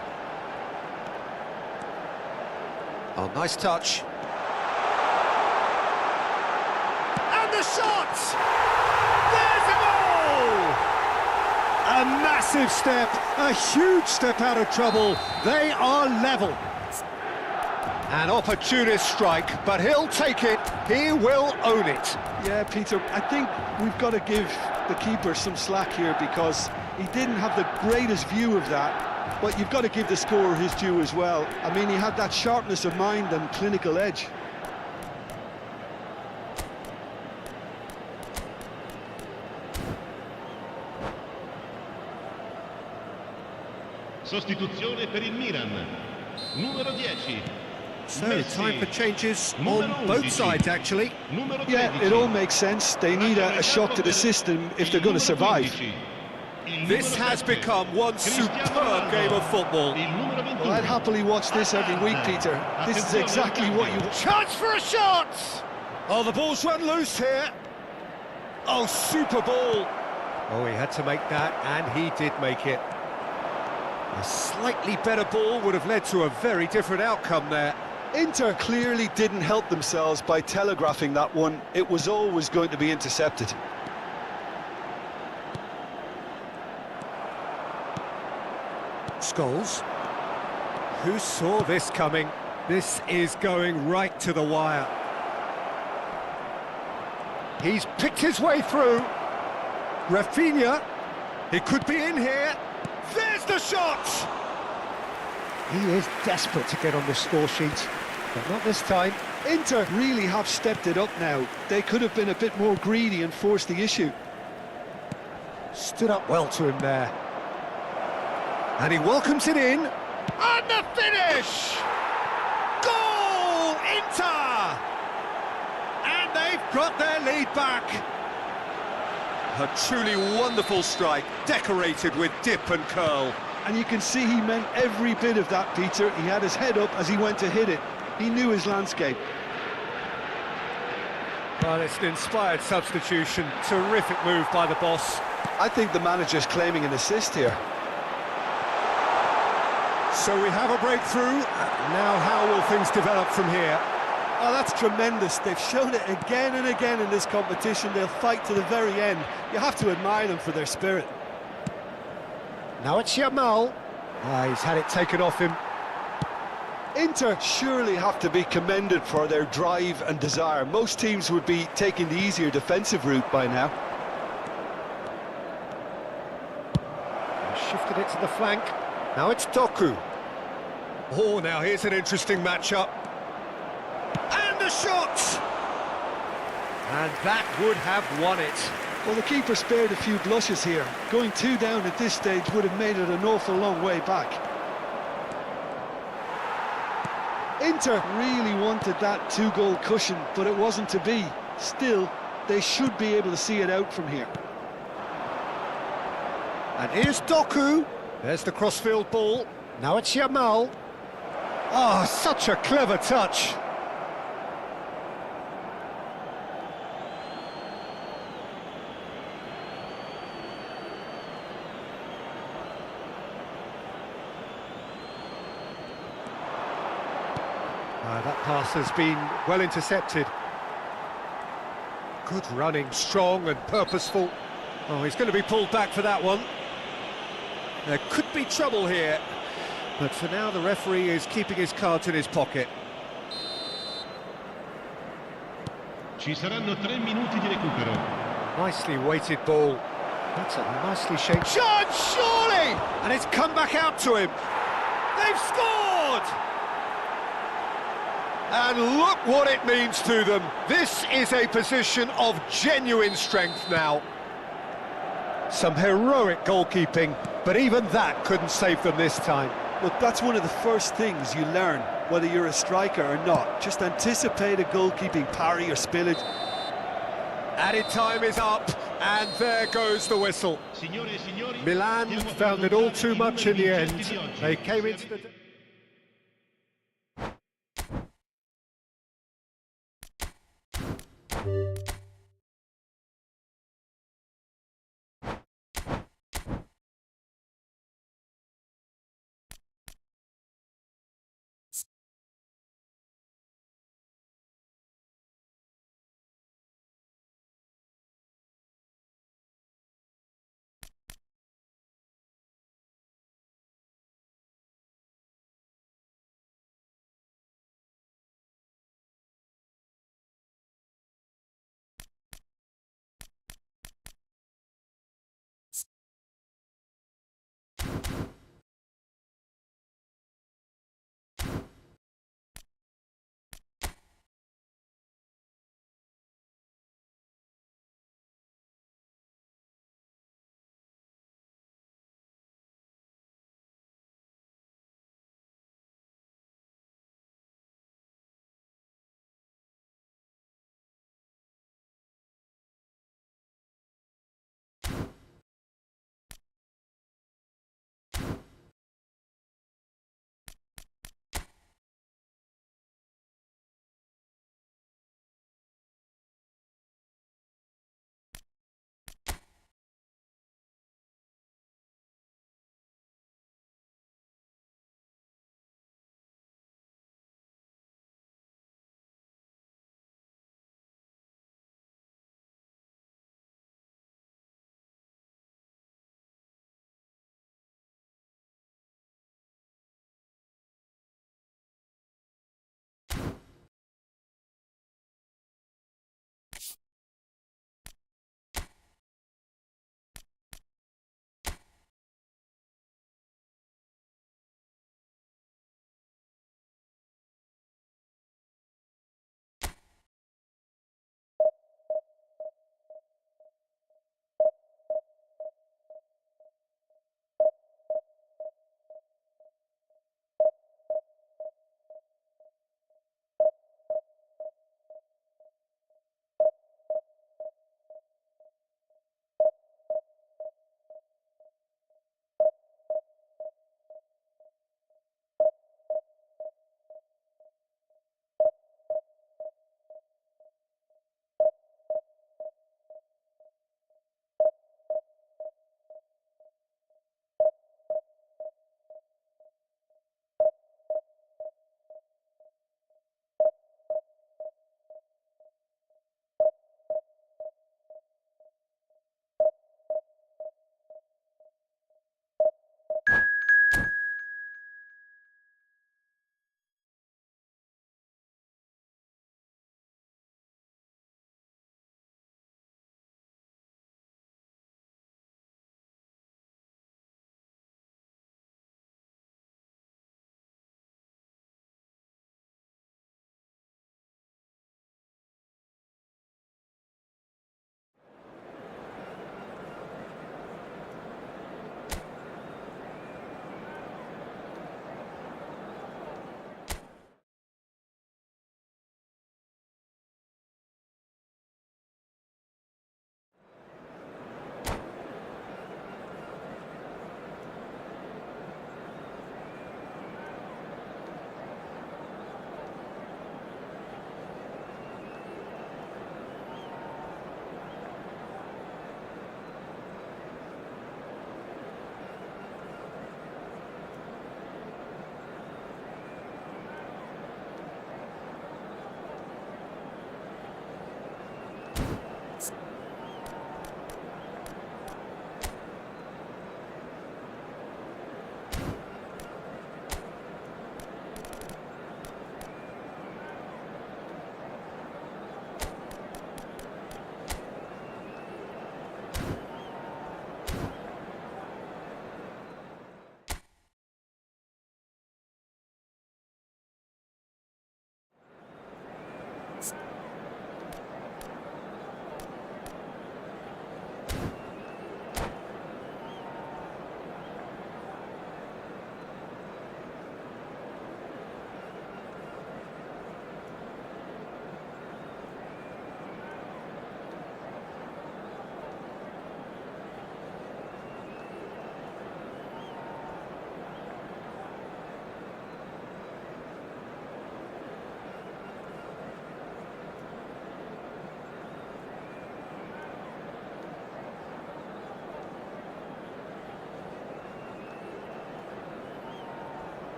Oh, nice touch. And the shot! There's a goal! A massive step, a huge step out of trouble. They are level. An opportunist strike, but he'll take it. He will own it. Yeah, Peter, I think we've got to give the keeper some slack here because he didn't have the greatest view of that, but you've got to give the scorer his due as well. I mean, he had that sharpness of mind and clinical edge. Sostituzione per il Milan. Numero 10. So, time for changes on both sides, actually. Yeah, it all makes sense. They need a shock to the system if they're going to survive. This has become one superb game of football. Well, I'd happily watch this every week, Peter. This is exactly what you... Chance for a shot! Oh, the ball's run loose here. Oh, super ball. Oh, he had to make that, and he did make it. A slightly better ball would have led to a very different outcome there. Inter clearly didn't help themselves by telegraphing that one. It was always going to be intercepted. Scholes. Who saw this coming? This is going right to the wire. He's picked his way through. Rafinha. He could be in here. There's the shot! He is desperate to get on the score sheet, but not this time. Inter really have stepped it up now. They could have been a bit more greedy and forced the issue. Stood up well to him there. And he welcomes it in. And the finish! Goal, Inter! And they've got their lead back. A truly wonderful strike, decorated with dip and curl. And you can see he meant every bit of that, Peter. He had his head up as he went to hit it. He knew his landscape. Well, it's an inspired substitution. Terrific move by the boss. I think the manager's claiming an assist here. So we have a breakthrough. Now how will things develop from here? Oh, that's tremendous. They've shown it again and again in this competition. They'll fight to the very end. You have to admire them for their spirit. Now it's Yamal. He's had it taken off him. Inter surely have to be commended for their drive and desire. Most teams would be taking the easier defensive route by now. Shifted it to the flank. Now it's Doku. Oh, now here's an interesting matchup. And a shot! And that would have won it. Well, the keeper spared a few blushes here. Going 2 down at this stage would have made it an awful long way back. Inter really wanted that 2-goal cushion, but it wasn't to be. Still, they should be able to see it out from here. And here's Doku. There's the crossfield ball. Now it's Yamal. Oh, such a clever touch. That pass has been well intercepted. Good running, strong and purposeful. Oh, he's going to be pulled back for that one. There could be trouble here, but for now the referee is keeping his cards in his pocket. Ci saranno 3 minuti di recupero. Nicely weighted ball. That's a nicely shaped shot, surely! And it's come back out to him. They've scored! And look what it means to them. This is a position of genuine strength now. Some heroic goalkeeping, but even that couldn't save them this time. Look, that's one of the first things you learn, whether you're a striker or not. Just anticipate a goalkeeping parry or spillage. Added time is up, and there goes the whistle. Milan found it all too much in the end. They came into the...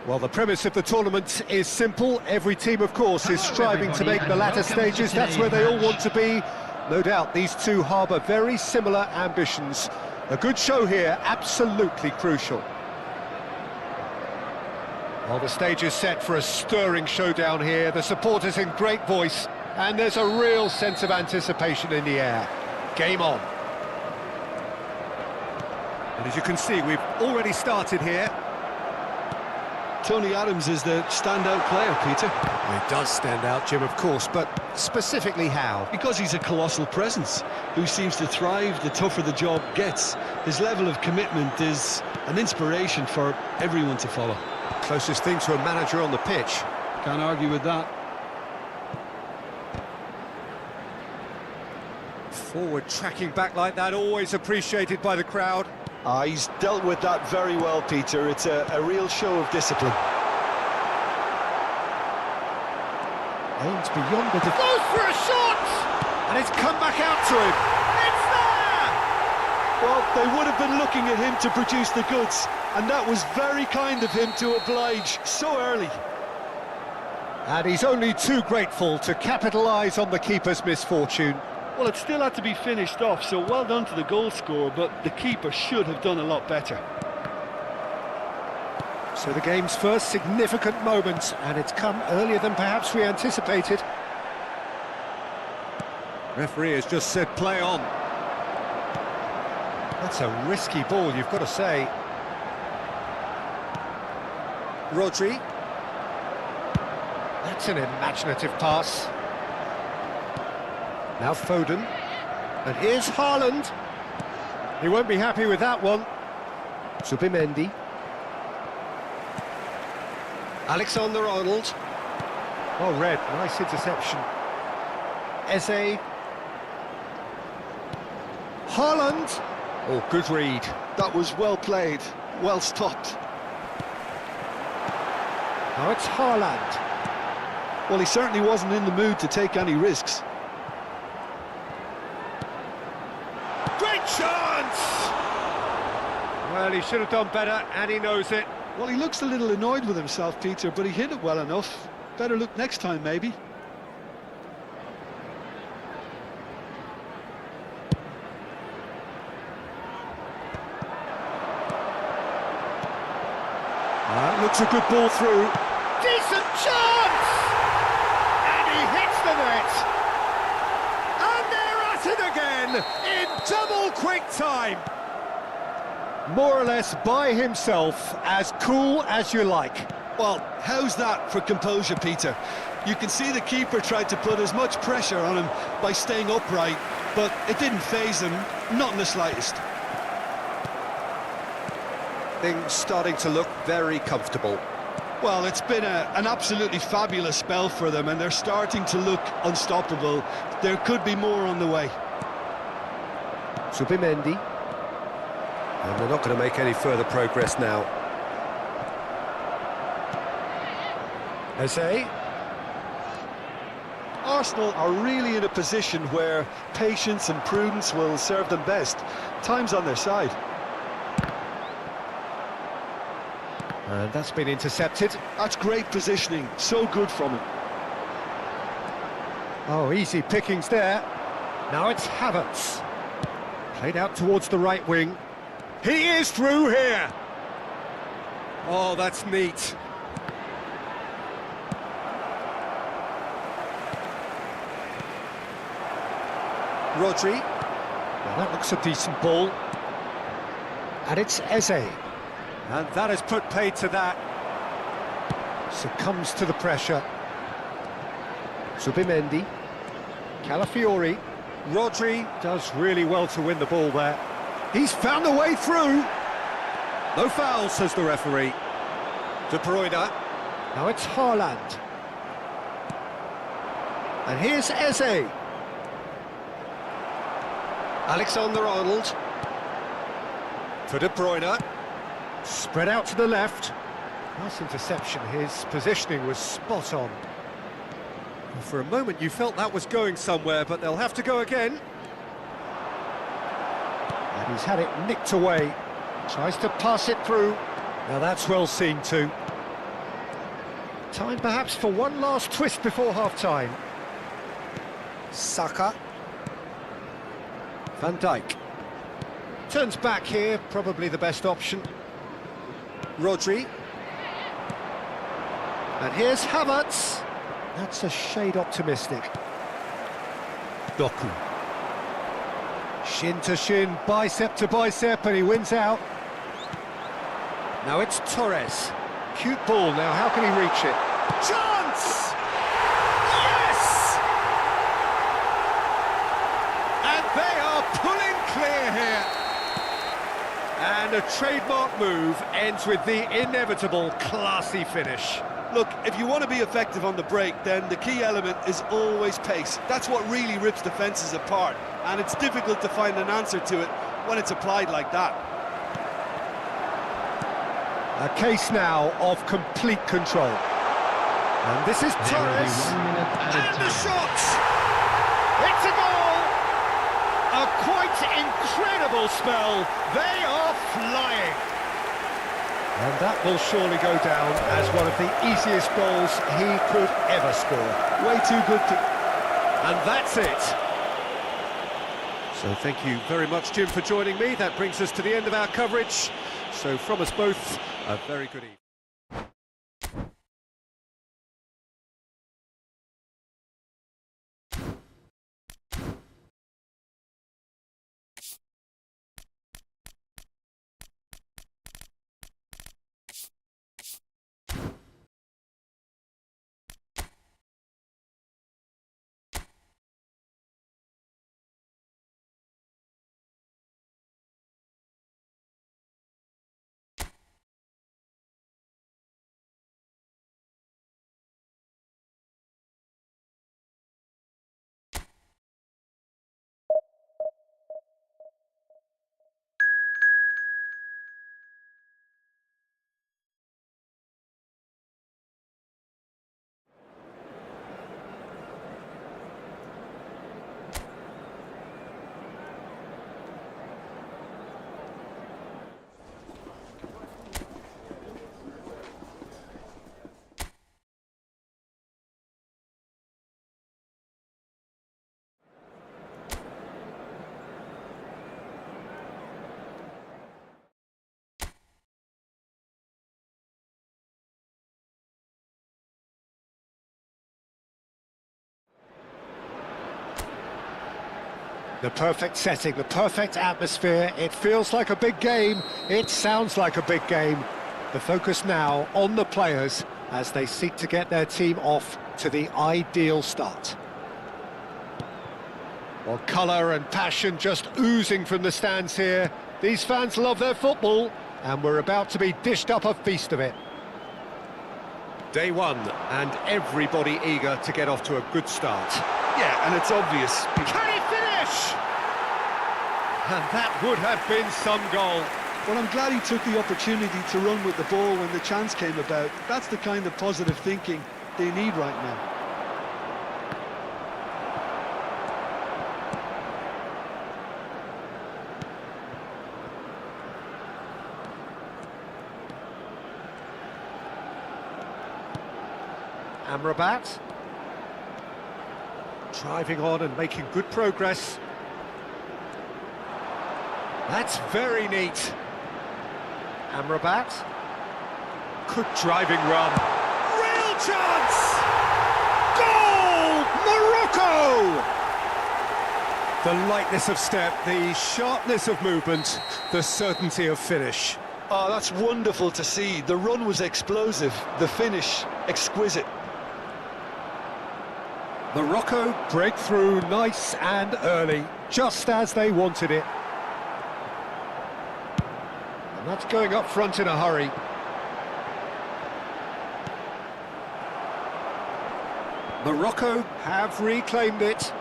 Well, the premise of the tournament is simple. Every team, of course, is striving to make the latter stages. That's where they all want to be. No doubt these two harbour very similar ambitions. A good show here, absolutely crucial. Well, the stage is set for a stirring showdown here. The supporters in great voice, and there's a real sense of anticipation in the air. Game on. And as you can see, we've already started here. Tony Adams is the standout player, Peter. Well, he does stand out, Jim, of course, but specifically how? Because he's a colossal presence who seems to thrive the tougher the job gets. His level of commitment is an inspiration for everyone to follow. Closest thing to a manager on the pitch. Can't argue with that. Forward tracking back like that, always appreciated by the crowd. He's dealt with that very well, Peter. It's a real show of discipline. Aims beyond the... Goes for a shot! And it's come back out to him. It's there! Well, they would have been looking at him to produce the goods, and that was very kind of him to oblige so early. And he's only too grateful to capitalise on the keeper's misfortune. Well, it still had to be finished off, so well done to the goal scorer, but the keeper should have done a lot better. So the game's first significant moment, and it's come earlier than perhaps we anticipated. Referee has just said play on. That's a risky ball, you've got to say. Rodri. That's an imaginative pass. Now Foden, and here's Haaland. He won't be happy with that one. Zubimendi. Alexander-Arnold. Oh, red, nice interception. Eze. Haaland. Oh, good read. That was well played, well stopped. Now it's Haaland. Well, he certainly wasn't in the mood to take any risks. Great chance! Well, he should have done better, and he knows it. Well, he looks a little annoyed with himself, Peter, but he hit it well enough. Better look next time, maybe. Looks a good ball through. Decent chance! And he hits the net. And they're at it again in double quick time. More or less by himself, as cool as you like. Well, how's that for composure, Peter? You can see the keeper tried to put as much pressure on him by staying upright, but it didn't faze him, not in the slightest. Things starting to look very comfortable. Well, it's been an absolutely fabulous spell for them, and they're starting to look unstoppable. There could be more on the way. Zubimendi. And they're not going to make any further progress now. Eze. Arsenal are really in a position where patience and prudence will serve them best. Time's on their side. And that's been intercepted. That's great positioning, so good from him. Oh, easy pickings there. Now it's Havertz. Played out towards the right wing. He is through here. Oh, that's neat. Rodri. Well, that looks a decent ball. And it's Eze. And that has put paid to that. Succumbs to the pressure. Zubimendi. Calafiori. Rodri does really well to win the ball there. He's found a way through. No foul, says the referee. De Bruyne. Now it's Haaland. And here's Eze. Alexander-Arnold. For De Bruyne. Spread out to the left. Nice interception. His positioning was spot on. For a moment you felt that was going somewhere, but they'll have to go again. And he's had it nicked away. Tries to pass it through. Now that's well seen too. Time perhaps for one last twist before half-time. Saka. Van Dijk. Turns back here, probably the best option. Rodri. And here's Havertz. That's a shade optimistic. Doku. Shin to shin, bicep to bicep, and he wins out. Now it's Torres. Cute ball, now how can he reach it? Chance! Yes! And they are pulling clear here. And a trademark move ends with the inevitable classy finish. Look, if you want to be effective on the break, then the key element is always pace. That's what really rips defences apart, and it's difficult to find an answer to it when it's applied like that. A case now of complete control. And this is Torres. And the shot! It's a goal! A quite incredible spell. They are flying. And that will surely go down as one of the easiest goals he could ever score. Way too good to... And that's it. So thank you very much, Jim, for joining me. That brings us to the end of our coverage. So from us both, a very good evening. The perfect setting, the perfect atmosphere. It feels like a big game. It sounds like a big game. The focus now on the players as they seek to get their team off to the ideal start. Well, colour and passion just oozing from the stands here. These fans love their football, and we're about to be dished up a feast of it. Day one, and everybody eager to get off to a good start. Yeah, and it's obvious. Can he finish? And that would have been some goal. Well, I'm glad he took the opportunity to run with the ball when the chance came about. That's the kind of positive thinking they need right now. Amrabat. Driving on and making good progress. That's very neat. Amrabat. Good driving run. Real chance! Goal! Morocco! The lightness of step, the sharpness of movement, the certainty of finish. Oh, that's wonderful to see. The run was explosive, the finish exquisite. Morocco break through nice and early, just as they wanted it. And that's going up front in a hurry. Morocco have reclaimed it.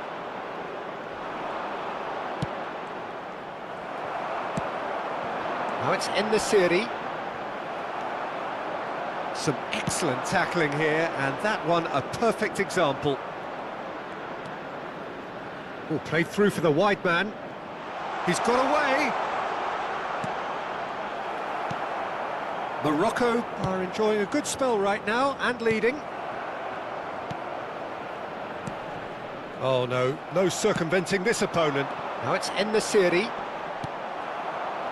Now it's En-Nesyri. Some excellent tackling here, and that one a perfect example. Oh, played through for the wide man. He's got away. Morocco are enjoying a good spell right now and leading. Oh no, no circumventing this opponent. Now it's En-Nesyri.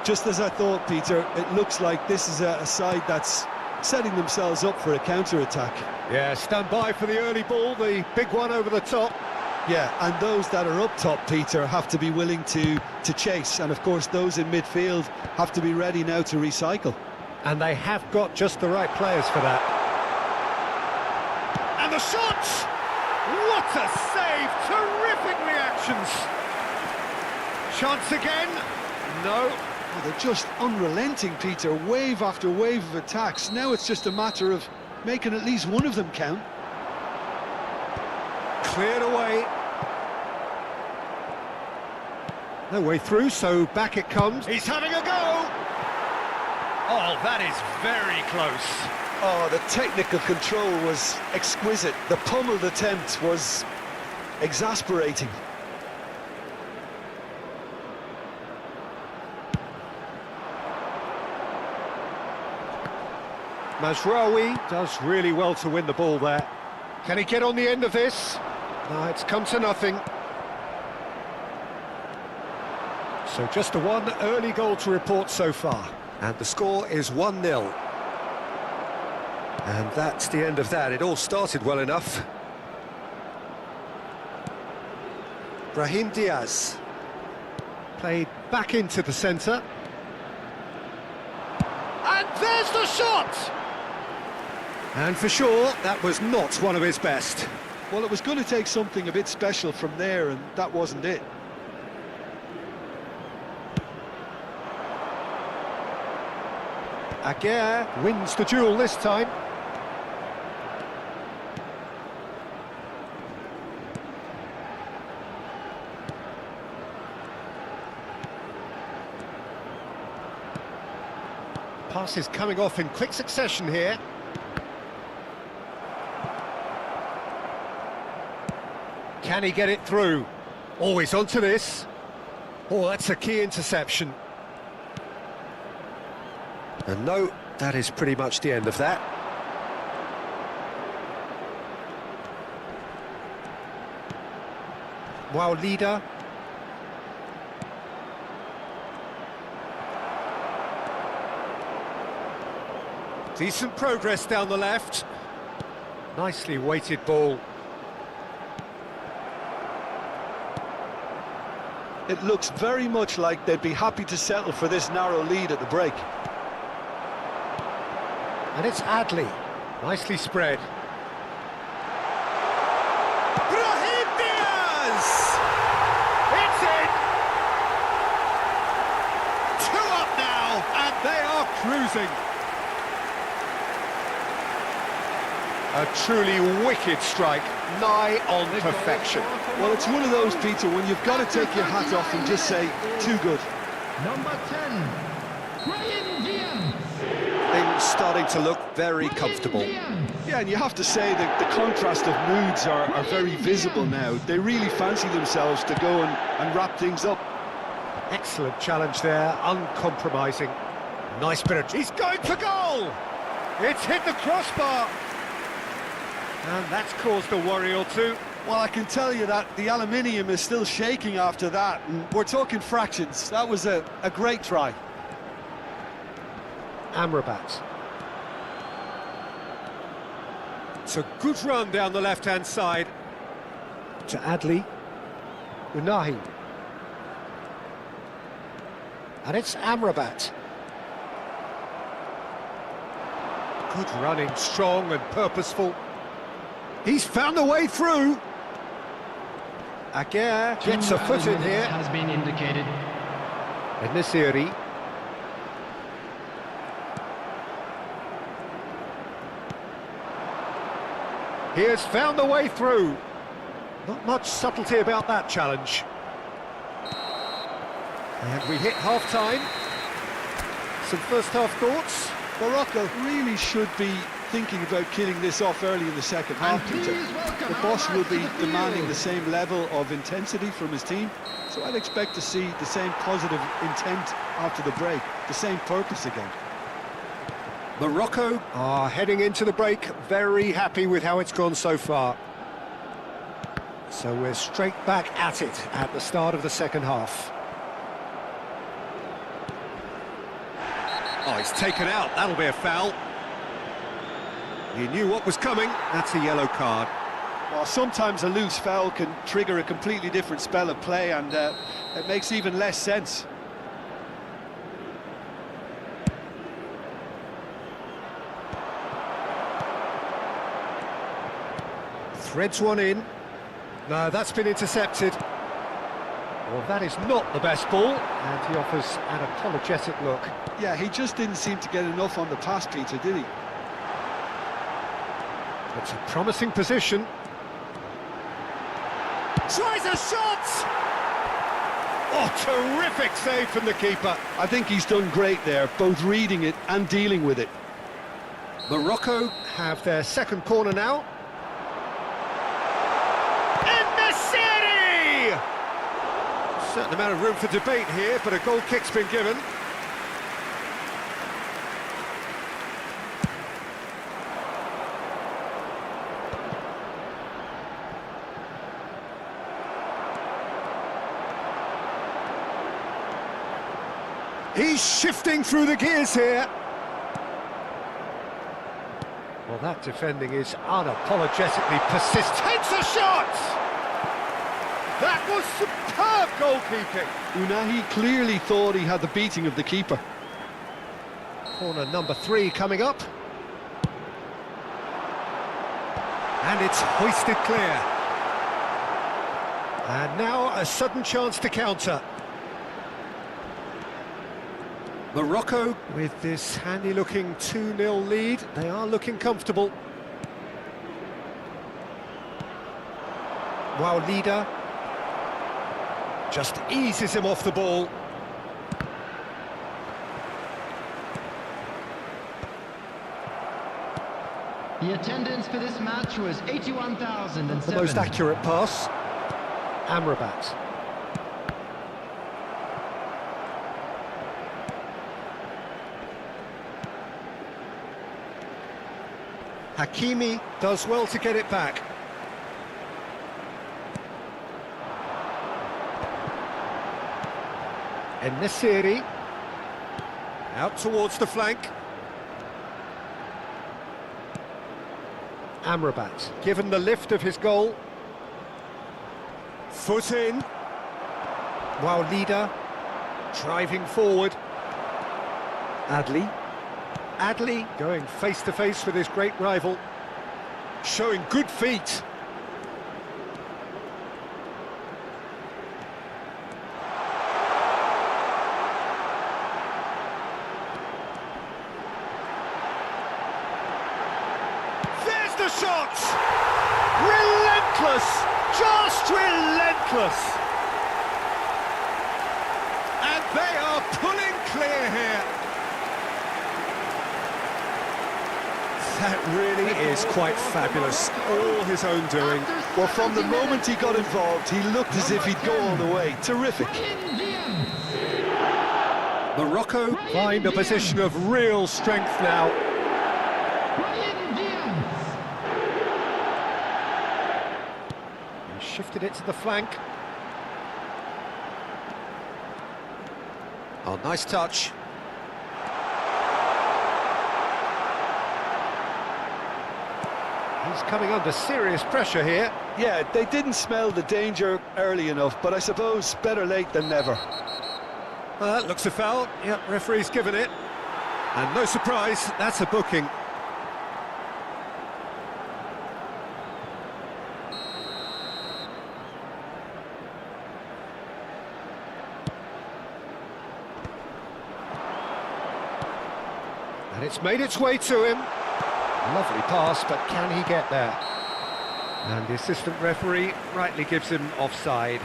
Just as I thought, Peter, it looks like this is a side that's setting themselves up for a counter-attack. Yeah, stand by for the early ball, the big one over the top. Yeah, and those that are up top, Peter, have to be willing to chase. And of course, those in midfield have to be ready now to recycle. And they have got just the right players for that. And the shot! What a save! Terrific reactions! Chance again? No. Oh, they're just unrelenting, Peter. Wave after wave of attacks. Now it's just a matter of making at least one of them count. Cleared away. No way through, so back it comes. He's having a go! Oh, that is very close. Oh, the technical control was exquisite. The pummeled attempt was exasperating. Mazraoui does really well to win the ball there. Can he get on the end of this? No, it's come to nothing. So just the one early goal to report so far. And the score is 1-0. And that's the end of that. It all started well enough. Brahim Diaz. Played back into the centre. And there's the shot! And for sure, that was not one of his best. Well, it was going to take something a bit special from there, and that wasn't it. Aguirre wins the duel this time. Passes coming off in quick succession here. Can he get it through? Always onto this. Oh, that's a key interception. And no, that is pretty much the end of that. Wow, leader. Decent progress down the left. Nicely weighted ball. It looks very much like they'd be happy to settle for this narrow lead at the break. And it's Adli. Nicely spread. Brahim Diaz! It's in! 2 up now, and they are cruising. A truly wicked strike, nigh on perfection. Well, it's one of those, Peter, when you've got to take your hat off and just say, too good. Number 10, Brahim Diaz. Things starting to look very comfortable. Yeah, and you have to say that the contrast of moods are very visible now. They really fancy themselves to go and wrap things up. Excellent challenge there, uncompromising. Nice bit of... He's going for goal! It's hit the crossbar! And that's caused a worry or two. Well, I can tell you that the aluminium is still shaking after that, and we're talking fractions. That was a great try. Amrabat. It's a good run down the left-hand side. To Adli. Unahi. And it's Amrabat. Good running, strong and purposeful. He's found a way through. Aguirre gets a foot in here. Has been indicated. En-Nesyri. He has found a way through. Not much subtlety about that challenge. And we hit half-time. Some first-half thoughts. Morocco really should be thinking about killing this off early in the second half, Peter. The boss will be demanding the same level of intensity from his team, so I'd expect to see the same positive intent after the break, the same purpose again. Morocco are heading into the break, very happy with how it's gone so far. So we're straight back at it at the start of the second half. Oh, he's taken out, that'll be a foul. He knew what was coming, that's a yellow card. Well, sometimes a loose foul can trigger a completely different spell of play, and it makes even less sense. Threads one in. No, that's been intercepted. Well, that is not the best ball, and he offers an apologetic look. Yeah, he just didn't seem to get enough on the pass, Peter, did he? It's a promising position. Tries a shot! Oh, terrific save from the keeper. I think he's done great there, both reading it and dealing with it. Morocco have their second corner now. Certain amount of room for debate here, but a goal kick's been given. He's shifting through the gears here. Well, that defending is unapologetically persistent. Takes a shot! That was superb goalkeeping. Unahi clearly thought he had the beating of the keeper. Corner number 3 coming up. And it's hoisted clear. And now a sudden chance to counter. Morocco, with this handy-looking 2-0 lead, they are looking comfortable. Wow, leader. Just eases him off the ball. The attendance for this match was 81,007. The most accurate pass. Amrabat. Hakimi does well to get it back. En-Nesyri, out towards the flank. Amrabat, given the lift of his goal. Foot in. Wow, leader, driving forward. Adli going face-to-face with his great rival. Showing good feet. The shot! Relentless! Just relentless! And they are pulling clear here. That really is quite fabulous. All his own doing. Well, from the moment he got involved, he looked as if he'd go all the way. Terrific. Morocco find a position of real strength now. Shifted it to the flank. Oh, nice touch. He's coming under serious pressure here. Yeah, they didn't smell the danger early enough, but I suppose better late than never. That looks a foul. Yep, referee's given it. And no surprise, that's a booking. And it's made its way to him. Lovely pass, but can he get there? And the assistant referee rightly gives him offside.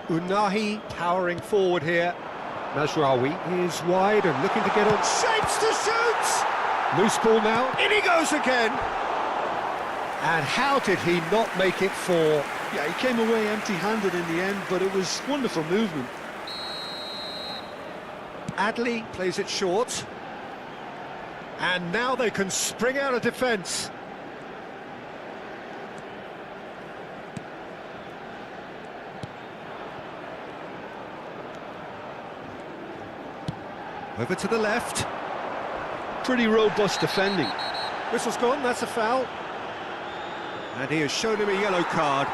Unahi powering forward here. Mazraoui is wide and looking to get on. Shapes to shoot! Loose ball now. In he goes again. And how did he not make it four? Yeah, he came away empty-handed in the end, but it was wonderful movement. Adley plays it short. And now they can spring out of defence. Over to the left. Pretty robust defending. Whistle's gone, that's a foul. And he has shown him a yellow card.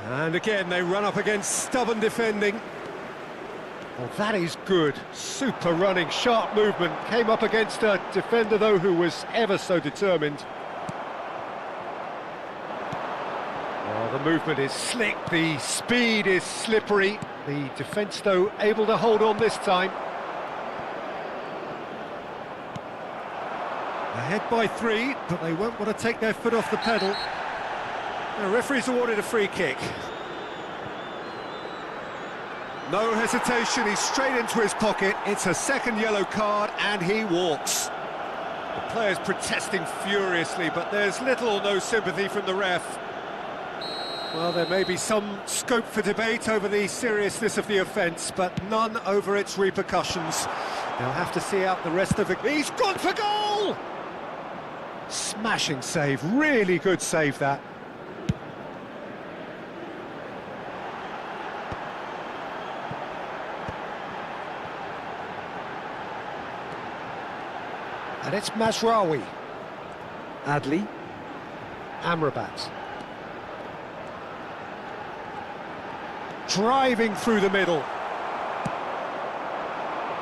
And again, they run up against stubborn defending. Well, that is good. Super running, sharp movement. Came up against a defender, though, who was ever so determined. Well, the movement is slick, the speed is slippery. The defence, though, able to hold on this time. Ahead by 3, but they won't want to take their foot off the pedal. The referee's awarded a free kick. No hesitation, he's straight into his pocket. It's a second yellow card, and he walks. The player's protesting furiously, but there's little or no sympathy from the ref. Well, there may be some scope for debate over the seriousness of the offence, but none over its repercussions. They'll have to see out the rest of it. He's gone for goal! Smashing save, really good save that. And it's Mazraoui. Adley. Amrabat. Driving through the middle.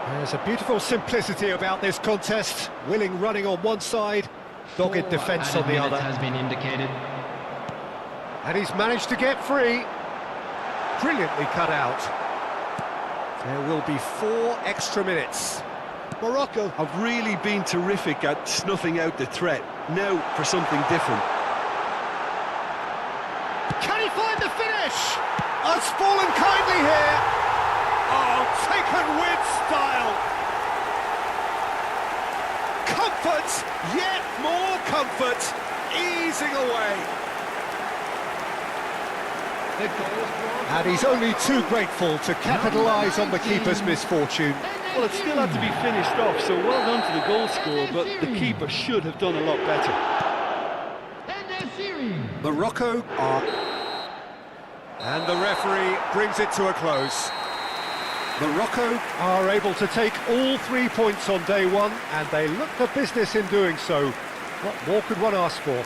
There's a beautiful simplicity about this contest. Willing running on one side, dogged defence on the other. Has been indicated. And he's managed to get free. Brilliantly cut out. There will be 4 extra minutes. Morocco have really been terrific at snuffing out the threat. Now for something different. Can he find the finish? Oh, it's fallen kindly here. Oh, taken with style. Comfort, yet more comfort, easing away. And he's only too grateful to capitalise on the keeper's misfortune. Well, it still had to be finished off, so well done to the goal scorer, but the keeper should have done a lot better. Morocco are... And the referee brings it to a close. Morocco are able to take all 3 points on day one, and they look the business in doing so. What more could one ask for?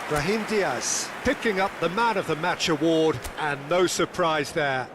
Brahim Diaz picking up the Man of the Match award, and no surprise there.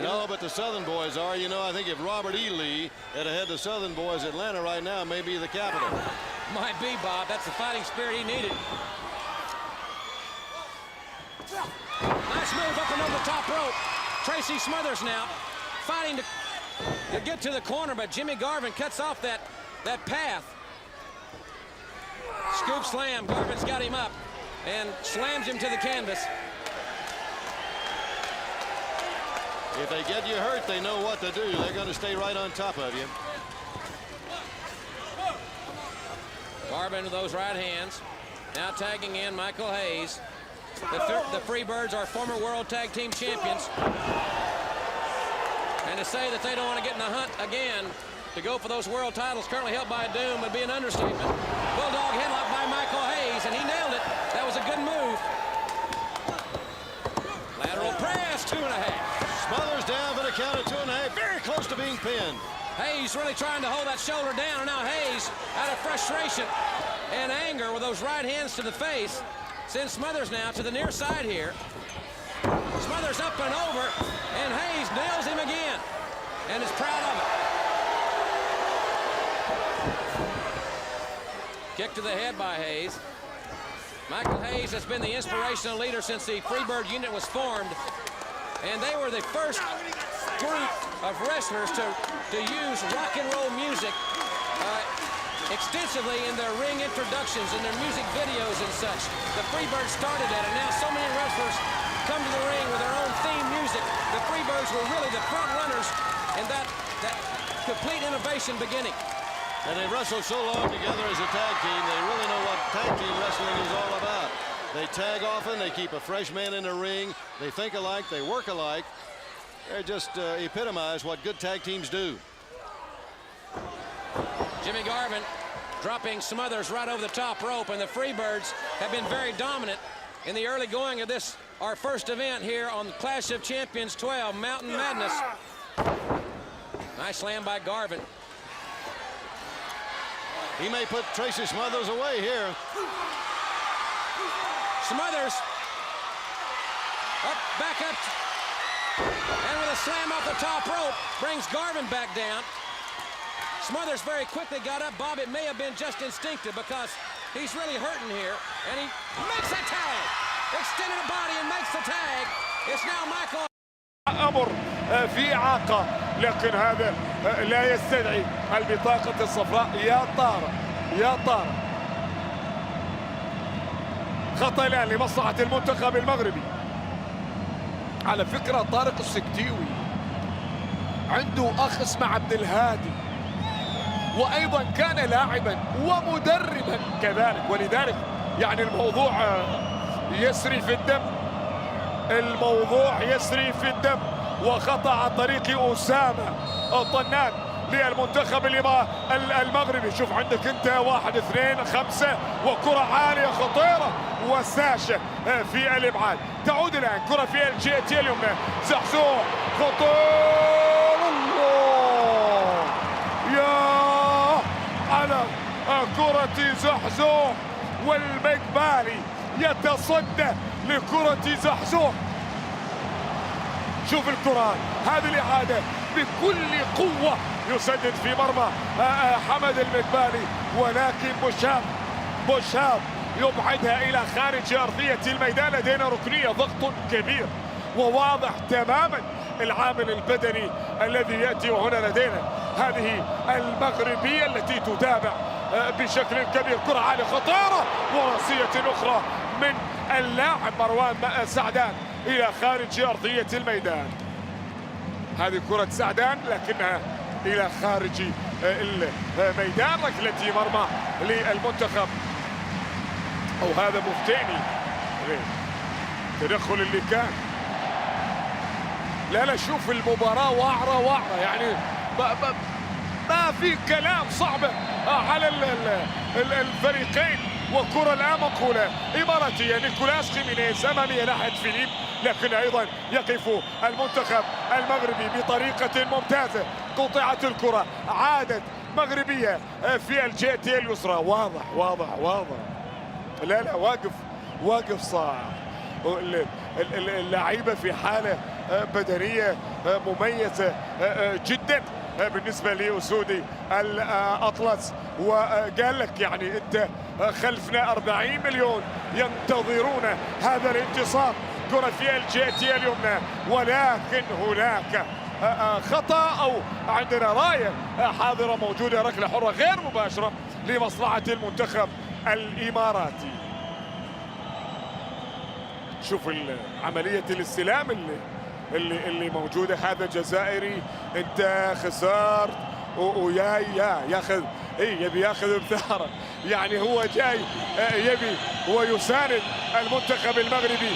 No, but the Southern boys are. You know, I think if Robert E. Lee had had the Southern boys, Atlanta right now may be the capital. Might be, Bob. That's the fighting spirit he needed. Nice move up and over the top rope. Tracy Smothers now fighting to get to the corner, but Jimmy Garvin cuts off that path. Scoop slam. Garvin's got him up and slams him to the canvas. If they get you hurt, they know what to do. They're going to stay right on top of you. Garvin with those right hands. Now tagging in Michael Hayes. The Freebirds are former World Tag Team Champions. And to say that they don't want to get in the hunt again to go for those world titles currently held by Doom would be an understatement. Bulldog headlock by Michael Hayes, and he nailed it. That was a good move. Lateral press, 2.5. Smothers down for the count of 2.5. Very close to being pinned. Hayes really trying to hold that shoulder down, and now Hayes, out of frustration and anger with those right hands to the face, sends Smothers now to the near side here. Smothers up and over, and Hayes nails him again, and is proud of it. Kick to the head by Hayes. Michael Hayes has been the inspirational leader since the Freebird unit was formed, and they were the first group of wrestlers to use rock and roll music extensively in their ring introductions and their music videos and such. The Freebirds started that, and now so many wrestlers come to the ring with their own theme music. The Freebirds were really the front runners in that complete innovation beginning. And they wrestled so long together as a tag team, they really know what tag team wrestling is all about. They tag often, they keep a fresh man in the ring, they think alike, they work alike. They just epitomize what good tag teams do. Jimmy Garvin dropping Smothers right over the top rope, and the Freebirds have been very dominant in the early going of this, our first event here on Clash of Champions 12, Mountain Madness. Nice slam by Garvin. He may put Tracy Smothers away here. Smothers up, back up, and with a slam off the top rope, brings Garvin back down. Smothers very quickly got up. Bob, it may have been just instinctive because he's really hurting here, and he makes a tag. Extended the body and makes the tag. It's now Michael. أمر في إعاقة، لكن هذا لا يستدعي البطاقة الصفراء. يا طارق يا طارق، خطأ الآن لمصلحة المنتخب المغربي. على فكرة طارق السكتيوي عنده أخ اسمه عبد الهادي، وأيضا كان لاعبا ومدربا كذلك، ولذلك يعني الموضوع يسري في الدم. الموضوع يسري في الدم. وخطأ عن طريق أسامة الطنان للمنتخب المغربي. شوف عندك انت 1 2 5 وكرة عالية خطيرة وساشة في الابعاد. تعود الان كرة في الجهة اليمنى، زحزوح خطير. الله يا على كرة زحزوح، والمقبالي يتصدى لكرة زحزوح. شوف الكرة هذه الإعادة بكل قوة، يسدد في مرمى حمد المقبالي، ولكن بوشاب يبعدها إلى خارج أرضية الميدان. لدينا ركنية، ضغط كبير وواضح تماما العامل البدني الذي يأتي. وهنا لدينا هذه المغربية التي تتابع بشكل كبير. كرة عالية خطيرة وراسية أخرى من اللاعب مروان سعدان إلى خارج أرضية الميدان. هذه كرة سعدان لكنها إلى خارج الميدان. ركلة مرمى للمنتخب، أو هذا مفتيني التدخل اللي كان. لا شوف المباراة وعرة يعني ما في كلام صعبة على الفريقين. وكرة الآن منقولة إماراتية، نيكولاس خيمينيز أمامية ناحية فيليب، لكن أيضا يقف المنتخب المغربي بطريقة ممتازة. قطعت الكرة، عادت مغربية في الجهة اليسرى. واضح. لا واقف صح. اللعيبة في حالة بدنية مميزة جدا بالنسبة لأسودي الأطلس. وقال لك يعني أنت خلفنا 40 مليون ينتظرون هذا الانتصار. كرة في الجهة اليمنى، ولكن هناك خطأ أو عندنا راية حاضرة موجودة، ركلة حرة غير مباشرة لمصلحة المنتخب الإماراتي. شوف عملية الاستلام اللي موجودة. هذا جزائري، انت خسرت وياي ياخذ يبي ياخذ بثاره، يعني هو جاي يبي ويساند المنتخب المغربي،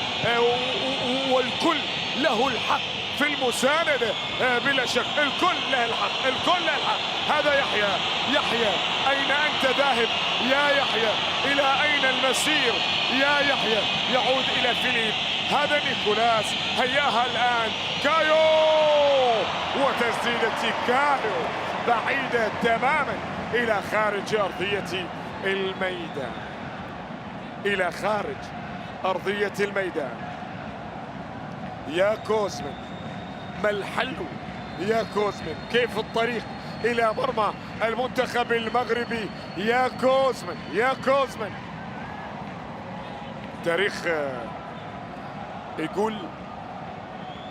والكل له الحق في المساندة بلا شك. الكل له الحق، الكل له الحق. هذا يحيى أين أنت ذاهب يا يحيى؟ إلى أين المسير يا يحيى؟ يعود إلى فيليب، هذا نيكولاس، هياها الآن كايو، وتسديدة كايو بعيدة تماما إلى خارج أرضية الميدان، إلى خارج أرضية الميدان. يا كوزمن، ما الحل يا كوزمن؟ كيف الطريق إلى مرمى المنتخب المغربي يا كوزمن؟ يا كوزمن، تاريخ يقول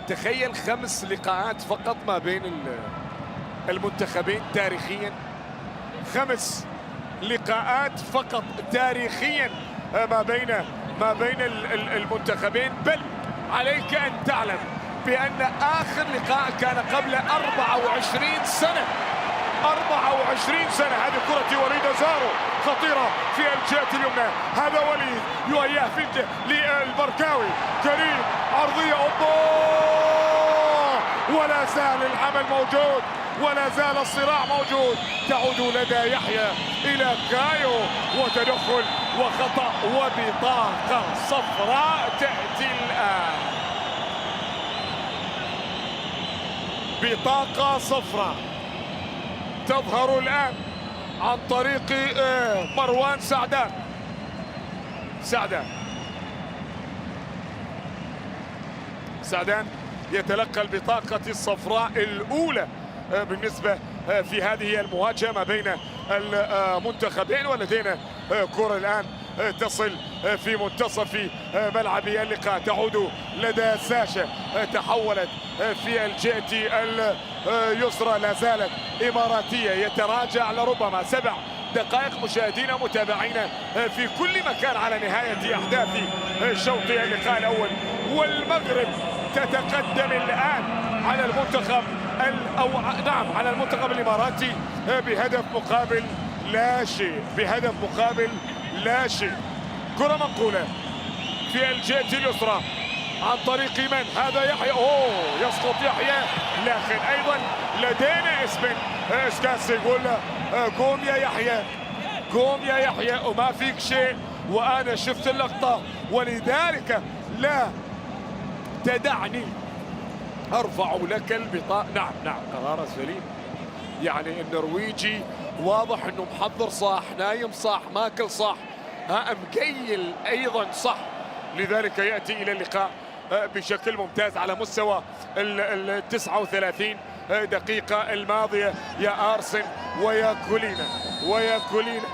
تخيل 5 لقاءات فقط ما بين المنتخبين تاريخيا. 5 لقاءات فقط تاريخيا ما بين المنتخبين. بل عليك أن تعلم بأن آخر لقاء كان قبل 24 سنة. 24 سنة. هذه كرة وليد زارو خطيرة في الجهة اليمنى. هذا وليد يهيأ في للبركاوي، كريم عرضية، ولا زال العمل موجود، ولا زال الصراع موجود. تعود لدى يحيى إلى كايو، وتدخل وخطأ وبطاقة صفراء تأتي الآن. بطاقة صفراء تظهر الآن عن طريق مروان سعدان يتلقى البطاقة الصفراء الأولى بالنسبة في هذه المواجهة ما بين المنتخبين. ولدينا كرة الآن تصل في منتصف ملعب اللقاء، تعود لدى ساشا، تحولت في الجهة اليسرى، لا زالت إماراتية، يتراجع لربما 7 دقائق. مشاهدينا متابعينا في كل مكان على نهاية أحداث شوط اللقاء الأول، والمغرب تتقدم الآن على المنتخب على المنتخب الإماراتي بهدف مقابل لا شيء، بهدف مقابل لا شيء. كرة منقولة في الجهة اليسرى عن طريق من؟ هذا يحيى، يسقط يحيى، لكن أيضا لدينا اسكاس يقول قوم يا يحيى، قوم يا يحيى وما فيك شيء، وأنا شفت اللقطة ولذلك لا تدعني أرفع لك البطاقة. نعم قرار سليم. يعني النرويجي واضح انه محضر صح، نايم صح، ماكل صح، مقيل ايضا صح، لذلك ياتي الى اللقاء بشكل ممتاز على مستوى ال 39 دقيقة الماضية. يا أرسن ويا كولينا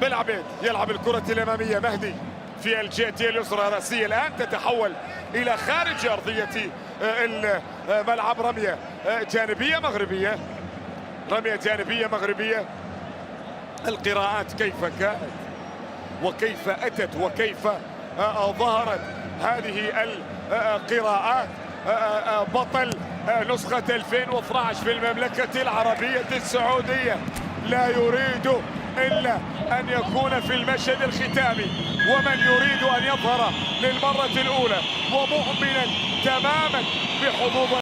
بالعبيد يلعب الكرة الأمامية. مهدي في الجهة اليسرى، رأسية الآن تتحول إلى خارج أرضية الملعب. رمية جانبية مغربية. القراءات كيف كانت وكيف أتت وكيف ظهرت هذه القراءات. بطل نسخة 2012 في المملكة العربية السعودية لا يريد إلا أن يكون في المشهد الختامي، ومن يريد أن يظهر للمرة الأولى ومؤمنا تماما بحظوظ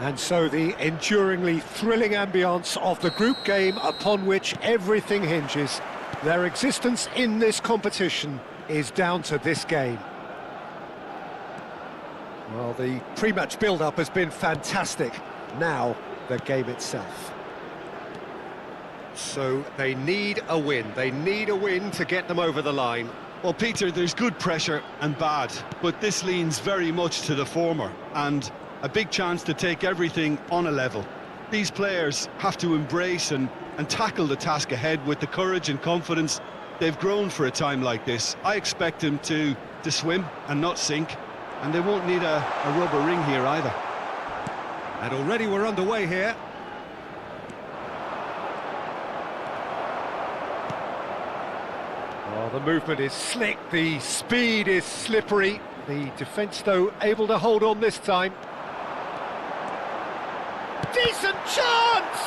And so the enduringly thrilling ambience of the group game upon which everything hinges. Their existence in this competition is down to this game. Well, the pre-match build-up has been fantastic. Now, the game itself. So they need a win. They need a win to get them over the line. Well, Peter, there's good pressure and bad, but this leans very much to the former, and a big chance to take everything on a level. These players have to embrace and tackle the task ahead with the courage and confidence they've grown for a time like this. I expect them to swim and not sink, and they won't need a rubber ring here either. And already we're underway here. Oh, the movement is slick, the speed is slippery. The defence, though, able to hold on this time. Decent chance!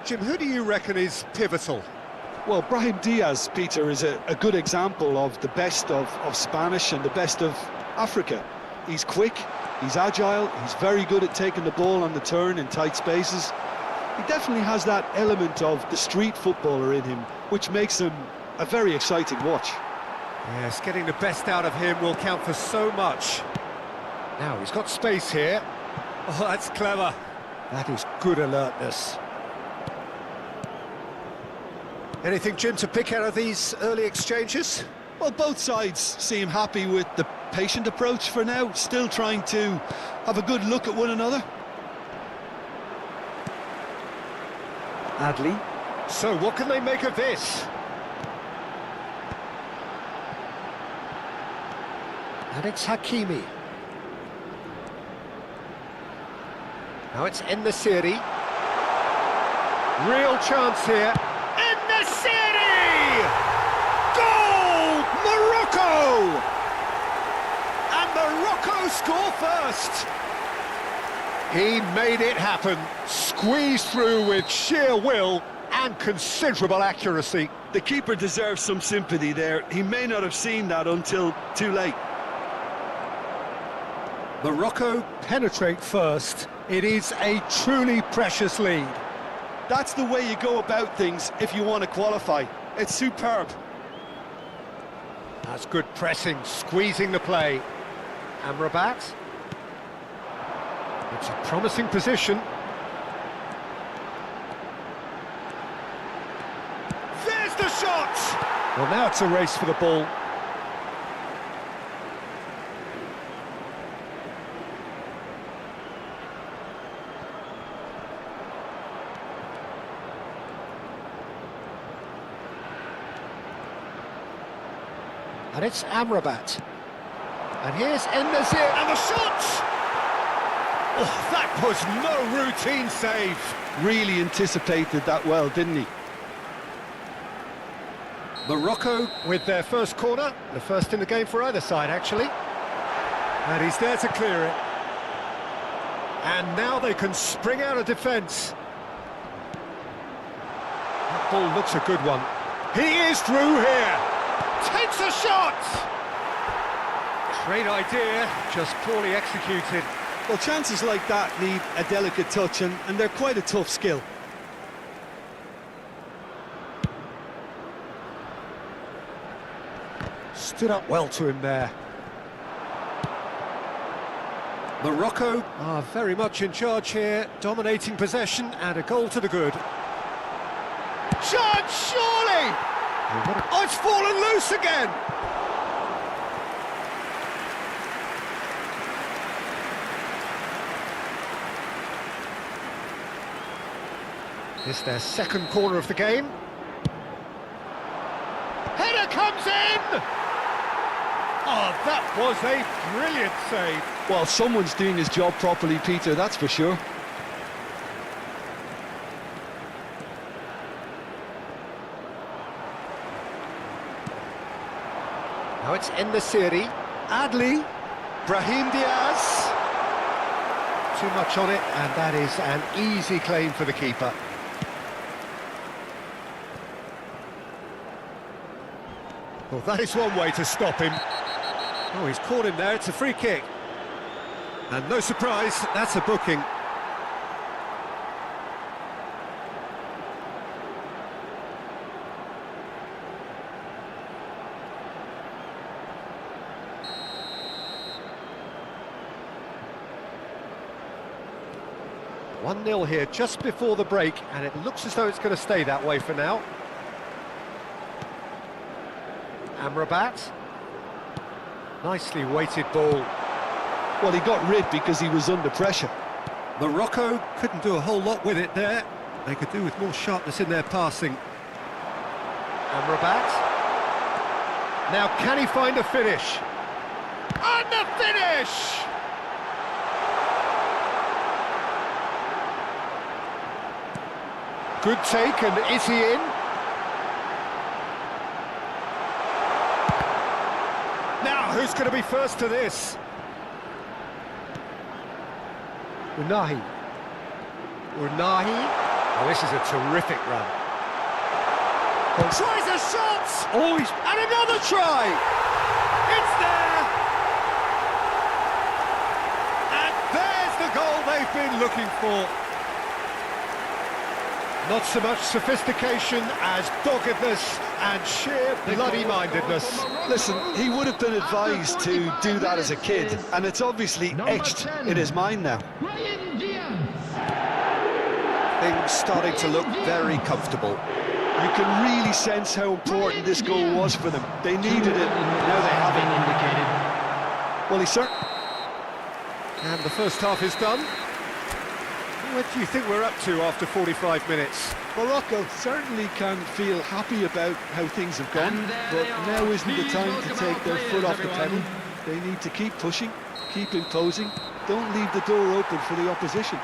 Jim, who do you reckon is pivotal? Well, Brahim Diaz, Peter, is a good example of the best of Spanish and the best of Africa. He's quick, he's agile, he's very good at taking the ball on the turn in tight spaces. He definitely has that element of the street footballer in him, which makes him a very exciting watch. Yes, getting the best out of him will count for so much. Now, he's got space here. Oh, that's clever. That is good alertness. Anything, Jim, to pick out of these early exchanges? Well, both sides seem happy with the patient approach for now, still trying to have a good look at one another. Adli. So, what can they make of this? And it's Hakimi. Now it's En-Nesyri. Real chance here. En-Nesyri! Goal! Morocco! And Morocco score first. He made it happen. Squeezed through with sheer will and considerable accuracy. The keeper deserves some sympathy there. He may not have seen that until too late. Morocco penetrate first. It is a truly precious lead. That's the way you go about things if you want to qualify. It's superb. That's good pressing, squeezing the play. Amrabat. It's a promising position. There's the shot! Well, now it's a race for the ball. And it's Amrabat. And here's En-Nesyri, and the shot! Oh, that was no routine save. Really anticipated that well, didn't he? Morocco with their first corner, the first in the game for either side, actually. And he's there to clear it. And now they can spring out of defence. That ball looks a good one. He is through here. Takes a shot! Great idea, just poorly executed. Well, chances like that need a delicate touch, and they're quite a tough skill. Stood up well to him there. Morocco are very much in charge here, dominating possession, and a goal to the good. Chance, surely! Oh, it's fallen loose again! It's their second corner of the game. Header comes in! Oh, that was a brilliant save. Well, someone's doing his job properly, Peter, that's for sure. Now it's En-Nesyri, Adli, Brahim Diaz. Too much on it, and that is an easy claim for the keeper. Well, that is one way to stop him. Oh, he's caught him there, it's a free kick. And no surprise, that's a booking. One 0 here just before the break, and it looks as though it's going to stay that way for now. Amrabat. Nicely weighted ball. Well, he got rid because he was under pressure. Morocco couldn't do a whole lot with it there. They could do with more sharpness in their passing. Amrabat. Now, can he find a finish? And the finish! Good take, and is he in? Now, who's going to be first to this? Unahi. Oh, this is a terrific run. Tries a shot! Oh, and another try! It's there! And there's the goal they've been looking for. Not so much sophistication as doggedness and sheer bloody-mindedness. Listen, he would have been advised to do that as a kid, and it's obviously etched in his mind now. Things starting to look very comfortable. You can really sense how important this goal was for them. They needed it, now they have it. Well, he's certainly... And the first half is done. What do you think we're up to after 45 minutes? Morocco certainly can feel happy about how things have gone, but now isn't the time to take their foot off the pedal. They need to keep pushing, keep imposing, don't leave the door open for the opposition.